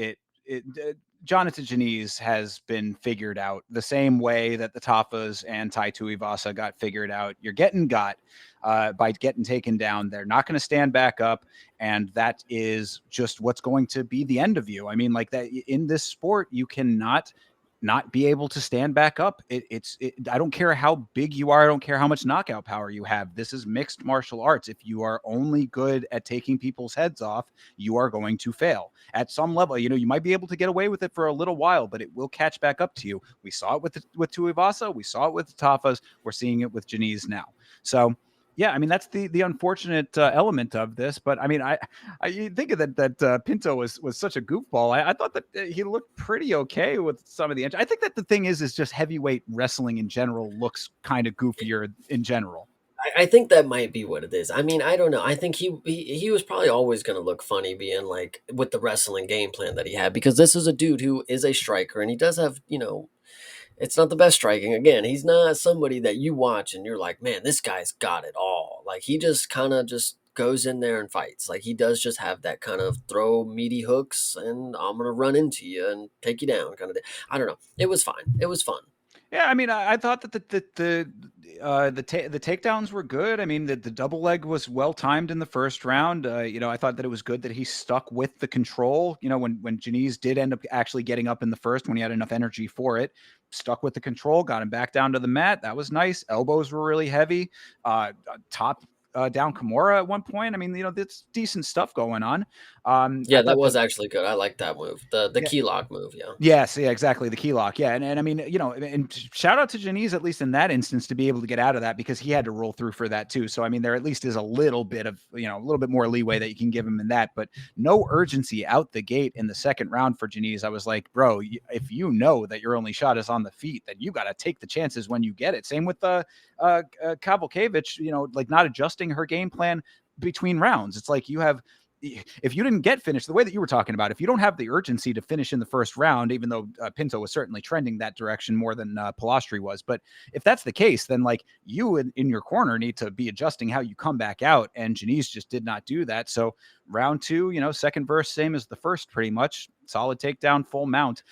Jonathan Janice has been figured out the same way that the Tafas and Tai Tuivasa got figured out. You're getting got by getting taken down. They're not going to stand back up, and that is just what's going to be the end of you. I mean, like that in this sport, you cannot not be able to stand back up. I don't care how big you are. I don't care how much knockout power you have. This is mixed martial arts. If you are only good at taking people's heads off, you are going to fail at some level. You might be able to get away with it for a little while, but it will catch back up to you. We saw it with Tuivasa. We saw it with Tafas. We're seeing it with Janice now. So yeah, I mean that's the unfortunate element of this. But I mean, you think of that Pinto was such a goofball. I thought that he looked pretty okay with some of the. I think that the thing is just heavyweight wrestling in general looks kind of goofier in general. I think that might be what it is. I mean, I don't know. I think he was probably always going to look funny being like with the wrestling game plan that he had, because this is a dude who is a striker, and he does have, it's not the best striking. Again, he's not somebody that you watch and you're like, man, this guy's got it all. Like he just kind of just goes in there and fights. Like he does just have that kind of throw meaty hooks and I'm gonna run into you and take you down kind of thing. I don't know. It was fine. It was fun. Yeah, I mean, I thought that the takedowns were good. I mean, the double leg was well timed in the first round. I thought that it was good that he stuck with the control. When Janice did end up actually getting up in the first, when he had enough energy for it, stuck with the control, got him back down to the mat. That was nice. Elbows were really heavy. Top down Kimura at one point. I mean, that's decent stuff going on. Yeah, I that thought was the actually good. I like that move. The yeah, key lock move, yeah. yes, yeah, exactly. The key lock. Yeah. And I mean, and shout out to Janice, at least in that instance, to be able to get out of that because he had to roll through for that too. So, I mean, there at least is a little bit of, a little bit more leeway that you can give him in that, but no urgency out the gate in the second round for Janice. I was like, bro, if you know that your only shot is on the feet, then you got to take the chances when you get it. Same with Kavalkiewicz, like not adjusting her game plan between rounds. It's like if you didn't get finished the way that you were talking about, if you don't have the urgency to finish in the first round, even though Pinto was certainly trending that direction more than Pilastri was, but if that's the case, then like you in your corner need to be adjusting how you come back out. And Janice just did not do that. So round two, second verse, same as the first, pretty much solid takedown, full mount.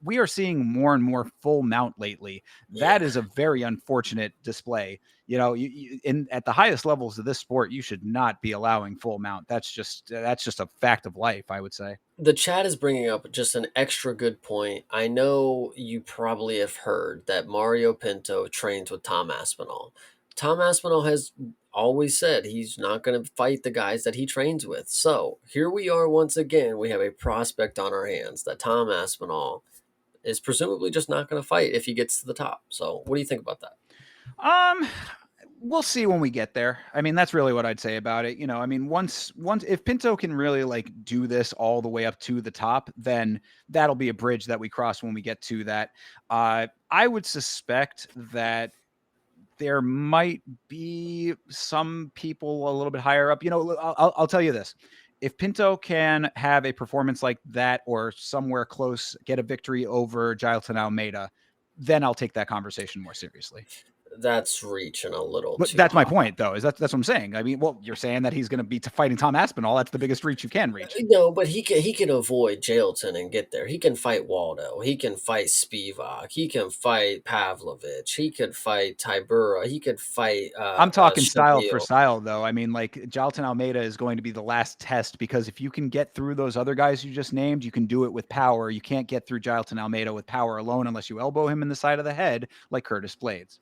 We are seeing more and more full mount lately. That Yeah. is a very unfortunate display. At the highest levels of this sport, you should not be allowing full mount. That's just a fact of life, I would say. The chat is bringing up just an extra good point. I know you probably have heard that Mario Pinto trains with Tom Aspinall. Tom Aspinall has always said he's not going to fight the guys that he trains with. So here we are once again. We have a prospect on our hands that Tom Aspinall is presumably just not going to fight if he gets to the top. So what do you think about that? Um, we'll see when we get there. I mean, that's really what I'd say about it. I mean, once if Pinto can really like do this all the way up to the top, then that'll be a bridge that we cross when we get to that. I would suspect that there might be some people a little bit higher up. I'll tell you this. If Pinto can have a performance like that or somewhere close, get a victory over Jailton Almeida, then I'll take that conversation more seriously. That's reaching a little But too that's my high. point, though. That's what I'm saying. I mean, well, you're saying that he's going to be fighting Tom Aspinall. That's the biggest reach you can reach. No, but he can avoid Jailton and get there. He can fight Waldo. He can fight Spivak. He can fight Pavlovich. He could fight Tybura. He could fight I'm talking style for Shabil. style, though. I mean, like Jailton Almeida is going to be the last test because if you can get through those other guys you just named, you can do it with power. You can't get through Jailton Almeida with power alone unless you elbow him in the side of the head like Curtis Blades.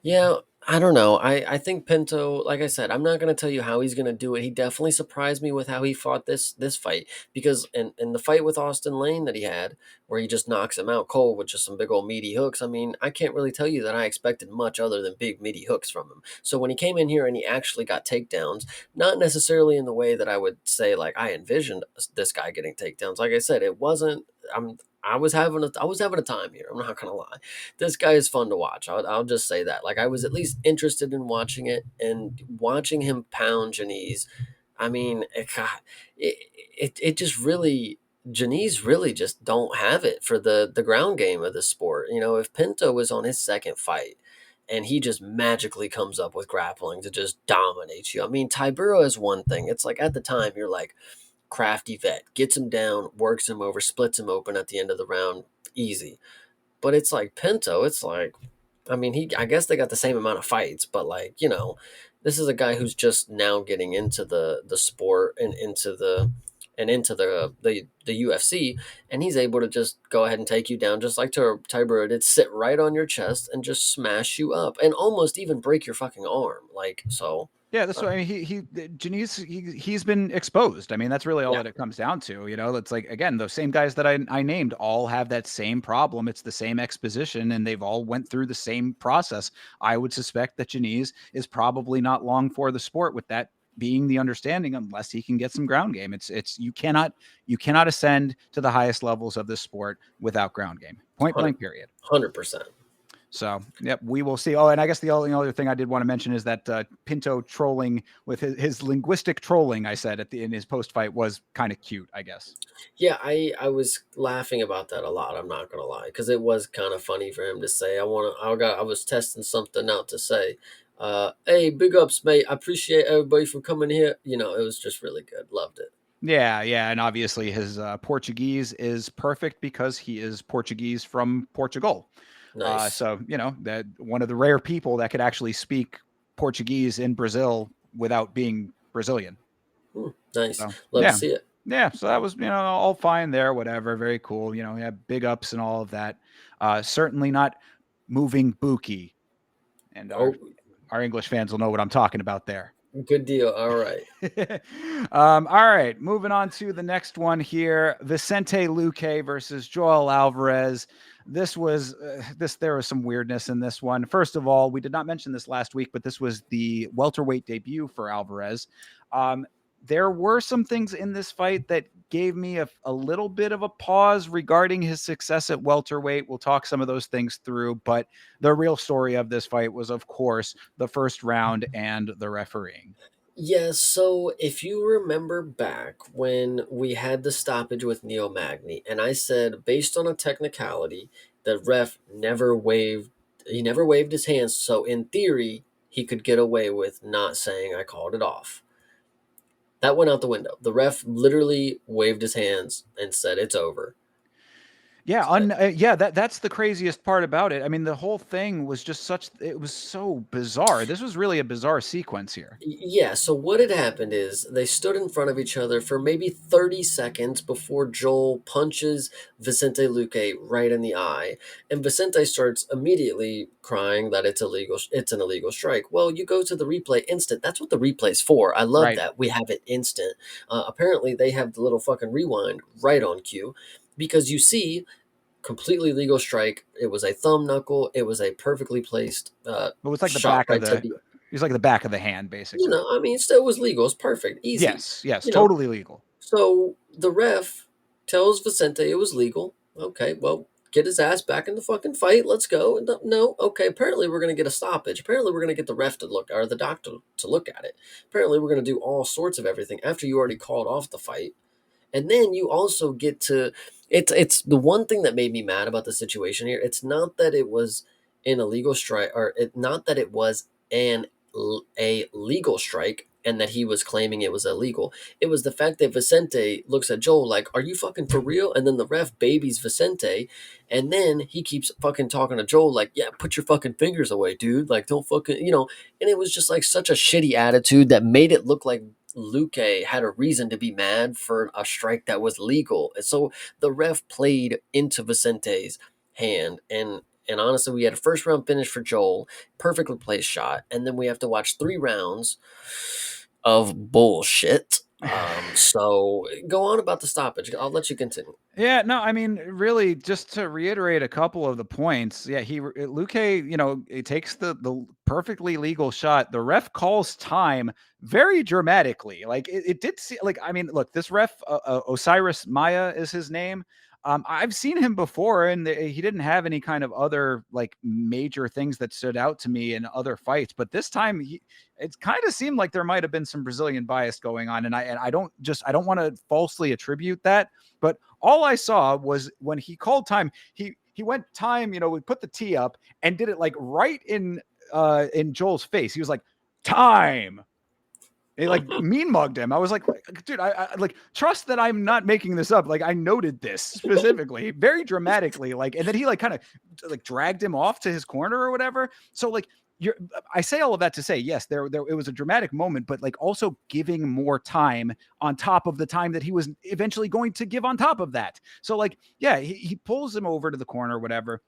Yeah, I don't know. I think Pinto, like I said, I'm not gonna tell you how he's gonna do it. He definitely surprised me with how he fought this fight because in the fight with Austin Lane that he had, where he just knocks him out cold with just some big old meaty hooks. I mean, I can't really tell you that I expected much other than big meaty hooks from him. So when he came in here and he actually got takedowns, not necessarily in the way that I would say like I envisioned this guy getting takedowns. Like I said, it wasn't. I was having a time here. I'm not gonna lie. This guy is fun to watch. I'll just say that. Like I was at least interested in watching it and watching him pound Janice. I mean, it just really Janice really just don't have it for the ground game of the sport. If Pinto was on his second fight and he just magically comes up with grappling to just dominate you. I mean, Tybura is one thing. It's like at the time you're like crafty vet, gets him down, works him over, splits him open at the end of the round, easy. But it's like Pinto, it's like, I mean, I guess they got the same amount of fights, but like, this is a guy who's just now getting into the sport and into the UFC, and he's able to just go ahead and take you down just like Tybura did, sit right on your chest and just smash you up and almost even break your fucking arm. Like, so Yeah, that's what I mean. Janice, he's been exposed. I mean, that's really all yeah. that it comes down to. It's like again, those same guys that I named all have that same problem. It's the same exposition, and they've all went through the same process. I would suspect that Janice is probably not long for the sport, with that being the understanding, unless he can get some ground game. It's you cannot ascend to the highest levels of this sport without ground game. Point 100, blank. Period. 100%. So, yep, we will see. Oh, and I guess the only other thing I did want to mention is that Pinto trolling with his linguistic trolling, I said in his post fight, was kind of cute, I guess. Yeah, I was laughing about that a lot. I'm not gonna lie, because it was kind of funny for him to say. I was testing something out to say. Hey, big ups, mate. I appreciate everybody for coming here. It was just really good. Loved it. Yeah, yeah, and obviously his Portuguese is perfect because he is Portuguese from Portugal. Nice. So that one of the rare people that could actually speak Portuguese in Brazil without being Brazilian. Nice. So Love to yeah, see it. yeah. So that was all fine there. Whatever, very cool. Yeah, big ups and all of that. Certainly not moving Buki and our Oh, Our English fans will know what I'm talking about there. Good deal. All right. All right, moving on to the next one here: Vicente Luque versus Joel Alvarez. This was this. There was some weirdness in this one. First of all, we did not mention this last week, but this was the welterweight debut for Alvarez. Um, there were some things in this fight that gave me a little bit of a pause regarding his success at welterweight. We'll talk some of those things through, but the real story of this fight was, of course, the first round and the refereeing. Yeah, so if you remember back when we had the stoppage with Neo Magny, and I said based on a technicality, the ref never waved he never waved his hands, so in theory, he could get away with not saying I called it off. That went out the window. The ref literally waved his hands and said it's over. Yeah, Said, yeah, that's the craziest part about it. I mean, the whole thing was just such it was so bizarre. This was really a bizarre sequence here. Yeah, so what had happened is they stood in front of each other for maybe 30 seconds before Joel punches Vicente Luque right in the eye. And Vicente starts immediately crying that it's an illegal strike. Well, you go to the replay instant. That's what the replay's for. I love Right. that. We have it instant. Apparently they have the little fucking rewind right on cue because you see completely legal strike. It was a thumb knuckle. It was a perfectly placed It was like the shot back of right to the the it was like the back of the hand basically. I mean, still was legal. It's perfect, easy. Yes, yes, You know, totally legal. so the ref tells Vicente it was legal. Okay, well, get his ass back in the fucking fight. Let's go. And no, okay. Apparently, we're gonna get a stoppage. Apparently, we're gonna get the ref to look or the doctor to look at it. Apparently, we're gonna do all sorts of everything after you already called off the fight. And then you also get to it's the one thing that made me mad about the situation here. It's not that it was an illegal strike not that it was an a legal strike and that he was claiming it was illegal. It was the fact that Vicente looks at Joel like, "Are you fucking for real?" And then the ref babies Vicente, and then he keeps fucking talking to Joel like, "Yeah, put your fucking fingers away, dude. Like, don't fucking, you know." And it was just like such a shitty attitude that made it look like Luque had a reason to be mad for a strike that was legal. And so the ref played into Vicente's hand. And honestly, we had a first round finish for Joel, perfectly placed shot, and then we have to watch 3 rounds of bullshit. So go on about the stoppage. I'll let you continue. Yeah, no, I mean, really, just to reiterate a couple of the points. Yeah, Luque, it takes the perfectly legal shot. The ref calls time very dramatically. Like it did see. Like I mean, look, this ref, Osiris Maya is his name. I've seen him before, and he didn't have any kind of other like major things that stood out to me in other fights. But this time, it kind of seemed like there might have been some Brazilian bias going on, and I don't want to falsely attribute that, but all I saw was when he called time, he went time, we put the T up and did it like right in Joel's face. He was like, time. It like mean mugged him. I was like, dude, I like trust that I'm not making this up. Like I noted this specifically, very dramatically. Like, and then he like kind of like dragged him off to his corner or whatever. So like I say all of that to say, yes, there it was a dramatic moment, but like also giving more time on top of the time that he was eventually going to give on top of that. So like, yeah, he pulls him over to the corner, whatever.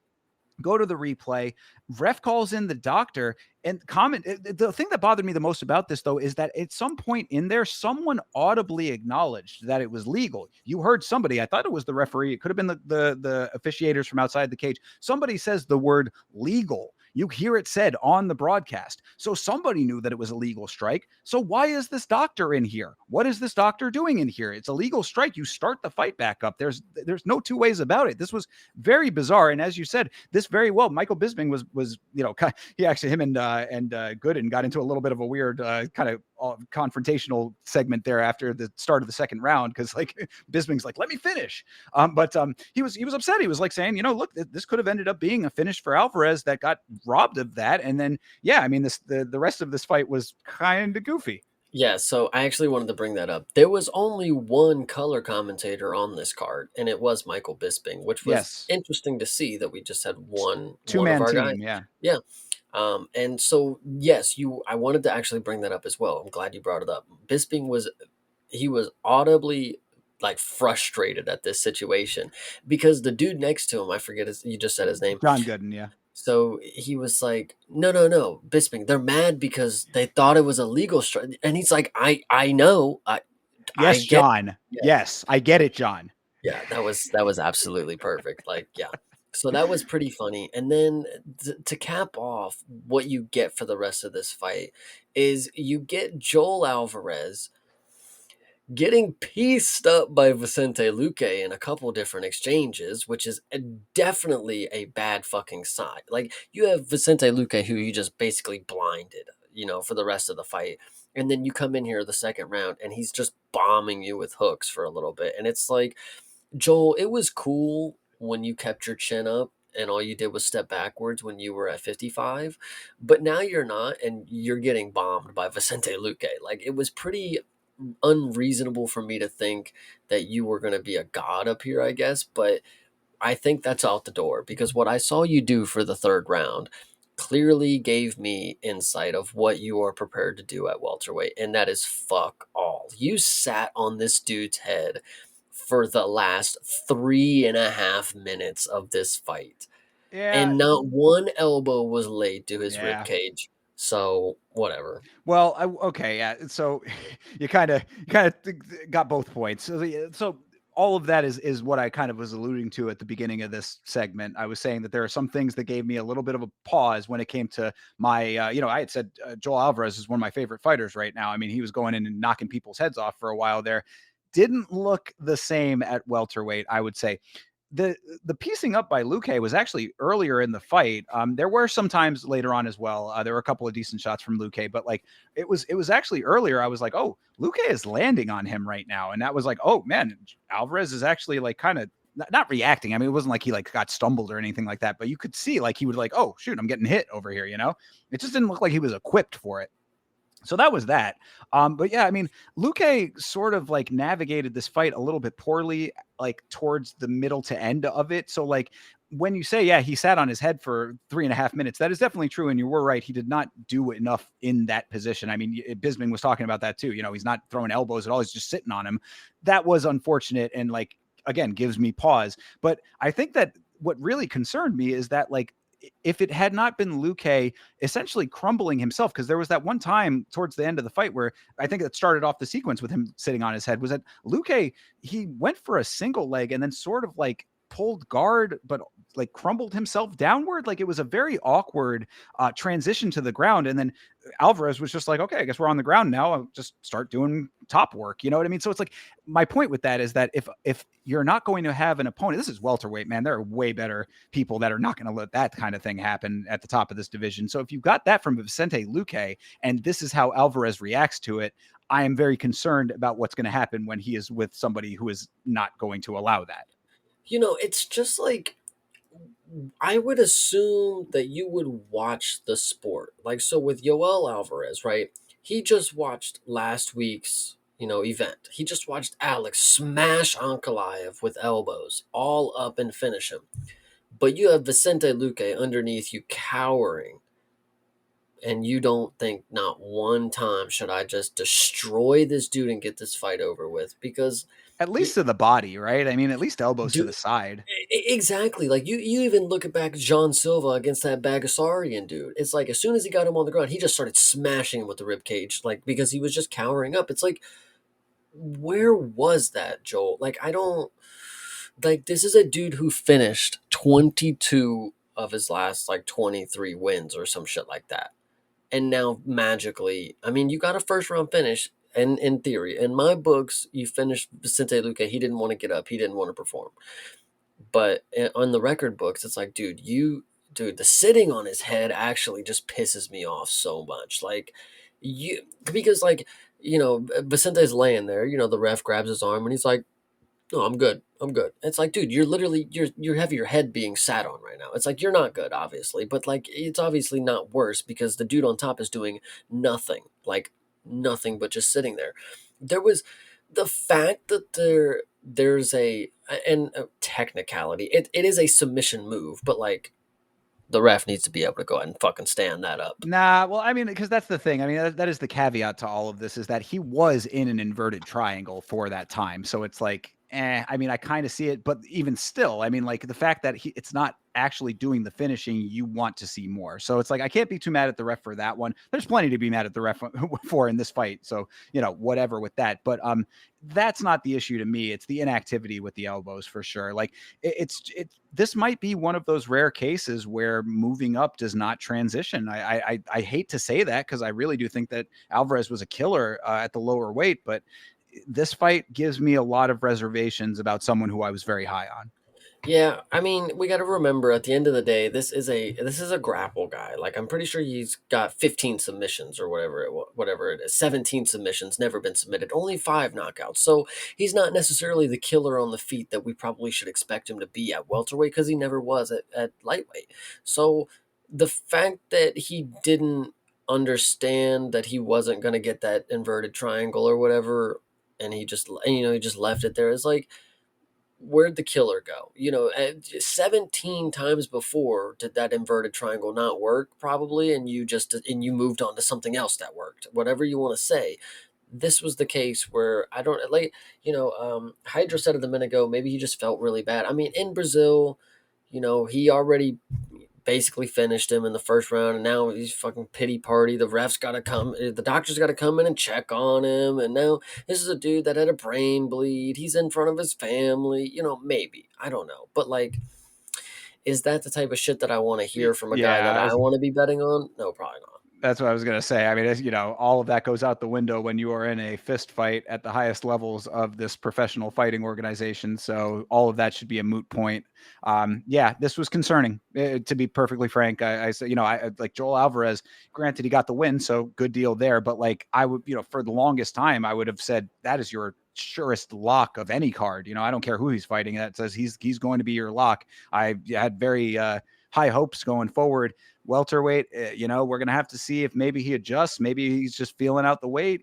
Go to the replay. Ref calls in the doctor and comment. The thing that bothered me the most about this, though, is that at some point in there, someone audibly acknowledged that it was legal. You heard somebody. I thought it was the referee. It could have been the officiators from outside the cage. Somebody says the word legal. You hear it said on the broadcast. So somebody knew that it was a legal strike. So why is this doctor in here? What is this doctor doing in here? It's a legal strike. You start the fight back up. There's no two ways about it. This was very bizarre. And as you said, this very well, Michael Bisping was he actually him and Gooden got into a little bit of a weird kind of confrontational segment there after the start of the second round because like Bisping's like, let me finish. But he was upset. He was like saying, look, this could have ended up being a finish for Alvarez that got robbed of that. And then I mean the rest of this fight was kind of goofy. Yeah, so I actually wanted to bring that up. There was only one color commentator on this card, and it was Michael Bisping, which was Yes. interesting to see that we just had one of Two-man our guys. team. Yeah. Yeah. And so yes, I wanted to actually bring that up as well. I'm glad you brought it up. Bisping was audibly like frustrated at this situation because the dude next to him, I forget his, you just said his name. John Gooden, yeah. So he was like, "No, no, no, Bisping. They're mad because they thought it was a legal strike." And he's like, "I know, I Yes, get." John. Yeah, Yes, I get it, John. yeah, that was absolutely perfect. Like, yeah. So that was pretty funny. And then to cap off what you get for the rest of this fight is you get Joel Alvarez getting pieced up by Vicente Luque in a couple different exchanges, which is definitely a bad fucking sign. Like you have Vicente Luque who you just basically blinded, for the rest of the fight. And then you come in here the second round and he's just bombing you with hooks for a little bit. And it's like, Joel, it was cool when you kept your chin up and all you did was step backwards when you were at 55, but now you're not and you're getting bombed by Vicente Luque. Like it was pretty unreasonable for me to think that you were going to be a god up here, I guess, but I think that's out the door because what I saw you do for the third round clearly gave me insight of what you are prepared to do at welterweight, and that is fuck all. You sat on this dude's head for the last 3.5 minutes of this fight, Yeah, and not one elbow was laid to his rib yeah. cage. So whatever. Well, okay, yeah. So you kind of got both points. So, so all of that is what I kind of was alluding to at the beginning of this segment. I was saying that there are some things that gave me a little bit of a pause when it came to my, I had said Joel Alvarez is one of my favorite fighters right now. I mean, he was going in and knocking people's heads off for a while there. Didn't look the same at welterweight, I would say. The piecing up by Luque was actually earlier in the fight. There were some times later on as well. There were a couple of decent shots from Luque, but like it was actually earlier. I was like, oh, Luque is landing on him right now, and that was like, oh man, Alvarez is actually like kind of not reacting. I mean, it wasn't like he like got stumbled or anything like that, but you could see like he would like, oh shoot, I'm getting hit over here. It just didn't look like he was equipped for it. So that was that. But yeah, I mean, Luque sort of like navigated this fight a little bit poorly, like towards the middle to end of it. So like when you say, yeah, he sat on his head for 3.5 minutes, that is definitely true. And you were right. He did not do enough in that position. I mean, Bisping was talking about that too. He's not throwing elbows at all. He's just sitting on him. That was unfortunate. And like, again, gives me pause. But I think that what really concerned me is that like, if it had not been Luque essentially crumbling himself, because there was that one time towards the end of the fight where I think it started off the sequence with him sitting on his head, was that Luque, he went for a single leg and then sort of like pulled guard, but like crumbled himself downward. Like it was a very awkward transition to the ground. And then Alvarez was just like, okay, I guess we're on the ground now. I'll just start doing top work. You know what I mean? So it's like my point with that is that if you're not going to have an opponent, this is welterweight, man. There are way better people that are not going to let that kind of thing happen at the top of this division. So if you've got that from Vicente Luque, and this is how Alvarez reacts to it, I am very concerned about what's going to happen when he is with somebody who is not going to allow that. It's just like I would assume that you would watch the sport. Like, so with Yoel Alvarez, right? He just watched last week's, event. He just watched Alex smash Ankalaev with elbows all up and finish him. But you have Vicente Luque underneath you cowering. And you don't think not one time should I just destroy this dude and get this fight over with? Because At least to the body, right? I mean, at least elbows to dude, the side. exactly. Like you even look at back John Silva against that Bagasarian dude. It's like as soon as he got him on the ground, he just started smashing him with the rib cage, like because he was just cowering up. It's like, where was that, Joel? Like I don't like this is a dude who finished 22 of his last like 23 wins or some shit like that. And now magically, I mean, you got a first round finish. And in theory, in my books, you finished Vicente Luque. He didn't want to get up. He didn't want to perform. But on the record books, it's like, dude, the sitting on his head actually just pisses me off so much. Like, because like, Vicente's laying there, the ref grabs his arm and he's like, no, I'm good. I'm good. It's like, dude, you're literally, you have your head being sat on right now. It's like, you're not good, obviously, but like, it's obviously not worse because the dude on top is doing nothing, like nothing but just sitting there. There was the fact that there's a technicality. It is a submission move, but like the ref needs to be able to go ahead and fucking stand that up. Nah, well, I mean, because that's the thing. I mean, that is the caveat to all of this is that he was in an inverted triangle for that time. So it's like, I mean, I kind of see it, but even still, I mean, like the fact that it's not actually doing the finishing, you want to see more. So it's like, I can't be too mad at the ref for that one. There's plenty to be mad at the ref for in this fight. So, whatever with that. But that's not the issue to me. It's the inactivity with the elbows for sure. Like this might be one of those rare cases where moving up does not transition. I hate to say that because I really do think that Alvarez was a killer at the lower weight, but this fight gives me a lot of reservations about someone who I was very high on. Yeah, I mean, we got to remember at the end of the day, this is a grapple guy. Like I'm pretty sure he's got 15 submissions or whatever it is. 17 submissions, never been submitted, only 5 knockouts. So he's not necessarily the killer on the feet that we probably should expect him to be at welterweight because he never was at lightweight. So the fact that he didn't understand that he wasn't going to get that inverted triangle or whatever, and he just left it there is like, where'd the killer go? 17 times before did that inverted triangle not work, probably, and you moved on to something else that worked. Whatever you want to say. This was the case where I don't like, Hydra said it a minute ago, maybe he just felt really bad. I mean, in Brazil, he already basically finished him in the first round, and now he's fucking pity party. The refs got to come, the doctor's got to come in and check on him, and now this is a dude that had a brain bleed. He's in front of his family, maybe I don't know, but like, is that the type of shit that I want to hear from a guy that Yeah, I want to be betting on? No, probably not. that's what I was going to say. I mean, all of that goes out the window when you are in a fist fight at the highest levels of this professional fighting organization. So all of that should be a moot point. Yeah, this was concerning, to be perfectly frank. I said, I like Joel Alvarez, granted he got the win, so good deal there. But like I would, for the longest time, I would have said that is your surest lock of any card. I don't care who he's fighting. That says he's going to be your lock. I had very high hopes going forward. Welterweight, we're going to have to see if maybe he adjusts. Maybe he's just feeling out the weight.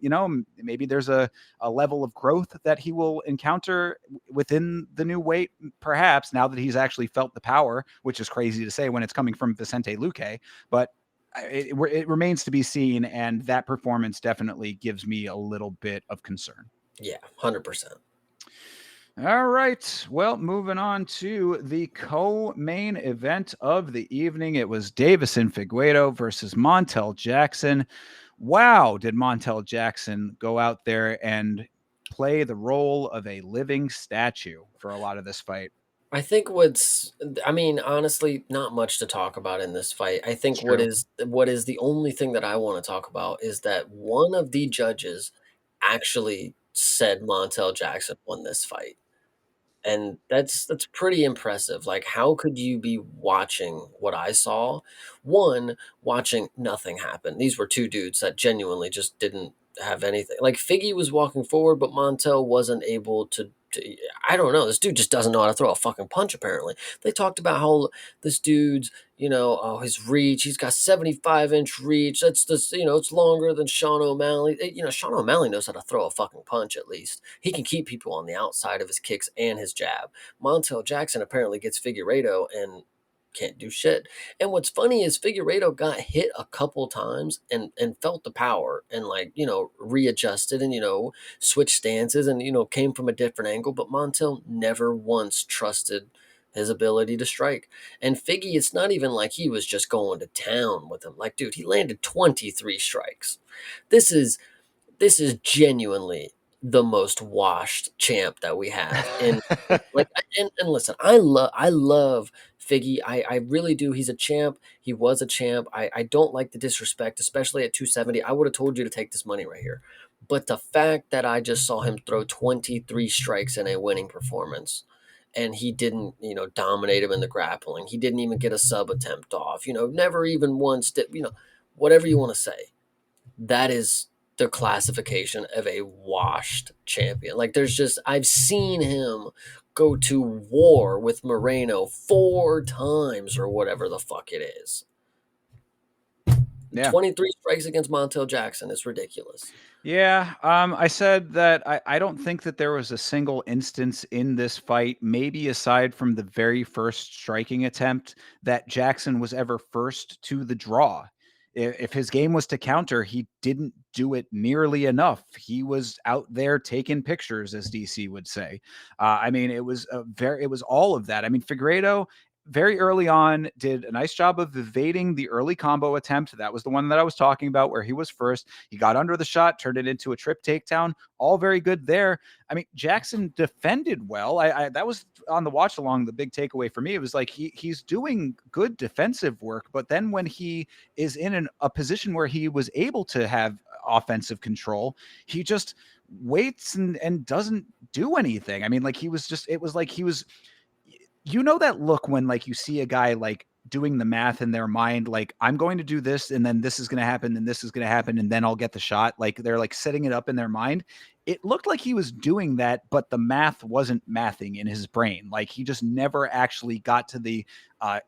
Maybe there's a level of growth that he will encounter within the new weight, perhaps, now that he's actually felt the power, which is crazy to say when it's coming from Vicente Luque. But it remains to be seen. And that performance definitely gives me a little bit of concern. Yeah, 100%. All right. Well, moving on to the co-main event of the evening. It was Davison Figueiredo versus Montel Jackson. Wow, did Montel Jackson go out there and play the role of a living statue for a lot of this fight? I mean, honestly, not much to talk about in this fight. I It's think true. what is the only thing that I want to talk about is that one of the judges actually said Montel Jackson won this fight. And that's pretty impressive. Like, how could you be watching what I saw? One, watching nothing happen. These were two dudes that genuinely just didn't have anything. Like Figgy was walking forward, but Montel wasn't able to. I don't know. This dude just doesn't know how to throw a fucking punch. Apparently, they talked about how this dude's, his reach. He's got 75-inch reach. That's this, it's longer than Sean O'Malley. Sean O'Malley knows how to throw a fucking punch. At least he can keep people on the outside of his kicks and his jab. Montel Jackson apparently gets Figueiredo and can't do shit. And what's funny is Figueiredo got hit a couple times and felt the power and like, readjusted and, switched stances and, came from a different angle. But Montel never once trusted his ability to strike. And Figgy, it's not even like he was just going to town with him. Like, dude, he landed 23 strikes. This is genuinely the most washed champ that we have in like and listen, I love Figgy. I really do. He's a champ. He was a champ. I don't like the disrespect, especially at 270. I would have told you to take this money right here. But the fact that I just saw him throw 23 strikes in a winning performance and he didn't, dominate him in the grappling. He didn't even get a sub attempt off, never even once did, whatever you want to say, that is the classification of a washed champion. Like I've seen him go to war with Moreno 4 times or whatever the fuck it is. Yeah. 23 strikes against Montel Jackson is ridiculous. Yeah, I said that I don't think that there was a single instance in this fight, maybe aside from the very first striking attempt, that Jackson was ever first to the draw. If his game was to counter, he didn't do it nearly enough. He was out there taking pictures, as DC would say. I mean, it was all of that. I mean, Figueiredo very early on did a nice job of evading the early combo attempt. That was the one that I was talking about where he was first. He got under the shot, turned it into a trip takedown. All very good there. I mean, Jackson defended well. I that was on the watch along the big takeaway for me. It was like he's doing good defensive work, but then when he is in a position where he was able to have offensive control, he just waits and doesn't do anything. I mean, like it was like he was, you know, that look when like you see a guy like doing the math in their mind, like I'm going to do this and then this is going to happen and this is going to happen and then I'll get the shot. Like they're like setting it up in their mind. It looked like he was doing that, but the math wasn't mathing in his brain. Like he just never actually got to the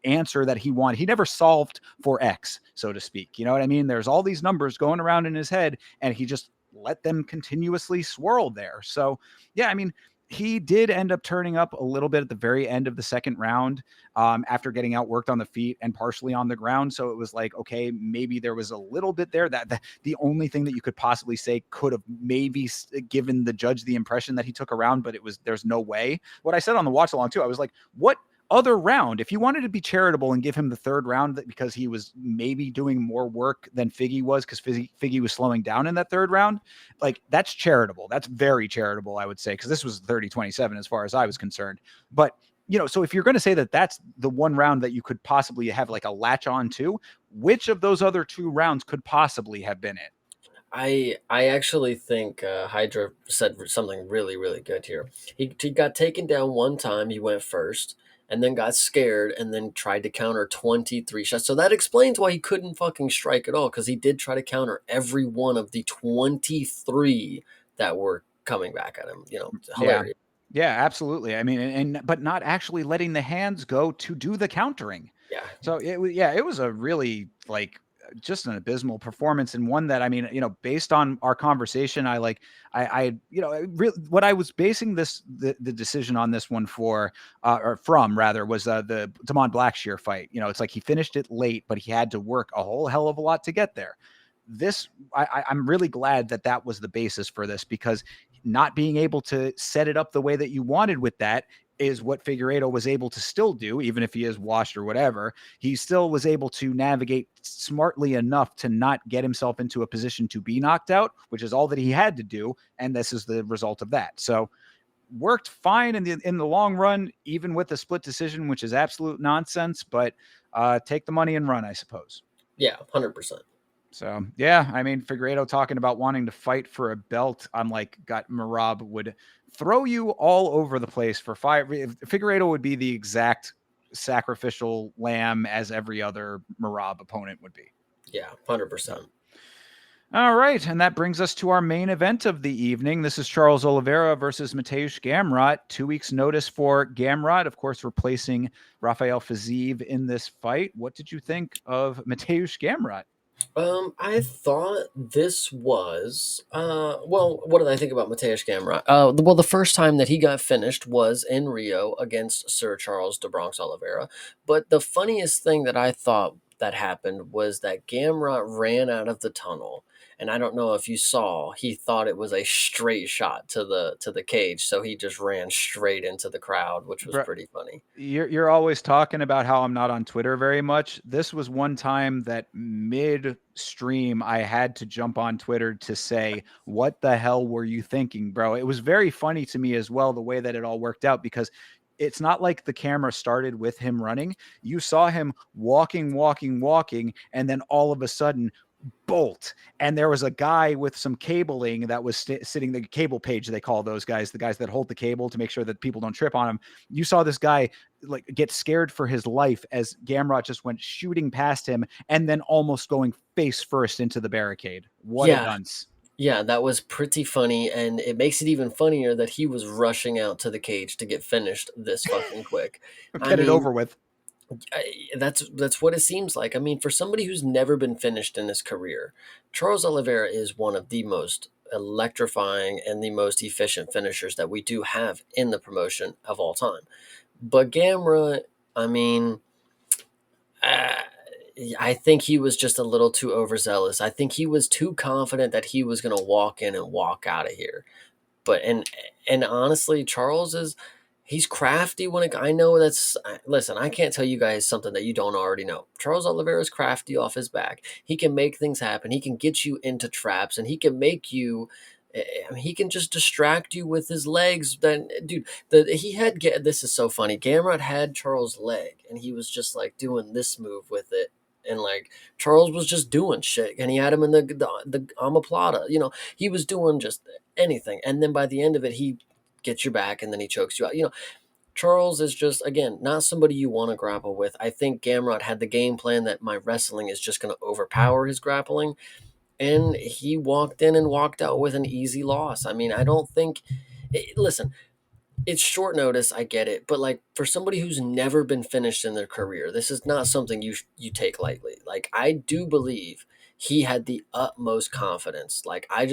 answer that he wanted. He never solved for X, so to speak. You know what I mean? There's all these numbers going around in his head and he just let them continuously swirl there. So yeah, I mean, he did end up turning up a little bit at the very end of the second round, after getting outworked on the feet and partially on the ground. So it was like, okay, maybe there was a little bit there that the only thing that you could possibly say could have maybe given the judge the impression that he took a round, but there's no way. What I said on the watch along too, I was like, what other round, if you wanted to be charitable and give him the third round because he was maybe doing more work than Figgy was because Figgy was slowing down in that third round, like that's charitable. That's very charitable, I would say, because this was 30-27 as far as I was concerned. But you know, so if you're going to say that that's the one round that you could possibly have like a latch on to, which of those other two rounds could possibly have been it? I actually think Hydra said something really good here. He got taken down one time. He went first, and then got scared, and then tried to counter 23 shots. So that explains why he couldn't fucking strike at all, because he did try to counter every one of the 23 that were coming back at him. You know, Yeah. hilarious. Yeah, absolutely. I mean, but not actually letting the hands go to do the countering. Yeah, So it was a really like just an abysmal performance, and one that, I mean, you know, based on our conversation, you know, what I was basing the decision on this one for, or from rather, was the Damon Blackshear fight. You know, it's like he finished it late, but he had to work a whole hell of a lot to get there. This I'm really glad that that was the basis for this, because not being able to set it up the way that you wanted with that is what Figueiredo was able to still do, even if he is washed or whatever. He still was able to navigate smartly enough to not get himself into a position to be knocked out, which is all that he had to do. And this is the result of that. So worked fine in the long run, even with the split decision, which is absolute nonsense. But take the money and run, I suppose. yeah, 100%. So yeah, I mean, Figueiredo talking about wanting to fight for a belt, I'm like, got Marab would throw you all over the place for five. Figueiredo would be the exact sacrificial lamb as every other Marab opponent would be. Yeah, So 100%. all right, and that brings us to our main event of the evening. This is Charles Oliveira versus Mateusz Gamrot. 2 weeks notice for Gamrot, of course, replacing Rafael Fiziev in this fight. What did you think of Mateusz Gamrot? I thought this was well, what did I think about Mateusz Gamrot? Well, the first time that he got finished was in Rio against Sir Charles de Bronx Oliveira. But the funniest thing that I thought that happened was that Gamrot ran out of the tunnel, and I don't know if you saw, he thought it was a straight shot to the cage, so he just ran straight into the crowd, which was pretty funny. You're always talking about how I'm not on Twitter very much. This was one time that midstream I had to jump on Twitter to say, "What the hell were you thinking, bro?" It was very funny to me as well, the way that it all worked out, because it's not like the camera started with him running. You saw him walking, and then all of a sudden bolt, and there was a guy with some cabling that was sitting, the cable page they call those guys, the guys that hold the cable to make sure that people don't trip on him. You saw this guy like get scared for his life as Gamrot just went shooting past him and then almost going face first into the barricade. What a Yeah, dunce. yeah, that was pretty funny, and it makes it even funnier that he was rushing out to the cage to get finished this fucking quick. I Get it mean, over with. That's what it seems like. I mean, for somebody who's never been finished in his career, Charles Oliveira is one of the most electrifying and the most efficient finishers that we do have in the promotion of all time. But Gamrot, I mean, uh, I think he was just a little too overzealous. I think he was too confident that he was going to walk in and walk out of here. But and honestly, Charles is he's crafty when it. I know listen. I can't tell you guys something that you don't already know. Charles Oliveira is crafty off his back. He can make things happen. He can get you into traps, and he can make you. I mean, he can just distract you with his legs. Then, dude, this is so funny. Gamrot had Charles' leg, and he was just like doing this move with it, and like Charles was just doing shit, and he had him in the omoplata. He was doing just anything. And then by the end of it, he gets your back and then he chokes you out. Charles is just, again, not somebody you want to grapple with. I think Gamrot had the game plan that my wrestling is just going to overpower his grappling. And he walked in and walked out with an easy loss. I mean, I don't think. Listen, it's short notice, I get it, but like for somebody who's never been finished in their career, this is not something you take lightly. Like I do believe he had the utmost confidence. Like I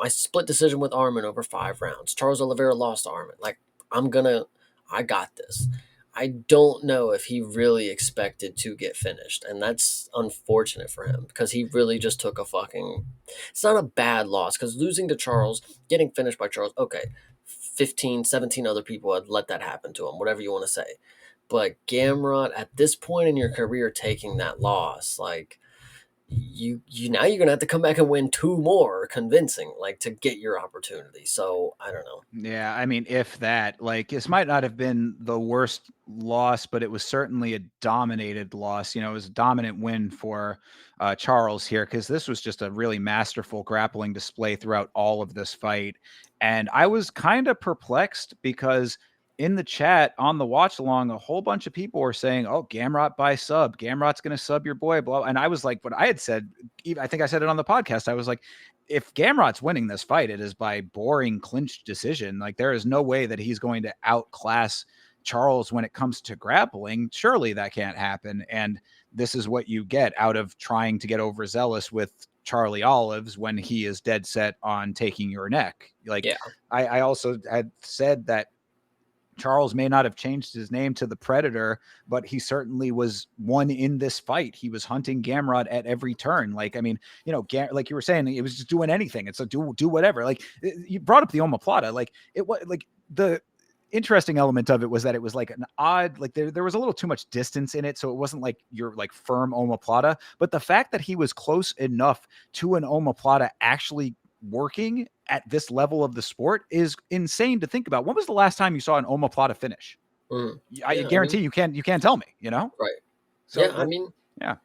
split decision with Armin over 5 rounds. Charles Oliveira lost to Armin. Like I got this. I don't know if he really expected to get finished, and that's unfortunate for him because he really just took a fucking. It's not a bad loss because losing to Charles, getting finished by Charles, okay, 15, 17 other people had let that happen to him, whatever you want to say. But Gamrot, at this point in your career, taking that loss, like you now you're gonna have to come back and win two more convincing, like to get your opportunity. So I don't know. Yeah, I mean, if that, like, this might not have been the worst loss, but it was certainly a dominated loss. It was a dominant win for Charles here because this was just a really masterful grappling display throughout all of this fight. And I was kind of perplexed because in the chat on the watch along, a whole bunch of people were saying, "Oh, Gamrot by sub. Gamrot's going to sub your boy." Blah. And I was like, what I had said, I think I said it on the podcast. I was like, if Gamrot's winning this fight, it is by boring clinch decision. Like there is no way that he's going to outclass Charles when it comes to grappling. Surely that can't happen. And this is what you get out of trying to get overzealous with Charlie Olives when he is dead set on taking your neck. Like Yeah. I also had said that Charles may not have changed his name to the Predator, but he certainly was one in this fight. He was hunting Gamrot at every turn. Like, I mean, like you were saying, it was just doing anything. It's like do whatever. Like you brought up the omoplata. Like it was like the interesting element of it was that it was like an odd, like there was a little too much distance in it, so it wasn't like your like firm omoplata. But the fact that he was close enough to an omoplata actually working at this level of the sport is insane to think about. When was the last time you saw an omoplata finish? I Yeah, guarantee you can't tell me, right. So Yeah, I mean, yeah.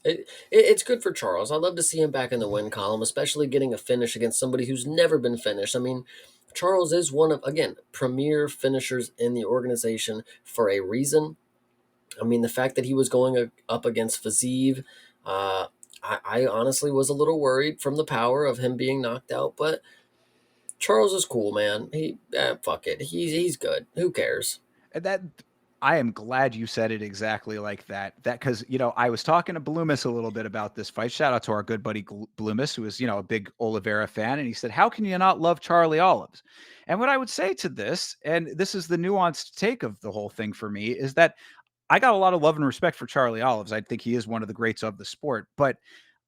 it's good for Charles. I'd love to see him back in the win column, especially getting a finish against somebody who's never been finished. I mean, Charles is one of, again, premier finishers in the organization for a reason. I mean, the fact that he was going up against Fazeev, uh, I honestly was a little worried from the power of him being knocked out, but Charles is cool, man. Fuck it. He's good. Who cares? That I am glad you said it exactly like that. That because I was talking to Bloomis a little bit about this fight. Shout out to our good buddy Bloomis, who is a big Oliveira fan, and he said, "How can you not love Charlie Olives?" And what I would say to this, and this is the nuanced take of the whole thing for me, is that I got a lot of love and respect for Charlie Olives. I think he is one of the greats of the sport, but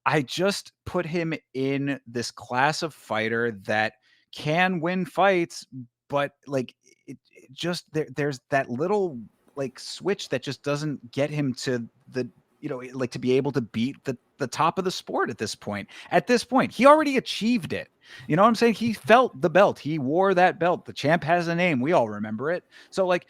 I just put him in this class of fighter that can win fights, but like it just there's that little like switch that just doesn't get him to the like to be able to beat the top of the sport at this point. At this point, he already achieved it. You know what I'm saying? He felt the belt. He wore that belt. The champ has a name. We all remember it. So like,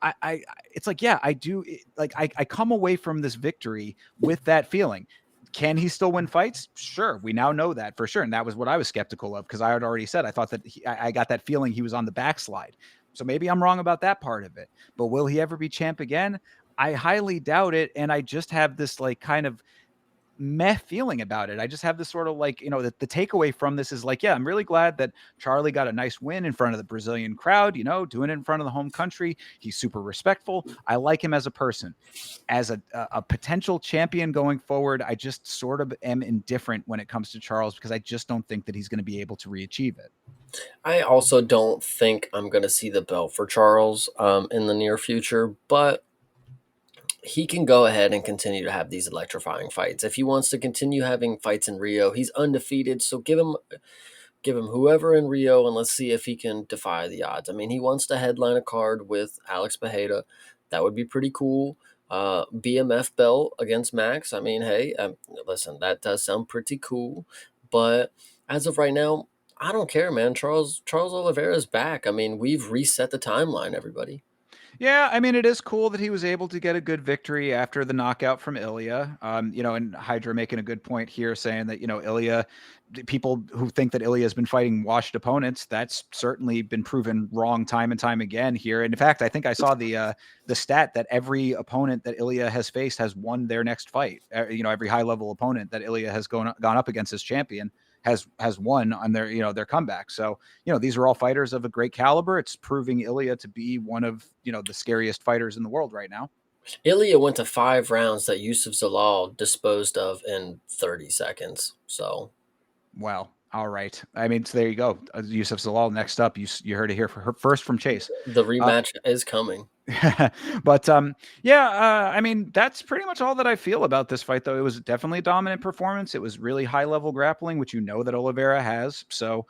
I it's like, yeah, I do like I come away from this victory with that feeling. Can he still win fights? Sure. We now know that for sure. And that was what I was skeptical of because I had already said I thought that I got that feeling he was on the backslide. So maybe I'm wrong about that part of it. But will he ever be champ again? I highly doubt it. And I just have this like kind of meh feeling about it. I just have this sort of like, the takeaway from this is like, yeah, I'm really glad that Charlie got a nice win in front of the Brazilian crowd, doing it in front of the home country. He's super respectful. I like him as a person. As a potential champion going forward, I just sort of am indifferent when it comes to Charles because I just don't think that he's going to be able to re-achieve it. I also don't think I'm going to see the belt for Charles in the near future, but he can go ahead and continue to have these electrifying fights. If he wants to continue having fights in Rio, he's undefeated, so give him whoever in Rio and let's see if he can defy the odds. I mean, he wants to headline a card with Alex Bejeda. That would be pretty cool. BMF belt against Max. I mean, hey, listen, that does sound pretty cool. But as of right now, I don't care, man. Charles Oliveira is back. I mean, we've reset the timeline, everybody. Yeah, I mean, it is cool that he was able to get a good victory after the knockout from Ilya. And Hydra making a good point here, saying that Ilya, people who think that Ilya has been fighting washed opponents, that's certainly been proven wrong time and time again here. And in fact, I think I saw the stat that every opponent that Ilya has faced has won their next fight. Every high level opponent that Ilya has gone up against as champion has won on their comeback. So these are all fighters of a great caliber. It's proving Ilya to be one of the scariest fighters in the world right now. Ilya went to 5 rounds that Yusuf Zalal disposed of in 30 seconds. So Well, all right. I mean, so there you go. Yusuf Zalal next up. You heard it here first from Chase. the rematch is coming. But yeah, I mean, that's pretty much all that I feel about this fight, though. It was definitely a dominant performance. It was really high level grappling, which that Oliveira has. So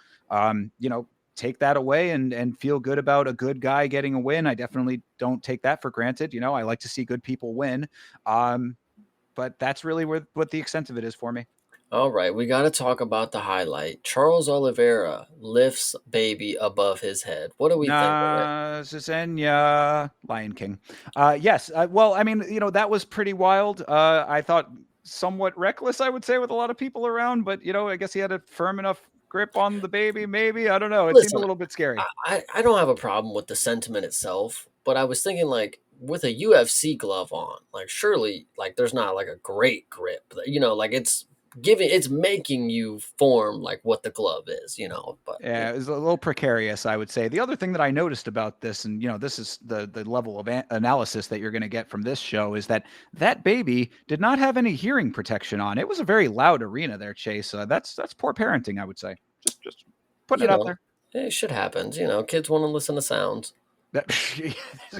take that away and feel good about a good guy getting a win. I definitely don't take that for granted. I like to see good people win. But that's really what the extent of it is for me. All right, we got to talk about the highlight. Charles Oliveira lifts baby above his head. What do we think of it? Nah, Zizenya, Lion King. Yes. Well, I mean, that was pretty wild. I thought somewhat reckless, I would say, with a lot of people around, but I guess he had a firm enough grip on the baby. Maybe, I don't know. It seemed a Listen, little bit scary. I don't have a problem with the sentiment itself, but I was thinking like with a UFC glove on, like surely like there's not like a great grip, like it's making you form like what the glove is, but Yeah, it was a little precarious, I would say. The other thing that I noticed about this, and this is the level of analysis that you're going to get from this show, is that baby did not have any hearing protection on. It was a very loud arena there, Chase. That's poor parenting, I would say. Just putting you it out know, there. shit happens, kids want to listen to sounds. That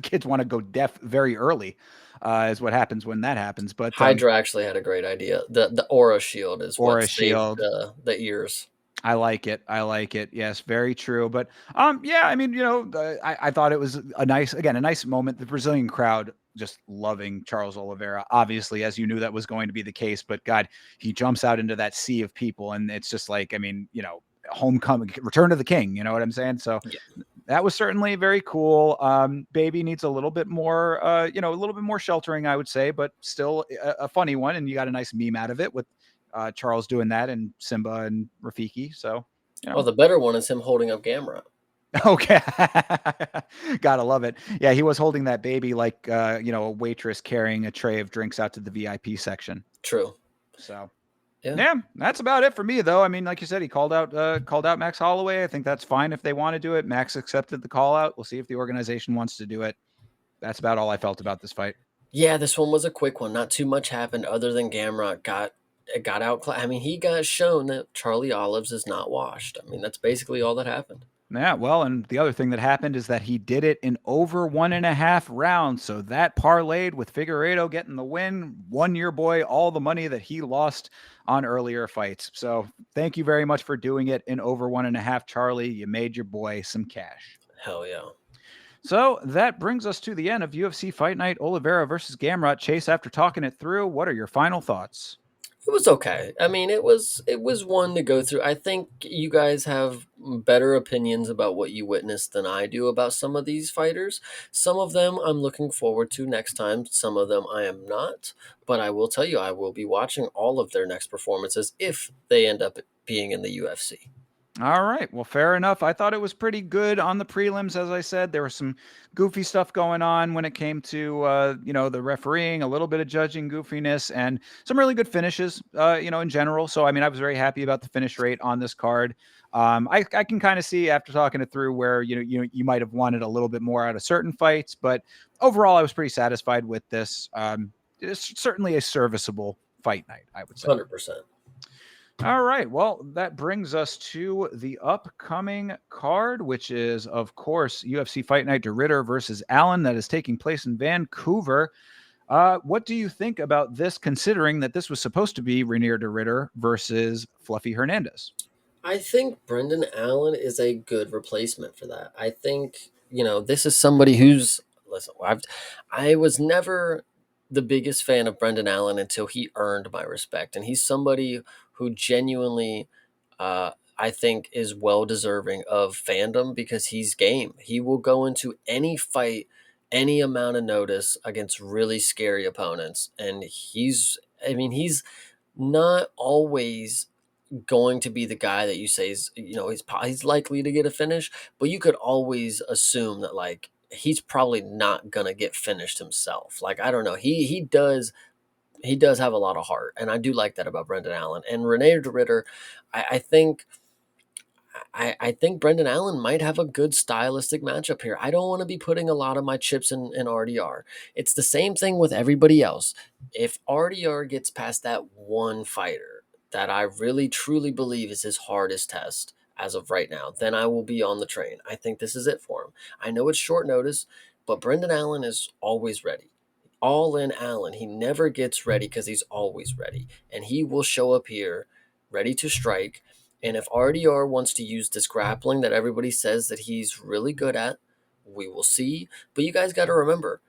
kids want to go deaf very early, is what happens when that happens. But Hydra actually had a great idea. The aura shield is what Aura saved shield. the ears. I like it. I like it. Yes, very true. But yeah, I mean, I thought it was a nice moment. The Brazilian crowd just loving Charles Oliveira. Obviously, as you knew that was going to be the case, but God, he jumps out into that sea of people, and it's just like, I mean, homecoming, return to the king. You know what I'm saying? So Yeah. that was certainly very cool. Baby needs a little bit more, a little bit more sheltering, I would say, but still a funny one. And you got a nice meme out of it with Charles doing that and Simba and Rafiki. So, Well, the better one is him holding up Gamrot. okay. Gotta love it. Yeah, he was holding that baby like, a waitress carrying a tray of drinks out to the VIP section. True. So, Yeah. yeah, that's about it for me, though. I mean, like you said, he called out Max Holloway. I think that's fine if they want to do it. Max accepted the call out. We'll see if the organization wants to do it. That's about all I felt about this fight. Yeah, this one was a quick one. Not too much happened other than Gamrot got out. I mean, he got shown that Charlie Olives is not washed. I mean, that's basically all that happened. Yeah, well, and the other thing that happened is that he did it in over 1.5 rounds. So that parlayed with Figueiredo getting the win, won your boy all the money that he lost on earlier fights. So thank you very much for doing it in over 1.5, Charlie. You made your boy some cash. Hell yeah. So that brings us to the end of UFC Fight Night, Oliveira versus Gamrot. Chase, after talking it through, what are your final thoughts? It was okay. I mean, it was one to go through. I think you guys have better opinions about what you witnessed than I do about some of these fighters. Some of them I'm looking forward to next time. Some of them I am not. But I will tell you, I will be watching all of their next performances if they end up being in the UFC. All right. Well, fair enough. I thought it was pretty good on the prelims. As I said, there was some goofy stuff going on when it came to, the refereeing, a little bit of judging goofiness, and some really good finishes, in general. So, I mean, I was very happy about the finish rate on this card. I can kind of see after talking it through where, you might have wanted a little bit more out of certain fights, but overall, I was pretty satisfied with this. It's certainly a serviceable fight night, I would say. 100%. All right. Well, that brings us to the upcoming card, which is, of course, UFC Fight Night De Ritter versus Allen, that is taking place in Vancouver. What do you think about this, considering that this was supposed to be Rainier De Ritter versus Fluffy Hernandez? I think Brendan Allen is a good replacement for that. I think, this is somebody who's, listen, I was never the biggest fan of Brendan Allen until he earned my respect. And he's somebody who genuinely, I think, is well deserving of fandom because he's game. He will go into any fight, any amount of notice against really scary opponents. And he's not always going to be the guy that you say is, he's likely to get a finish, but you could always assume that like he's probably not gonna get finished himself. Like I don't know, he does have a lot of heart, and I do like that about Brendan Allen and Renee Ritter. I think I think Brendan Allen might have a good stylistic matchup here. I don't want to be putting a lot of my chips in RDR. It's the same thing with everybody else. If RDR gets past that one fighter that I really truly believe is his hardest test as of right now, then I will be on the train. I think this is it for him. I know it's short notice, but Brendan Allen is always ready. All in Allen. He never gets ready because he's always ready. And he will show up here ready to strike. And if RDR wants to use this grappling that everybody says that he's really good at, we will see. But you guys got to remember,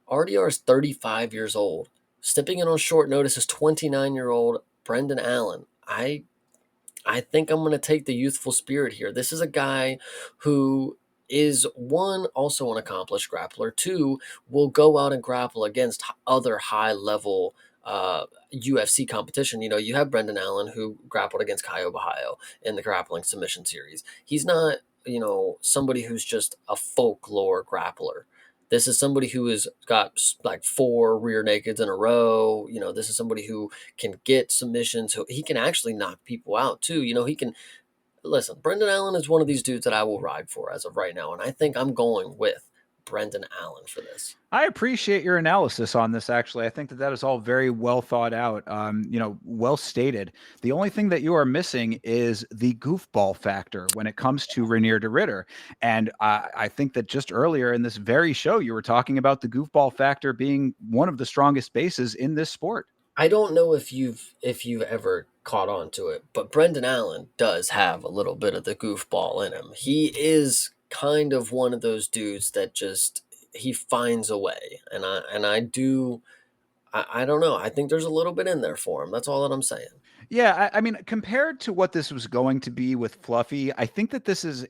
RDR is 35 years old. Stepping in on short notice is 29-year-old Brendan Allen. I think I'm going to take the youthful spirit here. This is a guy who is one, also an accomplished grappler. Two, will go out and grapple against other high level UFC competition. You have Brendan Allen who grappled against Caio Bahaio in the grappling submission series. He's not, somebody who's just a folklore grappler. This is somebody who has got like 4 rear nakeds in a row. This is somebody who can get submissions. So he can actually knock people out too. He can listen. Brendan Allen is one of these dudes that I will ride for as of right now, and I think I'm going with Brendan Allen for this. I appreciate your analysis on this. Actually, I think that that is all very well thought out. Well stated. The only thing that you are missing is the goofball factor when it comes to Rainier de Ritter. And I think that just earlier in this very show, you were talking about the goofball factor being one of the strongest bases in this sport. I don't know if you've ever caught on to it, but Brendan Allen does have a little bit of the goofball in him. He is kind of one of those dudes that just he finds a way, and I don't know. I think there's a little bit in there for him. That's all that I'm saying. Yeah, I mean, compared to what this was going to be with Fluffy, I think that this is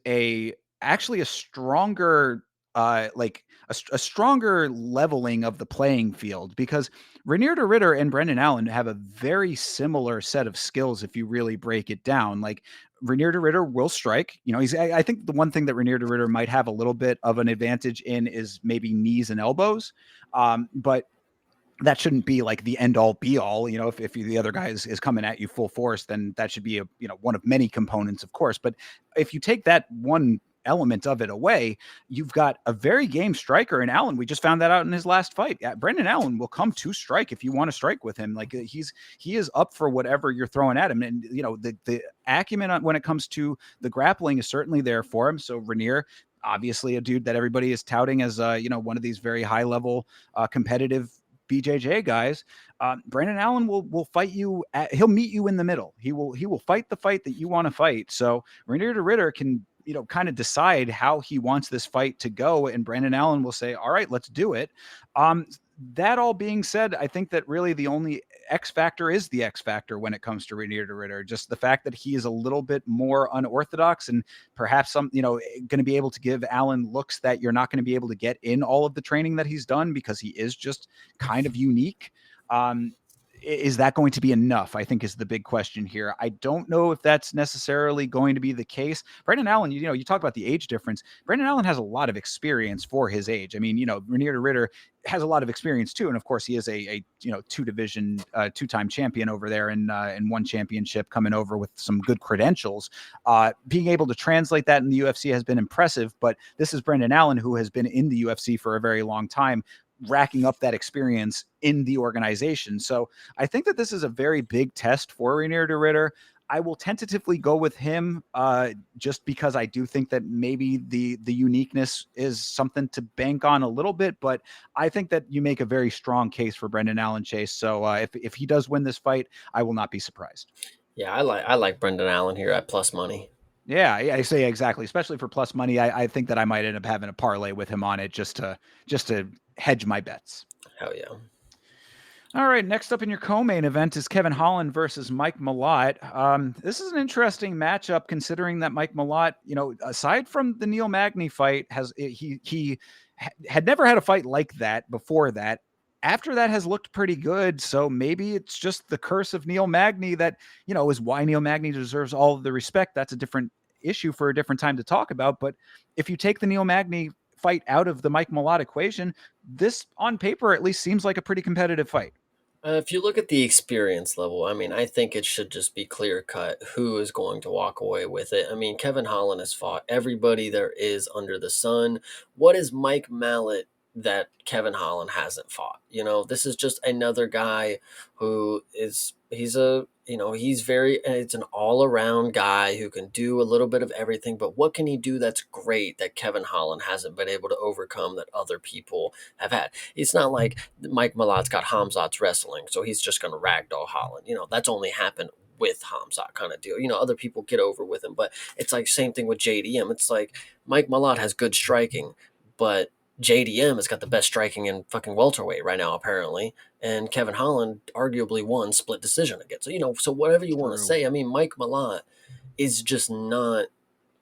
actually a stronger a stronger leveling of the playing field because Rainier de Ritter and Brendan Allen have a very similar set of skills if you really break it down. Like Rainier de Ritter will strike. I think the one thing that Rainier de Ritter might have a little bit of an advantage in is maybe knees and elbows. But that shouldn't be like the end all be all. If the other guy is coming at you full force, then that should be one of many components, of course. But if you take that one element of it away, you've got a very game striker in Allen. We just found that out in his last fight. Yeah, Brendan Allen will come to strike if you want to strike with him. Like he is up for whatever you're throwing at him. And the acumen when it comes to the grappling is certainly there for him. So Rainier, obviously a dude that everybody is touting as one of these very high level competitive BJJ guys. Brandon Allen will fight you. He'll meet you in the middle. He will fight the fight that you want to fight. So Rainier de Ritter can kind of decide how he wants this fight to go, and Brandon Allen will say, "All right, let's do it." That all being said, I think that really the only X factor is the X factor when it comes to Rainier de Ritter. Just the fact that he is a little bit more unorthodox and perhaps going to be able to give Allen looks that you're not going to be able to get in all of the training that he's done because he is just kind of unique. is that going to be enough? I think is the big question here. I don't know if that's necessarily going to be the case. Brendan Allen, you talk about the age difference. Brendan Allen has a lot of experience for his age. I mean, Renier de Ritter has a lot of experience too, and of course he is a two division two-time champion over there in one championship, coming over with some good credentials. Being able to translate that in the UFC has been impressive, but this is Brendan Allen, who has been in the UFC for a very long time, racking up that experience in the organization. So I think that this is a very big test for Rainier de Ritter. I will tentatively go with him just because I do think that maybe the uniqueness is something to bank on a little bit, but I think that you make a very strong case for Brendan Allen, Chase. So if he does win this fight, I will not be surprised. Yeah, I like Brendan Allen here at plus money. Yeah, I say exactly, especially for plus money. I think that I might end up having a parlay with him on it just to hedge my bets. Hell yeah. All right, next up in your co-main event is Kevin Holland versus Mike Malott. This is an interesting matchup considering that Mike Malott, aside from the Neil Magny fight, he had never had a fight like that before that. After that has looked pretty good, so maybe it's just the curse of Neil Magny that is why Neil Magny deserves all of the respect. That's a different issue for a different time to talk about. But if you take the Neil Magny fight out of the Mike Malott equation, this on paper at least seems like a pretty competitive fight. If you look at the experience level, I mean, I think it should just be clear cut who is going to walk away with it. I mean, Kevin Holland has fought everybody there is under the sun. What is Mike Mallet that Kevin Holland hasn't fought? This is just another guy who he's very, it's an all around guy who can do a little bit of everything. But what can he do that's great that Kevin Holland hasn't been able to overcome that other people have had? It's not like Mike Malot's got Hamzat's wrestling, so he's just going to ragdoll Holland. That's only happened with Hamzat kind of deal. Other people get over with him, but it's like same thing with JDM. It's like Mike Malott has good striking, but JDM has got the best striking in fucking welterweight right now, apparently. And Kevin Holland arguably won split decision against. So whatever you want to True. say, I mean, Mike Malott is just not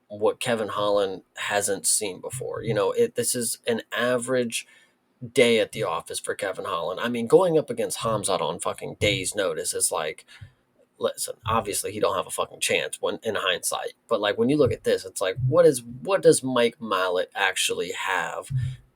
what Kevin Holland hasn't seen before. This is an average day at the office for Kevin Holland. I mean, going up against Hamzat on fucking days notice is like, listen, obviously he don't have a fucking chance when in hindsight. But like when you look at this, it's like what does Mike Mallet actually have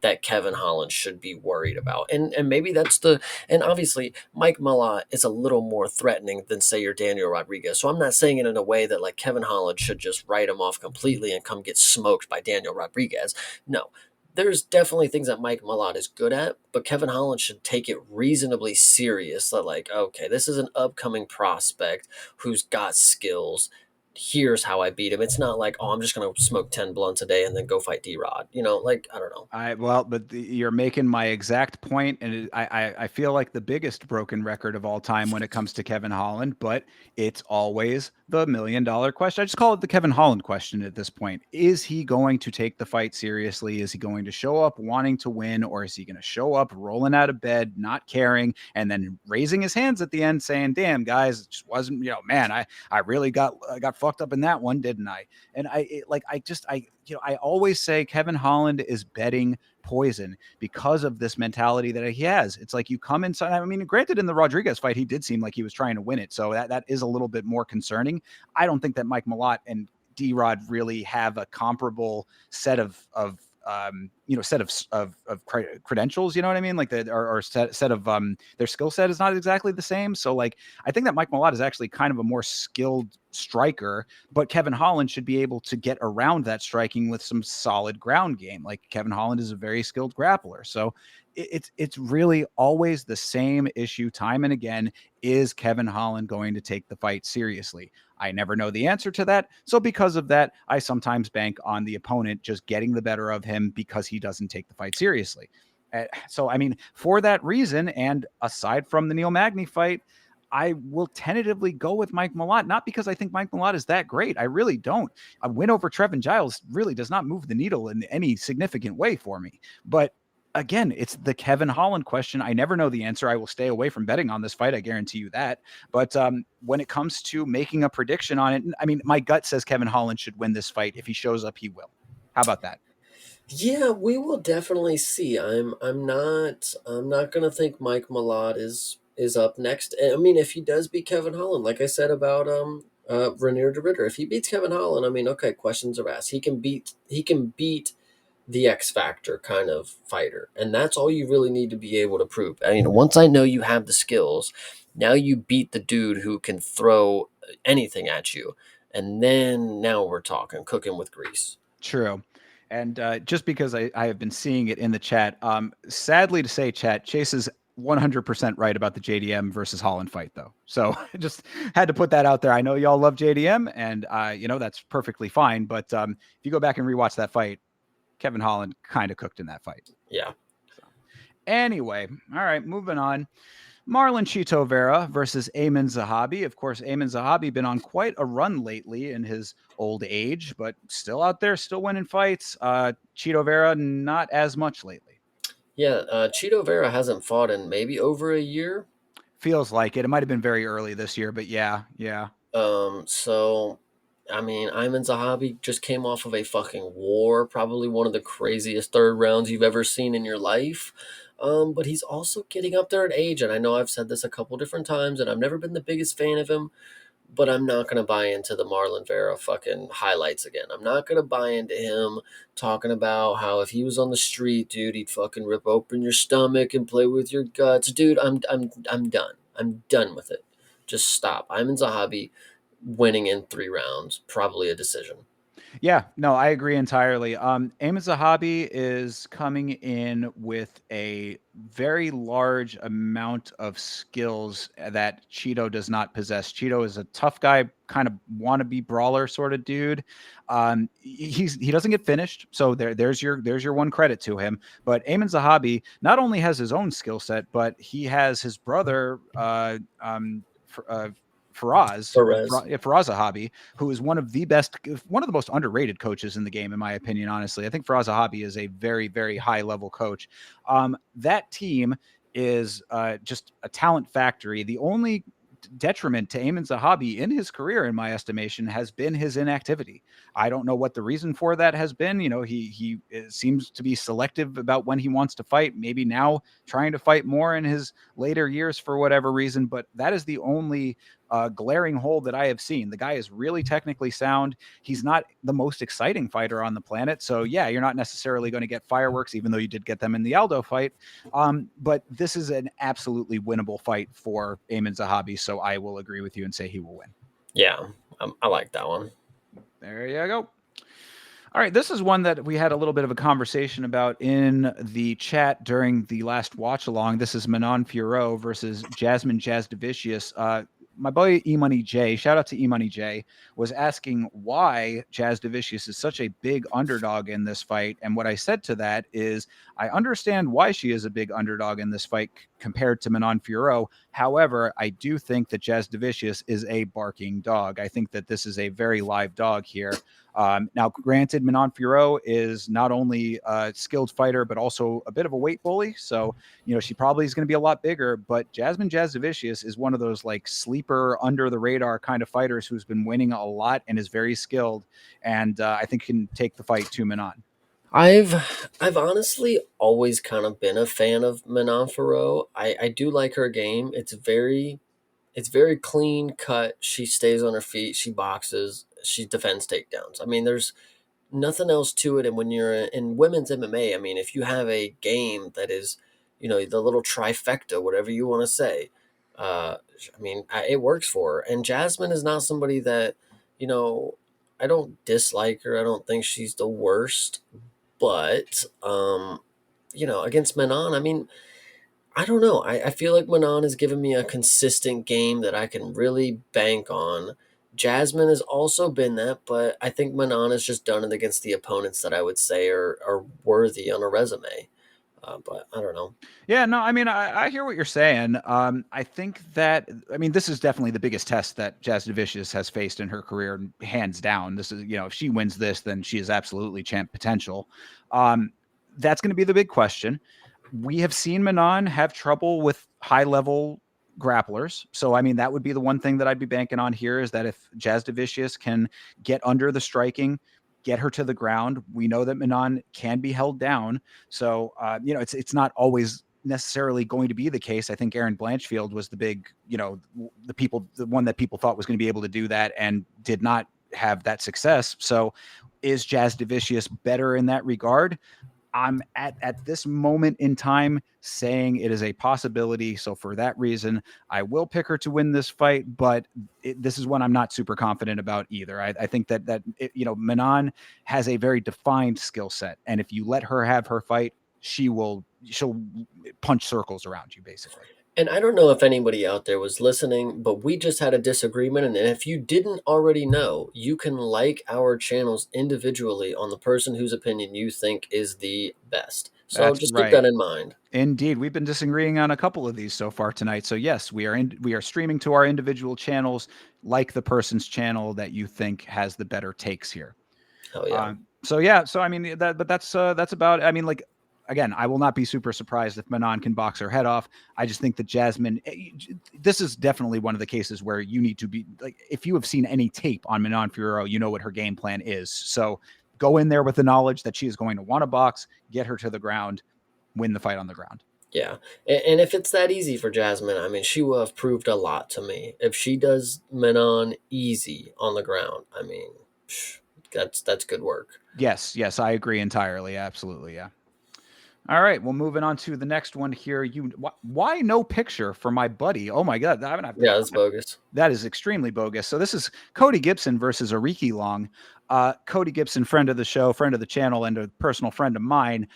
that Kevin Holland should be worried about? And maybe and obviously Mike Mallet is a little more threatening than say your Daniel Rodriguez. So I'm not saying it in a way that like Kevin Holland should just write him off completely and come get smoked by Daniel Rodriguez. No, there's definitely things that Mike Malott is good at, but Kevin Holland should take it reasonably serious. That like, okay, this is an upcoming prospect who's got skills. Here's how I beat him. It's not like, oh, I'm just gonna smoke 10 blunts a day and then go fight D-Rod. Like I don't know. You're making my exact point, and I feel like the biggest broken record of all time when it comes to Kevin Holland, but it's always the $1 million question. I just call it the Kevin Holland question at this point. Is he going to take the fight seriously? Is he going to show up wanting to win, or is he going to show up rolling out of bed, not caring, and then raising his hands at the end, saying, "Damn, guys, it just wasn't, man, I really got fucked up in that one, didn't I?" And I always say Kevin Holland is betting poison because of this mentality that he has. It's like you come inside. I mean, granted, in the Rodriguez fight, he did seem like he was trying to win it, so that is a little bit more concerning. I don't think that Mike Malott and D-Rod really have a comparable set of credentials. You know what I mean? Like or set of their skill set is not exactly the same. So like I think that Mike Malott is actually kind of a more skilled striker, but Kevin Holland should be able to get around that striking with some solid ground game. Like Kevin Holland is a very skilled grappler. So it's really always the same issue time and again. Is Kevin Holland going to take the fight seriously? I never know the answer to that. So because of that, I sometimes bank on the opponent just getting the better of him because he doesn't take the fight seriously. So, I mean, for that reason, and aside from the Neil Magny fight, I will tentatively go with Mike Malott, not because I think Mike Malott is that great. I really don't. A win over Trevin Giles really does not move the needle in any significant way for me. But again, it's the Kevin Holland question. I never know the answer. I will stay away from betting on this fight. I guarantee you that. But when it comes to making a prediction on it, I mean, my gut says Kevin Holland should win this fight. If he shows up, he will. How about that? Yeah, we will definitely see. I'm not gonna think Mike Malott is up next. And, I mean, if he does beat Kevin Holland, like I said about Renier de Ritter, if he beats Kevin Holland, I mean, okay, questions are asked. He can beat the X Factor kind of fighter. And that's all you really need to be able to prove. I mean, once I know you have the skills, now you beat the dude who can throw anything at you. And then now we're talking cooking with grease. True. And just because I have been seeing it in the chat, sadly to say, chat, Chase is 100% right about the JDM versus Holland fight, though. So just had to put that out there. I know y'all love JDM, and that's perfectly fine. But if you go back and rewatch that fight, Kevin Holland kind of cooked in that fight. Yeah. So, anyway, all right, moving on. Marlon Chito Vera versus Amin Zahabi. Of course, Amin Zahabi been on quite a run lately in his old age, but still out there, still winning fights. Chito Vera, not as much lately. Yeah, Cheeto Vera hasn't fought in maybe over a year. Feels like it. It might have been very early this year, but yeah. So I mean, Ayman Zahabi just came off of a fucking war, probably one of the craziest third rounds you've ever seen in your life. But he's also getting up there in age, and I know I've said this a couple different times, and I've never been the biggest fan of him, but I'm not gonna buy into the Marlon Vera fucking highlights again. I'm not gonna buy into him talking about how if he was on the street, dude, he'd fucking rip open your stomach and play with your guts. Dude, I'm done. I'm done with it. Just stop. Ayman Zahabi winning in 3 rounds, probably a decision. Yeah, no, I agree entirely. Amin Zahabi is coming in with a very large amount of skills that Cheeto does not possess. Cheeto is a tough guy, kind of wannabe brawler sort of dude. He doesn't get finished, so there's your one credit to him. But Amin Zahabi not only has his own skill set, but he has his brother. Perez. Faraz Zahabi, who is one of the most underrated coaches in the game, in my opinion. Honestly, I think Faraz Zahabi is a very, very high level coach. That team is just a talent factory. The only detriment to Amin Zahabi in his career, in my estimation, has been his inactivity. I don't know what the reason for that has been. He seems to be selective about when he wants to fight. Maybe now trying to fight more in his later years for whatever reason. But that is the only glaring hole that I have seen. The guy is really technically sound. He's not the most exciting fighter on the planet. So yeah, you're not necessarily going to get fireworks, even though you did get them in the Aldo fight. But this is an absolutely winnable fight for Amin Zahabi. So I will agree with you and say he will win. Yeah, I like that one. There you go. All right, this is one that we had a little bit of a conversation about in the chat during the last watch along. This is Manon Fiorot versus Jasmine Jasdavicius. My boy E-Money J, shout out to E-Money J, was asking why Jasdavicius is such a big underdog in this fight. And what I said to that is, I understand why she is a big underdog in this fight compared to Manon Fiorot. However, I do think that Jasdavicius is a barking dog. I think that this is a very live dog here. Now, granted, Manon Fiorot is not only a skilled fighter, but also a bit of a weight bully. So, she probably is going to be a lot bigger. But Jasmine Jasdavicius is one of those like sleeper, under the radar kind of fighters who's been winning a lot and is very skilled. And I think can take the fight to Manon. I've honestly always kind of been a fan of Manon Farrow. I do like her game. It's very clean cut. She stays on her feet. She boxes. She defends takedowns. I mean, there's nothing else to it. And when you're in women's MMA, I mean, if you have a game that is, the little trifecta, whatever you want to say, I mean, it works for her. And Jasmine is not somebody that, you know, I don't dislike her. I don't think she's the worst. But, against Manon, I mean, I don't know. I feel like Manon has given me a consistent game that I can really bank on. Jasmine has also been that, but I think Manon has just done it against the opponents that I would say are worthy on a resume. But I don't know. Yeah, no, I mean, I hear what you're saying. I think that, this is definitely the biggest test that Jasdavicius has faced in her career, hands down. This is, if she wins this, then she is absolutely champ potential. That's going to be the big question. We have seen Manon have trouble with high level grapplers. So, that would be the one thing that I'd be banking on here is that if Jasdavicius can get under the striking, get her to the ground, we know that Manon can be held down. So, it's not always necessarily going to be the case. I think Aaron Blanchfield was the big, the one that people thought was going to be able to do that and did not have that success. So is Jazz DeVicius better in that regard? I'm at this moment in time saying it is a possibility. So for that reason, I will pick her to win this fight, but this is one I'm not super confident about either. I think Manon has a very defined skill set, and if you let her have her fight, she'll punch circles around you, basically. And I don't know if anybody out there was listening, but we just had a disagreement. And if you didn't already know, you can like our channels individually on the person whose opinion you think is the best. So That's just keep right. that in mind. Indeed, we've been disagreeing on a couple of these so far tonight. So yes, we are streaming to our individual channels, like the person's channel that you think has the better takes here. Oh, yeah. So yeah, so I mean that's about. I mean, like, again, I will not be super surprised if Manon can box her head off. I just think that Jasmine, this is definitely one of the cases where you need to be like, if you have seen any tape on Manon Fiorot, you know what her game plan is. So go in there with the knowledge that she is going to want to box, get her to the ground, win the fight on the ground. Yeah. And if it's that easy for Jasmine, I mean, she will have proved a lot to me. If she does Menon easy on the ground, I mean, that's good work. Yes, I agree entirely. Absolutely, yeah. All right, well, moving on to the next one here. Why no picture for my buddy? Oh my God, Yeah, that's bogus. that is extremely bogus. So this is Cody Gibson versus Ariki Long. Cody Gibson, friend of the show, friend of the channel, and a personal friend of mine.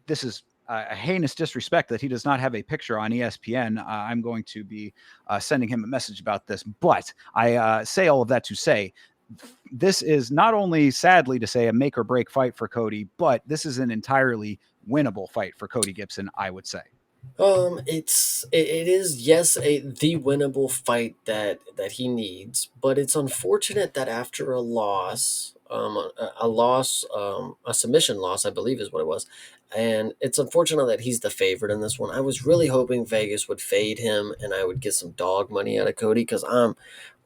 This is a heinous disrespect that he does not have a picture on ESPN. I'm going to be sending him a message about this, but I say all of that to say this is not only, sadly to say, a make or break fight for Cody, but this is an entirely winnable fight for Cody Gibson, I would say. It is, yes, the winnable fight that he needs, but it's unfortunate that after a loss, a submission loss, I believe is what it was, and it's unfortunate that he's the favorite in this one. I was really hoping Vegas would fade him and I would get some dog money out of Cody because I'm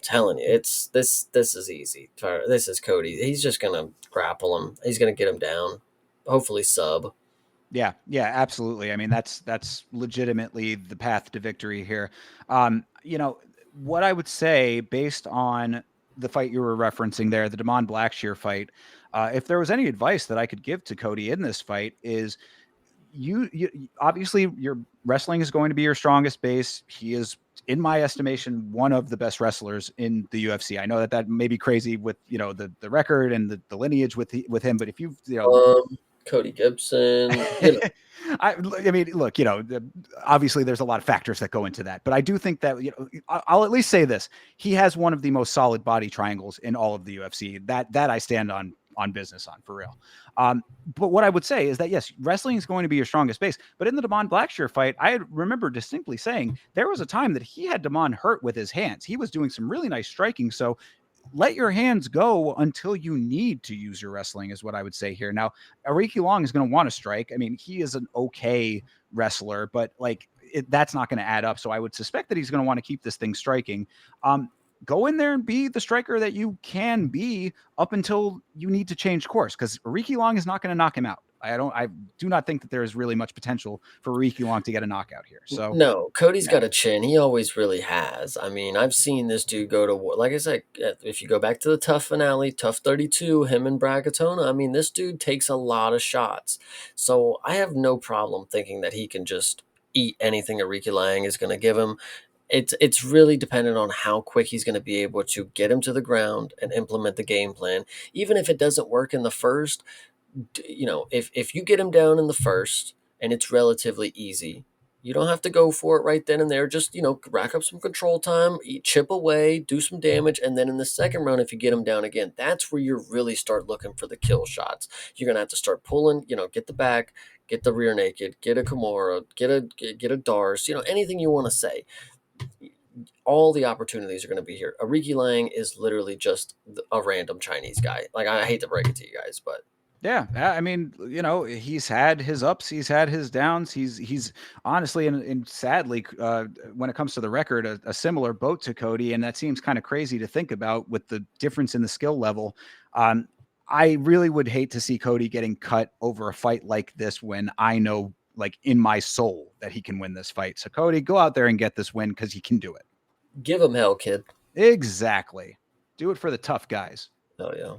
telling you, it's this is easy. This is Cody. He's just gonna grapple him. He's gonna get him down. Hopefully sub. Yeah, absolutely. I mean, that's legitimately the path to victory here. What I would say based on the fight you were referencing there, the Damon Blackshear fight, if there was any advice that I could give to Cody in this fight is you obviously your wrestling is going to be your strongest base. He is, in my estimation, one of the best wrestlers in the UFC. I know that may be crazy with the record and the lineage with him, but if Cody Gibson. I mean, look, obviously there's a lot of factors that go into that, but I do think that, I'll at least say this. He has one of the most solid body triangles in all of the UFC. That I stand on business on, for real. But what I would say is that, yes, wrestling is going to be your strongest base. But in the Damon Blackshear fight, I remember distinctly saying there was a time that he had Damon hurt with his hands. He was doing some really nice striking. So let your hands go until you need to use your wrestling is what I would say here. Now, Ariki Long is going to want to strike. I mean, he is an okay wrestler, but that's not going to add up. So I would suspect that he's going to want to keep this thing striking. Go in there and be the striker that you can be up until you need to change course, because Ariki Long is not going to knock him out. I do not think that there is really much potential for Ariki Long to get a knockout here. So no, Cody's got a chin. He always really has. I mean, I've seen this dude go to war. Like I said, if you go back to the Tough finale, Tough 32, him and Bragatona, I mean, this dude takes a lot of shots. So I have no problem thinking that he can just eat anything Ariki Lang is going to give him. It's really dependent on how quick he's going to be able to get him to the ground and implement the game plan. Even if it doesn't work in the first, if you get him down in the first and it's relatively easy, you don't have to go for it right then and there. Just, rack up some control time, chip away, do some damage. And then in the second round, if you get him down again, that's where you really start looking for the kill shots. You're going to have to start pulling, get the back, get the rear naked, get a Kimura, get a Dars, anything you want to say. All the opportunities are going to be here. Ariki Lang is literally just a random Chinese guy. Like, I hate to break it to you guys, but yeah, I mean, he's had his ups, he's had his downs. He's honestly and sadly, when it comes to the record, a similar boat to Cody, and that seems kind of crazy to think about with the difference in the skill level. I really would hate to see Cody getting cut over a fight like this when I know like in my soul that he can win this fight. So Cody, go out there and get this win because he can do it. Give him hell, kid. Exactly. Do it for the tough guys. Oh yeah.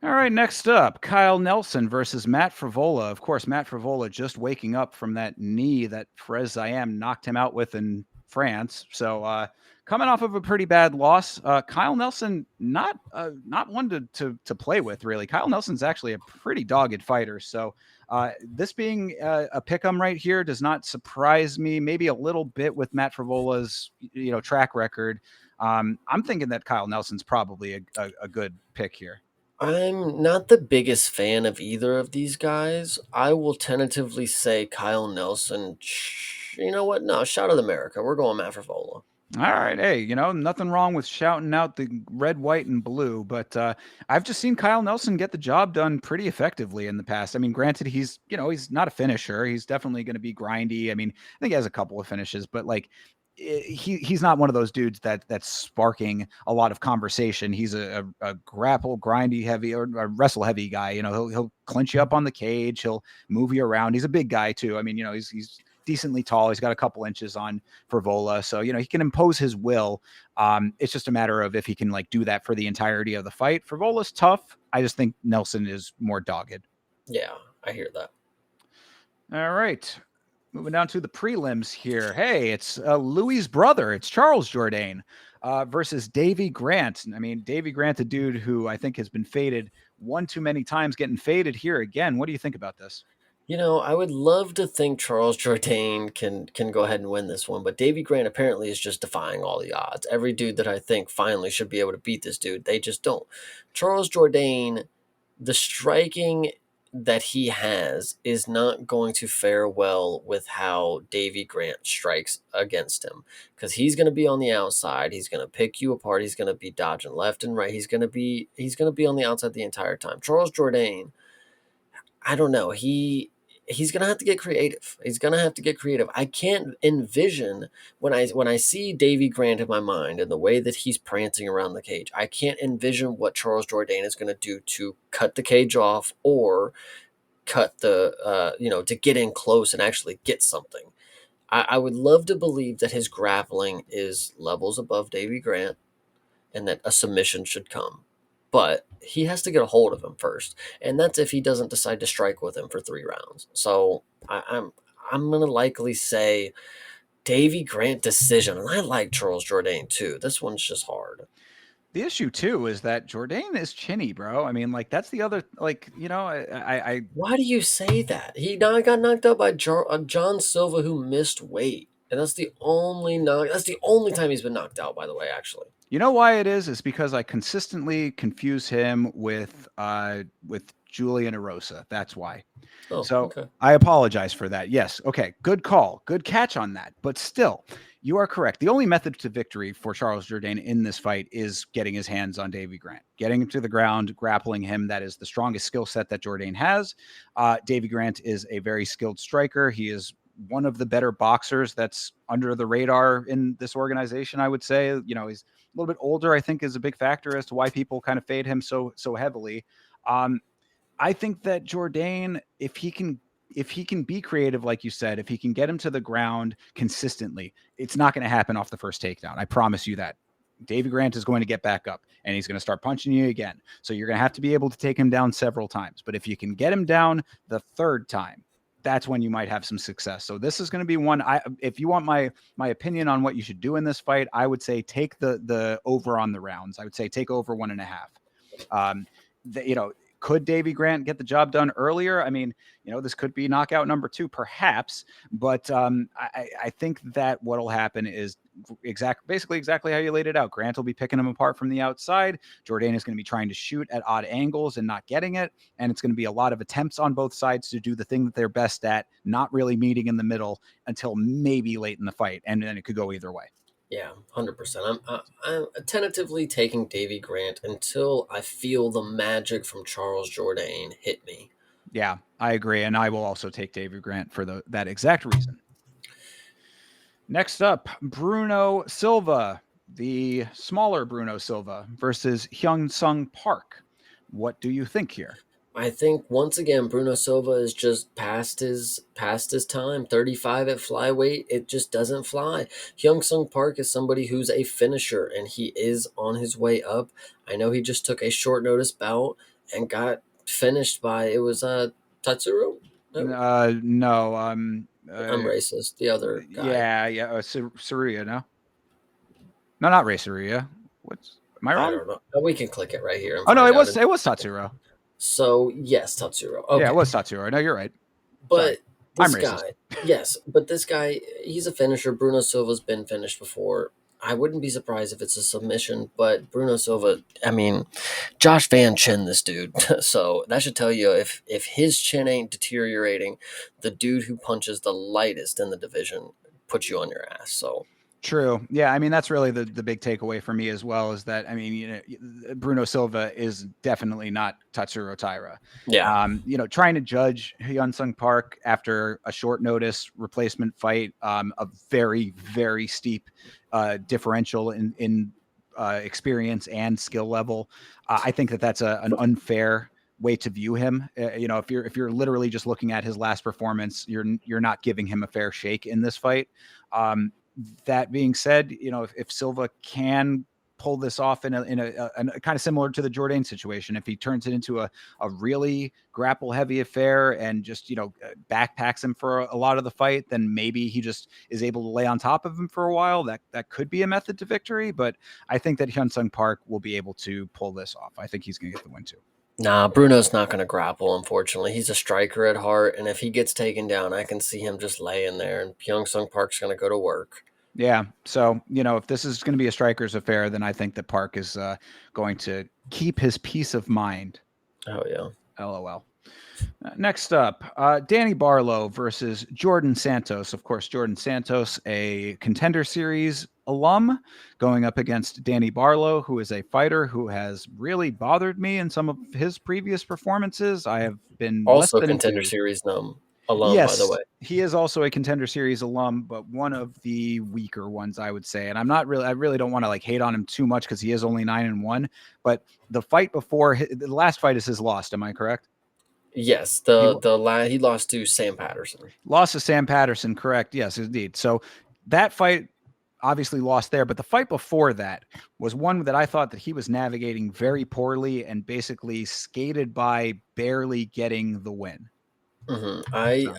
All right, next up, Kyle Nelson versus Matt Frivola. Of course, Matt Frivola just waking up from that knee that Frez Zayam knocked him out with in France. So coming off of a pretty bad loss, Kyle Nelson not one to play with really. Kyle Nelson's actually a pretty dogged fighter. So this being a pick'em right here does not surprise me. Maybe a little bit with Matt Frivola's track record. I'm thinking that Kyle Nelson's probably a good pick here. I'm not the biggest fan of either of these guys. I will tentatively say Kyle Nelson. You know what? No, shout out America. We're going Matt Frivola. All right. Hey, nothing wrong with shouting out the red, white, and blue, but I've just seen Kyle Nelson get the job done pretty effectively in the past. I mean, granted, he's not a finisher. He's definitely going to be grindy. I mean, I think he has a couple of finishes, but like he's not one of those dudes that's sparking a lot of conversation. He's a grapple, grindy, heavy, or a wrestle heavy guy. He'll clinch you up on the cage. He'll move you around. He's a big guy too. I mean, he's decently tall. He's got a couple inches on Frivola. So, he can impose his will. It's just a matter of if he can like do that for the entirety of the fight. Frivola's tough. I just think Nelson is more dogged. Yeah, I hear that. All right. Moving down to the prelims here. Hey, it's Louis' brother. It's Charles Jourdain versus Davy Grant. I mean, Davy Grant, a dude who I think has been faded one too many times, getting faded here again. What do you think about this? I would love to think Charles Jourdain can go ahead and win this one, but Davy Grant apparently is just defying all the odds. Every dude that I think finally should be able to beat this dude, they just don't. Charles Jourdain, the striking that he has is not going to fare well with how Davy Grant strikes against him, because he's going to be on the outside. He's going to pick you apart. He's going to be dodging left and right. He's going to be on the outside the entire time. Charles Jourdain, I don't know. He's gonna have to get creative. He's gonna have to get creative. I can't envision when I see Davy Grant in my mind and the way that he's prancing around the cage. I can't envision what Charles Jourdain is gonna do to cut the cage off or cut to get in close and actually get something. I would love to believe that his grappling is levels above Davy Grant and that a submission should come. But he has to get a hold of him first, and that's if he doesn't decide to strike with him for 3 rounds. So I'm gonna likely say Davy Grant decision, and I like Charles Jourdain too. This one's just hard. The issue too is that Jourdain is chinny, bro. I mean, like that's the other, like I Why do you say that? He got knocked out by John Silva, who missed weight, and that's the only That's the only time he's been knocked out. By the way, actually. You know why it is? It's because I consistently confuse him with Julian Erosa. That's why. Oh, So okay. I apologize for that. Yes. Okay. Good call. Good catch on that. But still, you are correct. The only method to victory for Charles Jourdain in this fight is getting his hands on Davy Grant, getting him to the ground, grappling him. That is the strongest skill set that Jourdain has. Davy Grant is a very skilled striker. He is one of the better boxers that's under the radar in this organization, I would say. He's a little bit older, I think, is a big factor as to why people kind of fade him so heavily. I think that Jourdain, if he can be creative, like you said, if he can get him to the ground consistently, it's not going to happen off the first takedown. I promise you that. Davy Grant is going to get back up and he's going to start punching you again. So you're going to have to be able to take him down several times. But if you can get him down the third time, that's when you might have some success. So this is going to be one. If you want my opinion on what you should do in this fight, I would say take the over on the rounds. I would say take over 1.5. Could Davy Grant get the job done earlier? I mean, this could be knockout number 2, perhaps. But I think that what'll happen is basically exactly how you laid it out. Grant will be picking him apart from the outside. Jourdain is going to be trying to shoot at odd angles and not getting it. And it's going to be a lot of attempts on both sides to do the thing that they're best at, not really meeting in the middle until maybe late in the fight. And then it could go either way. Yeah, 100%. I'm tentatively taking Davy Grant until I feel the magic from Charles Jourdain hit me. Yeah, I agree. And I will also take Davy Grant for that exact reason. Next up, Bruno Silva, the smaller Bruno Silva versus Hyun Sung Park. What do you think here? I think once again Bruno Silva is just past his time. 35 at flyweight, it just doesn't fly. Hyung Sung Park is somebody who's a finisher, and he is on his way up. I know he just took a short notice bout and got finished by it was Tatsuro. No, No, I'm racist. The other guy. yeah, Saruya, no, no, not Ray Saruya. What's am I I wrong? don't know. We can click it right here and Oh no, find out. it was Tatsuro. So yes, Tatsuro. Yeah, it Okay, was Tatsuro. No, you're right. Sorry, but I'm this racist. guy, yes, but this guy, he's a finisher. Bruno Silva's been finished before. I wouldn't be surprised if it's a submission, but Bruno Silva, I mean, Josh Van Chin, this dude. So that should tell you if his chin ain't deteriorating, the dude who punches the lightest in the division puts you on your ass. So True. Yeah, I mean that's really the big takeaway for me as well is that I mean Bruno Silva is definitely not Tatsuro Taira. yeah. Trying to judge Hyun Sung Park after a short notice replacement fight, a very steep differential in experience and skill level. I think that that's an unfair way to view him. If you're literally just looking at his last performance, you're not giving him a fair shake in this fight. That being said, if Silva can pull this off in a kind of similar to the Jourdain situation, if he turns it into a really grapple heavy affair and just backpacks him for a lot of the fight, then maybe he just is able to lay on top of him for a while. That could be a method to victory, but I think that Hyun Sung Park will be able to pull this off. I think he's going to get the win too. Nah, Bruno's not going to grapple, unfortunately. He's a striker at heart, and if he gets taken down, I can see him just laying there, and Pyong Sung Park's going to go to work. Yeah. So, if this is going to be a striker's affair, then I think that Park is going to keep his peace of mind. Oh, yeah. LOL. Next up, Danny Barlow versus Jordan Santos. Of course, Jordan Santos, a Contender Series alum, going up against Danny Barlow, who is a fighter who has really bothered me in some of his previous performances. I have been less Also, than Contender enthused. Series alum, by the Yes, way. he is also a Contender Series alum, but one of the weaker ones, I would say. And I really don't want to like hate on him too much because he is only 9-1. But the fight before, the last fight is his lost. Am I correct? Yes, He he lost to Sam Patterson. lost to Sam Patterson, correct? Yes, indeed. So that fight obviously lost there, but the fight before that was one that I thought that he was navigating very poorly and basically skated by, barely getting the win. So.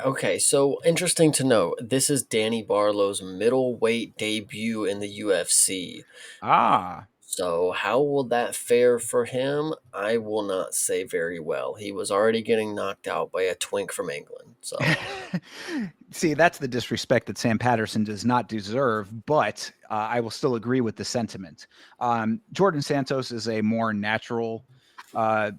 Okay, so interesting to know. This is Danny Barlow's middleweight debut in the UFC. Ah. So, how will that fare for him? I will not say very well. He was already getting knocked out by a twink from England. So, See, that's the disrespect that Sam Patterson does not deserve, but I will still agree with the sentiment. Jordan Santos is a more natural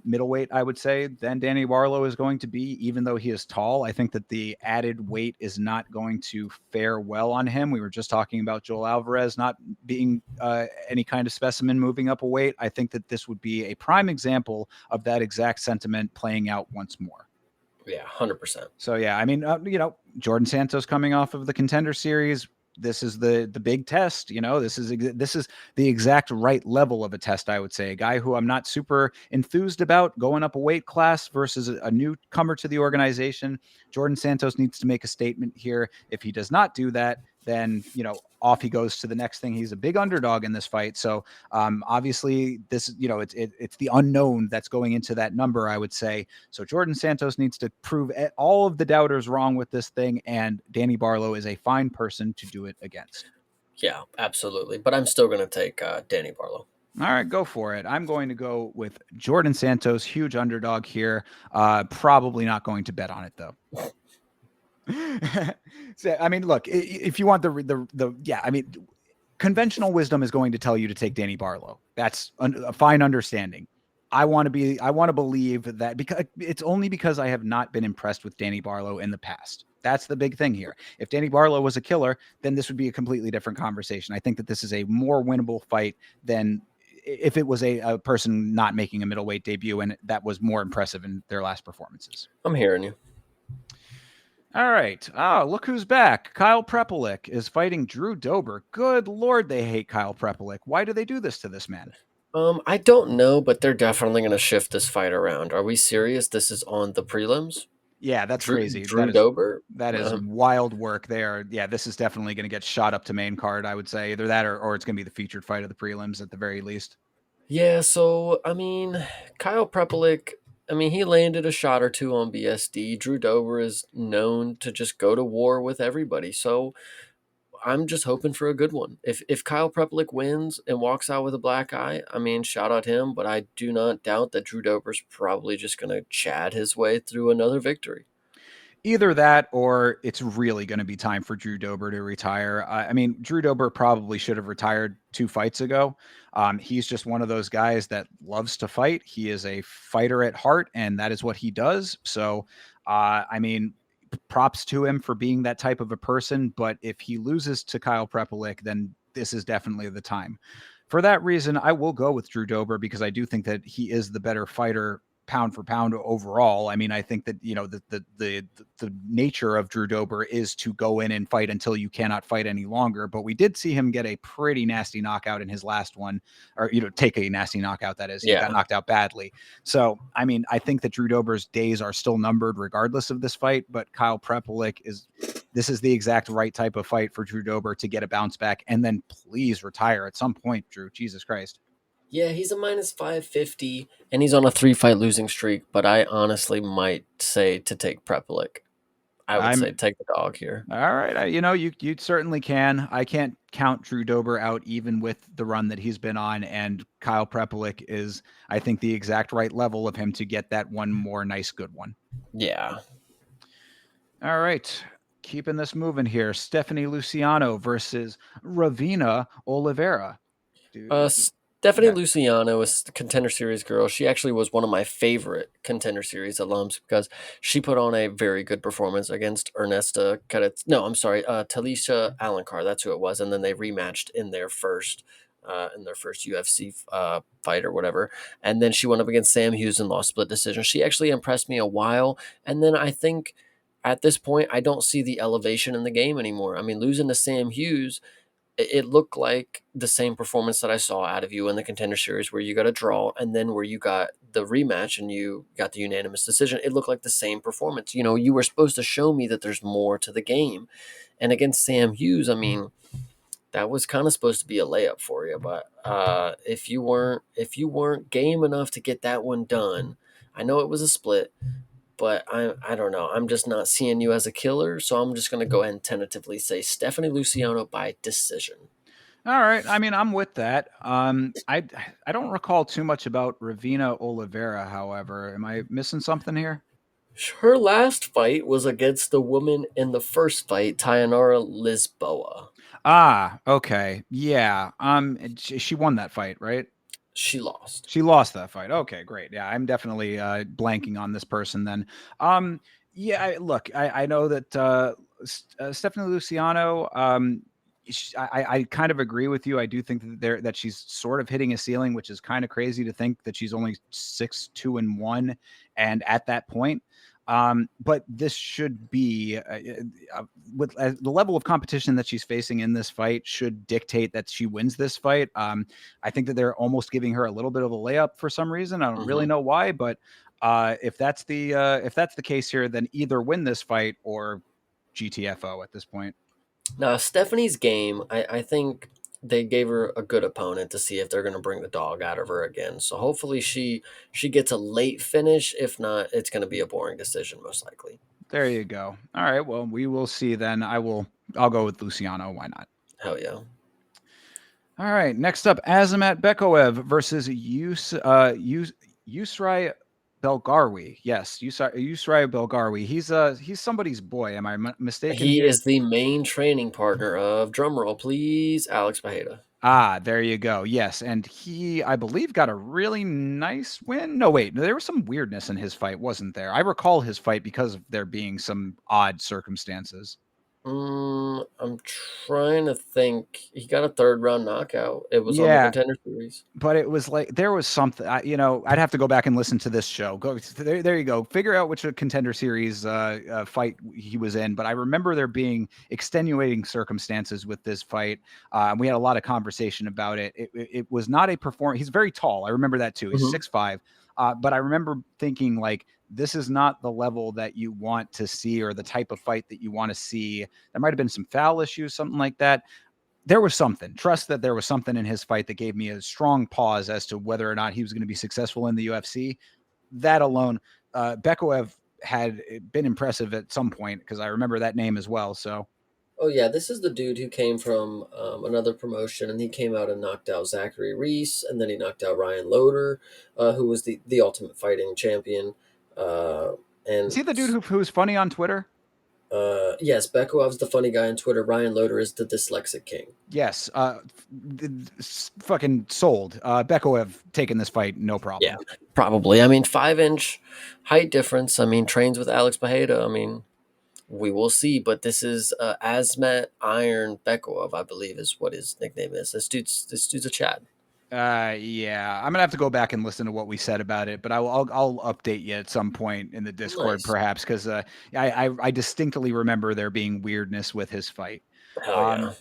middleweight, I would say, than Danny Barlow is going to be, even though he is tall. I think that the added weight is not going to fare well on him. We were just talking about Joel Alvarez not being any kind of specimen moving up a weight. I think that this would be a prime example of that exact sentiment playing out once more. yeah, 100%. So yeah, I mean, Jordan Santos coming off of the Contender Series. This is the big test. This is the exact right level of a test. I would say a guy who I'm not super enthused about going up a weight class versus a newcomer to the organization. Jordan Santos needs to make a statement here. If he does not do that, then off he goes to the next thing. He's a big underdog in this fight, so obviously this it's the unknown that's going into that number, I would say. So Jordan Santos needs to prove all of the doubters wrong with this thing, and Danny Barlow is a fine person to do it against. Yeah, absolutely. But I'm still going to take Danny Barlow. All right, go for it. I'm going to go with Jordan Santos, huge underdog here. Probably not going to bet on it though. So, I mean, look, if you want I mean, conventional wisdom is going to tell you to take Danny Barlow. That's a fine understanding. I want to believe that because it's only because I have not been impressed with Danny Barlow in the past. That's the big thing here. If Danny Barlow was a killer, then this would be a completely different conversation. I think that this is a more winnable fight than if it was a person not making a middleweight debut and that was more impressive in their last performances. I'm hearing you. All right. Oh, look who's back. Kyle Prepelic is fighting Drew Dober. Good Lord, they hate Kyle Prepelic. Why do they do this to this man? I don't know, but they're definitely going to shift this fight around. Are we serious? This is on the prelims. Yeah, that's crazy. Drew Dober. That is Um, wild work there. Yeah, this is definitely going to get shot up to main card, I would say. Either that or it's going to be the featured fight of the prelims at the very least. yeah. So I mean, Kyle Prepelic. I mean, he landed a shot or two on BSD. Drew Dober is known to just go to war with everybody. So I'm just hoping for a good one. If Kyle Prepelic wins and walks out with a black eye, I mean, shout out him. But I do not doubt that Drew Dober's probably just going to chat his way through another victory. Either that or it's really going to be time for Drew Dober to retire. I mean, Drew Dober probably should have retired 2 fights ago. He's just one of those guys that loves to fight. He is a fighter at heart, and that is what he does. So, I mean, props to him for being that type of a person. But if he loses to Kyle Prepelic, then this is definitely the time. For that reason, I will go with Drew Dober because I do think that he is the better fighter pound for pound overall. I mean, I think that the nature of Drew Dober is to go in and fight until you cannot fight any longer. But we did see him get a pretty nasty knockout in his last one, or take a nasty knockout. That is, he got Yeah. knocked out badly. So, I mean, I think that Drew Dober's days are still numbered regardless of this fight. But Kyle Prepelic is. This is the exact right type of fight for Drew Dober to get a bounce back and then please retire at some point, Drew. Jesus Christ. Yeah, he's a minus 550 and he's on a 3 fight losing streak, but I honestly might say to take Prepelic. I would say I'm take the dog here. all right. You certainly can. I can't count Drew Dober out even with the run that he's been on, and Kyle Prepelic is, I think, the exact right level of him to get that one more nice good one. Yeah. All right. Keeping this moving here. Stephanie Luciano versus Ravina Oliveira. Stephanie Yeah. Luciano is the Contender Series girl. She actually was one of my favorite Contender Series alums because she put on a very good performance against Ernesta Cadets. No, I'm sorry, Talisha Alencar. That's who it was, and then they rematched in their first UFC fight or whatever. And then she went up against Sam Hughes and lost split decision. She actually impressed me a while, and then I think at this point I don't see the elevation in the game anymore. I mean, losing to Sam Hughes, it looked like the same performance that I saw out of you in the Contender Series, where you got a draw and then where you got the rematch and you got the unanimous decision. It looked like the same performance. You know, you were supposed to show me that there's more to the game. And against Sam Hughes, I mean, that was kind of supposed to be a layup for you. But if you weren't game enough to get that one done, I know it was a split, but I don't know. I'm just not seeing you as a killer, so I'm just going to go ahead and tentatively say Stephanie Luciano by decision. All right. I mean, I'm with that. I don't recall too much about Ravina Oliveira, however. Am I missing something here? Her last fight was against the woman in the first fight, Tayanara Lisboa. Ah, okay. Yeah. She won that fight, right? She lost. She lost that fight. Okay, great. Yeah, I'm definitely blanking on this person then. Um, yeah, look, I know that Stephanie Luciano. I kind of agree with you. I do think that she's sort of hitting a ceiling, which is kind of crazy to think that she's only 6-2-1, and at that point. But this should be with the level of competition that she's facing in this fight should dictate that she wins this fight. I think that they're almost giving her a little bit of a layup for some reason. I don't really Hmm. know why, but if that's the case here, then either win this fight or GTFO at this point. Now, Stephanie's game, I think they gave her a good opponent to see if they're going to bring the dog out of her again. So hopefully she gets a late finish. If not, it's going to be a boring decision, most likely. There you go. All right. Well, we will see then. I'll go with Luciano. Why not? Hell yeah. All right. Next up, Azamat Bekoev versus Yusrai Belgarwi. Yes, Yusrai Belgarwi. He's somebody's boy. Am I mistaken He here? is the main training partner of, drumroll please, Alex Bajeda. Ah, there you go. Yes, and he, I believe, got a really nice win. No, wait, there was some weirdness in his fight, wasn't there? I recall his fight because of there being some odd circumstances. I'm trying to think. He got a third round knockout. It was on the Yeah, Contender Series. but it was like there was something. I'd have to go back and listen to this show. Go there. There you go. Figure out which Contender Series fight he was in. But I remember there being extenuating circumstances with this fight. We had a lot of conversation about it. It was not a perform. He's very tall. I remember that too. He's Hmm. 6'5". But I remember thinking like, this is not the level that you want to see or the type of fight that you want to see. There might have been some foul issues, something like that. There was something. Trust that there was something in his fight that gave me a strong pause as to whether or not he was going to be successful in the UFC. That alone, Bekaev had been impressive at some point because I remember that name as well. So Oh yeah, this is the dude who came from another promotion, and he came out and knocked out Zachary Reese, and then he knocked out Ryan Loder, who was the Ultimate Fighting champion. Uh, is and he the dude who's funny on Twitter? Yes, Bekuov's the funny guy on Twitter. Ryan Loder is the dyslexic king. Yes, fucking sold. Bekaev taking this fight, no Yeah, problem. probably. I mean, 5 inch height difference. I mean, trains with Alex Bajeda. I mean, we will see. But this is Azmat Iron Bekov, I believe, is what his nickname is. This dude's a Chad. Yeah, I'm gonna have to go back and listen to what we said about it, but I'll update you at some point in the Discord, Nice. perhaps, because I distinctly remember there being weirdness with his fight. Hell yeah. Um,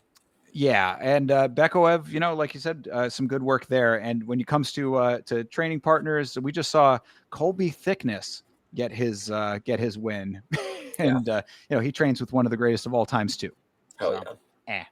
yeah, and Bekaev, like you said, some good work there. And when it comes to training partners, we just saw Colby Thickness get his win, Yeah. and he trains with one of the greatest of all times too. Hell So, yeah. eh.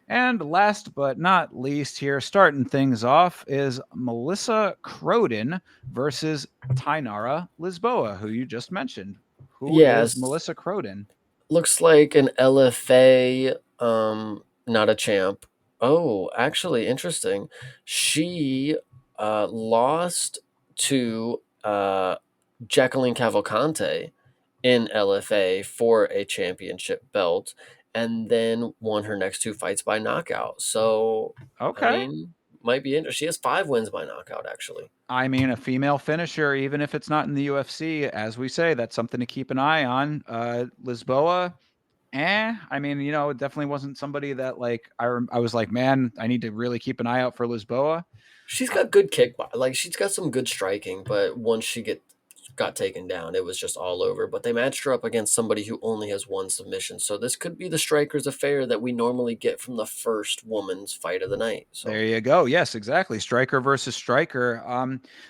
And last but not least, here starting things off is Melissa Croden versus Tainara Lisboa, who you just mentioned. Who is Yes. Melissa Croden? Looks like an LFA, not a champ. Oh, actually, interesting. She lost to Jacqueline Cavalcante in LFA for a championship belt, and then won her next two fights by knockout. So, I Okay. mean, might be interesting. She has 5 wins by knockout, actually. I mean, a female finisher, even if it's not in the UFC, as we say, that's something to keep an eye on. Lisboa, I mean, it definitely wasn't somebody that like I was like, man, I need to really keep an eye out for Lisboa. She's Uh, got good like she's got some good striking, but once she got taken down, it was just all over. But they matched her up against somebody who only has one submission, so this could be the striker's affair that we normally get from the first woman's fight of the night. There So, you go. Yes, exactly. Striker versus striker.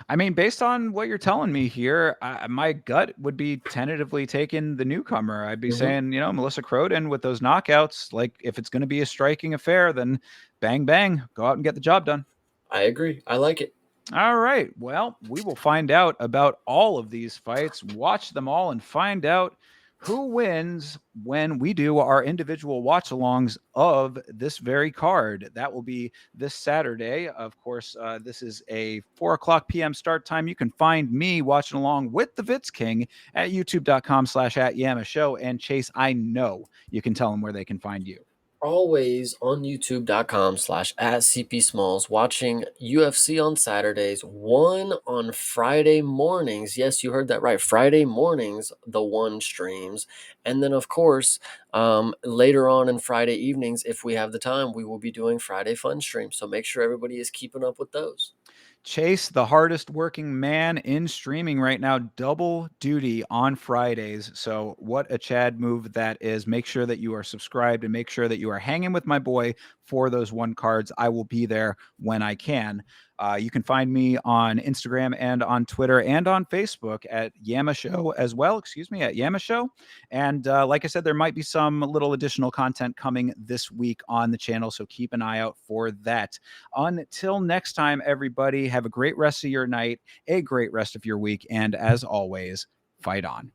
I mean, based on what you're telling me here, my gut would be tentatively taking the newcomer. I'd be mhm, saying, Melissa Croden with those knockouts. Like, if it's going to be a striking affair, then bang bang, go out and get the job done. I agree. I like it. All right. Well, we will find out about all of these fights, watch them all, and find out who wins when we do our individual watch alongs of this very card. That will be this Saturday. Of course, this is a 4 o'clock p.m. start time. You can find me watching along with the Vitz King at youtube.com/@Yama Show. And Chase, I know you can tell them where they can find you. Always on youtube.com/@CP Smalls, watching UFC on Saturdays, one on Friday mornings. Yes, you heard that right. Friday mornings, the one streams. And then, of course, later on in Friday evenings, if we have the time, we will be doing Friday fun streams. So make sure everybody is keeping up with those. Chase, the hardest working man in streaming right now, double duty on Fridays. So, what a Chad move that is. Make sure that you are subscribed and make sure that you are hanging with my boy for those one cards. I will be there when I can. You can find me on Instagram and on Twitter and on Facebook at Yama Show as well. Excuse me, at Yama Show. And like I said, there might be some little additional content coming this week on the channel. So keep an eye out for that. Until next time, everybody, have a great rest of your night, a great rest of your week. And as always, fight on.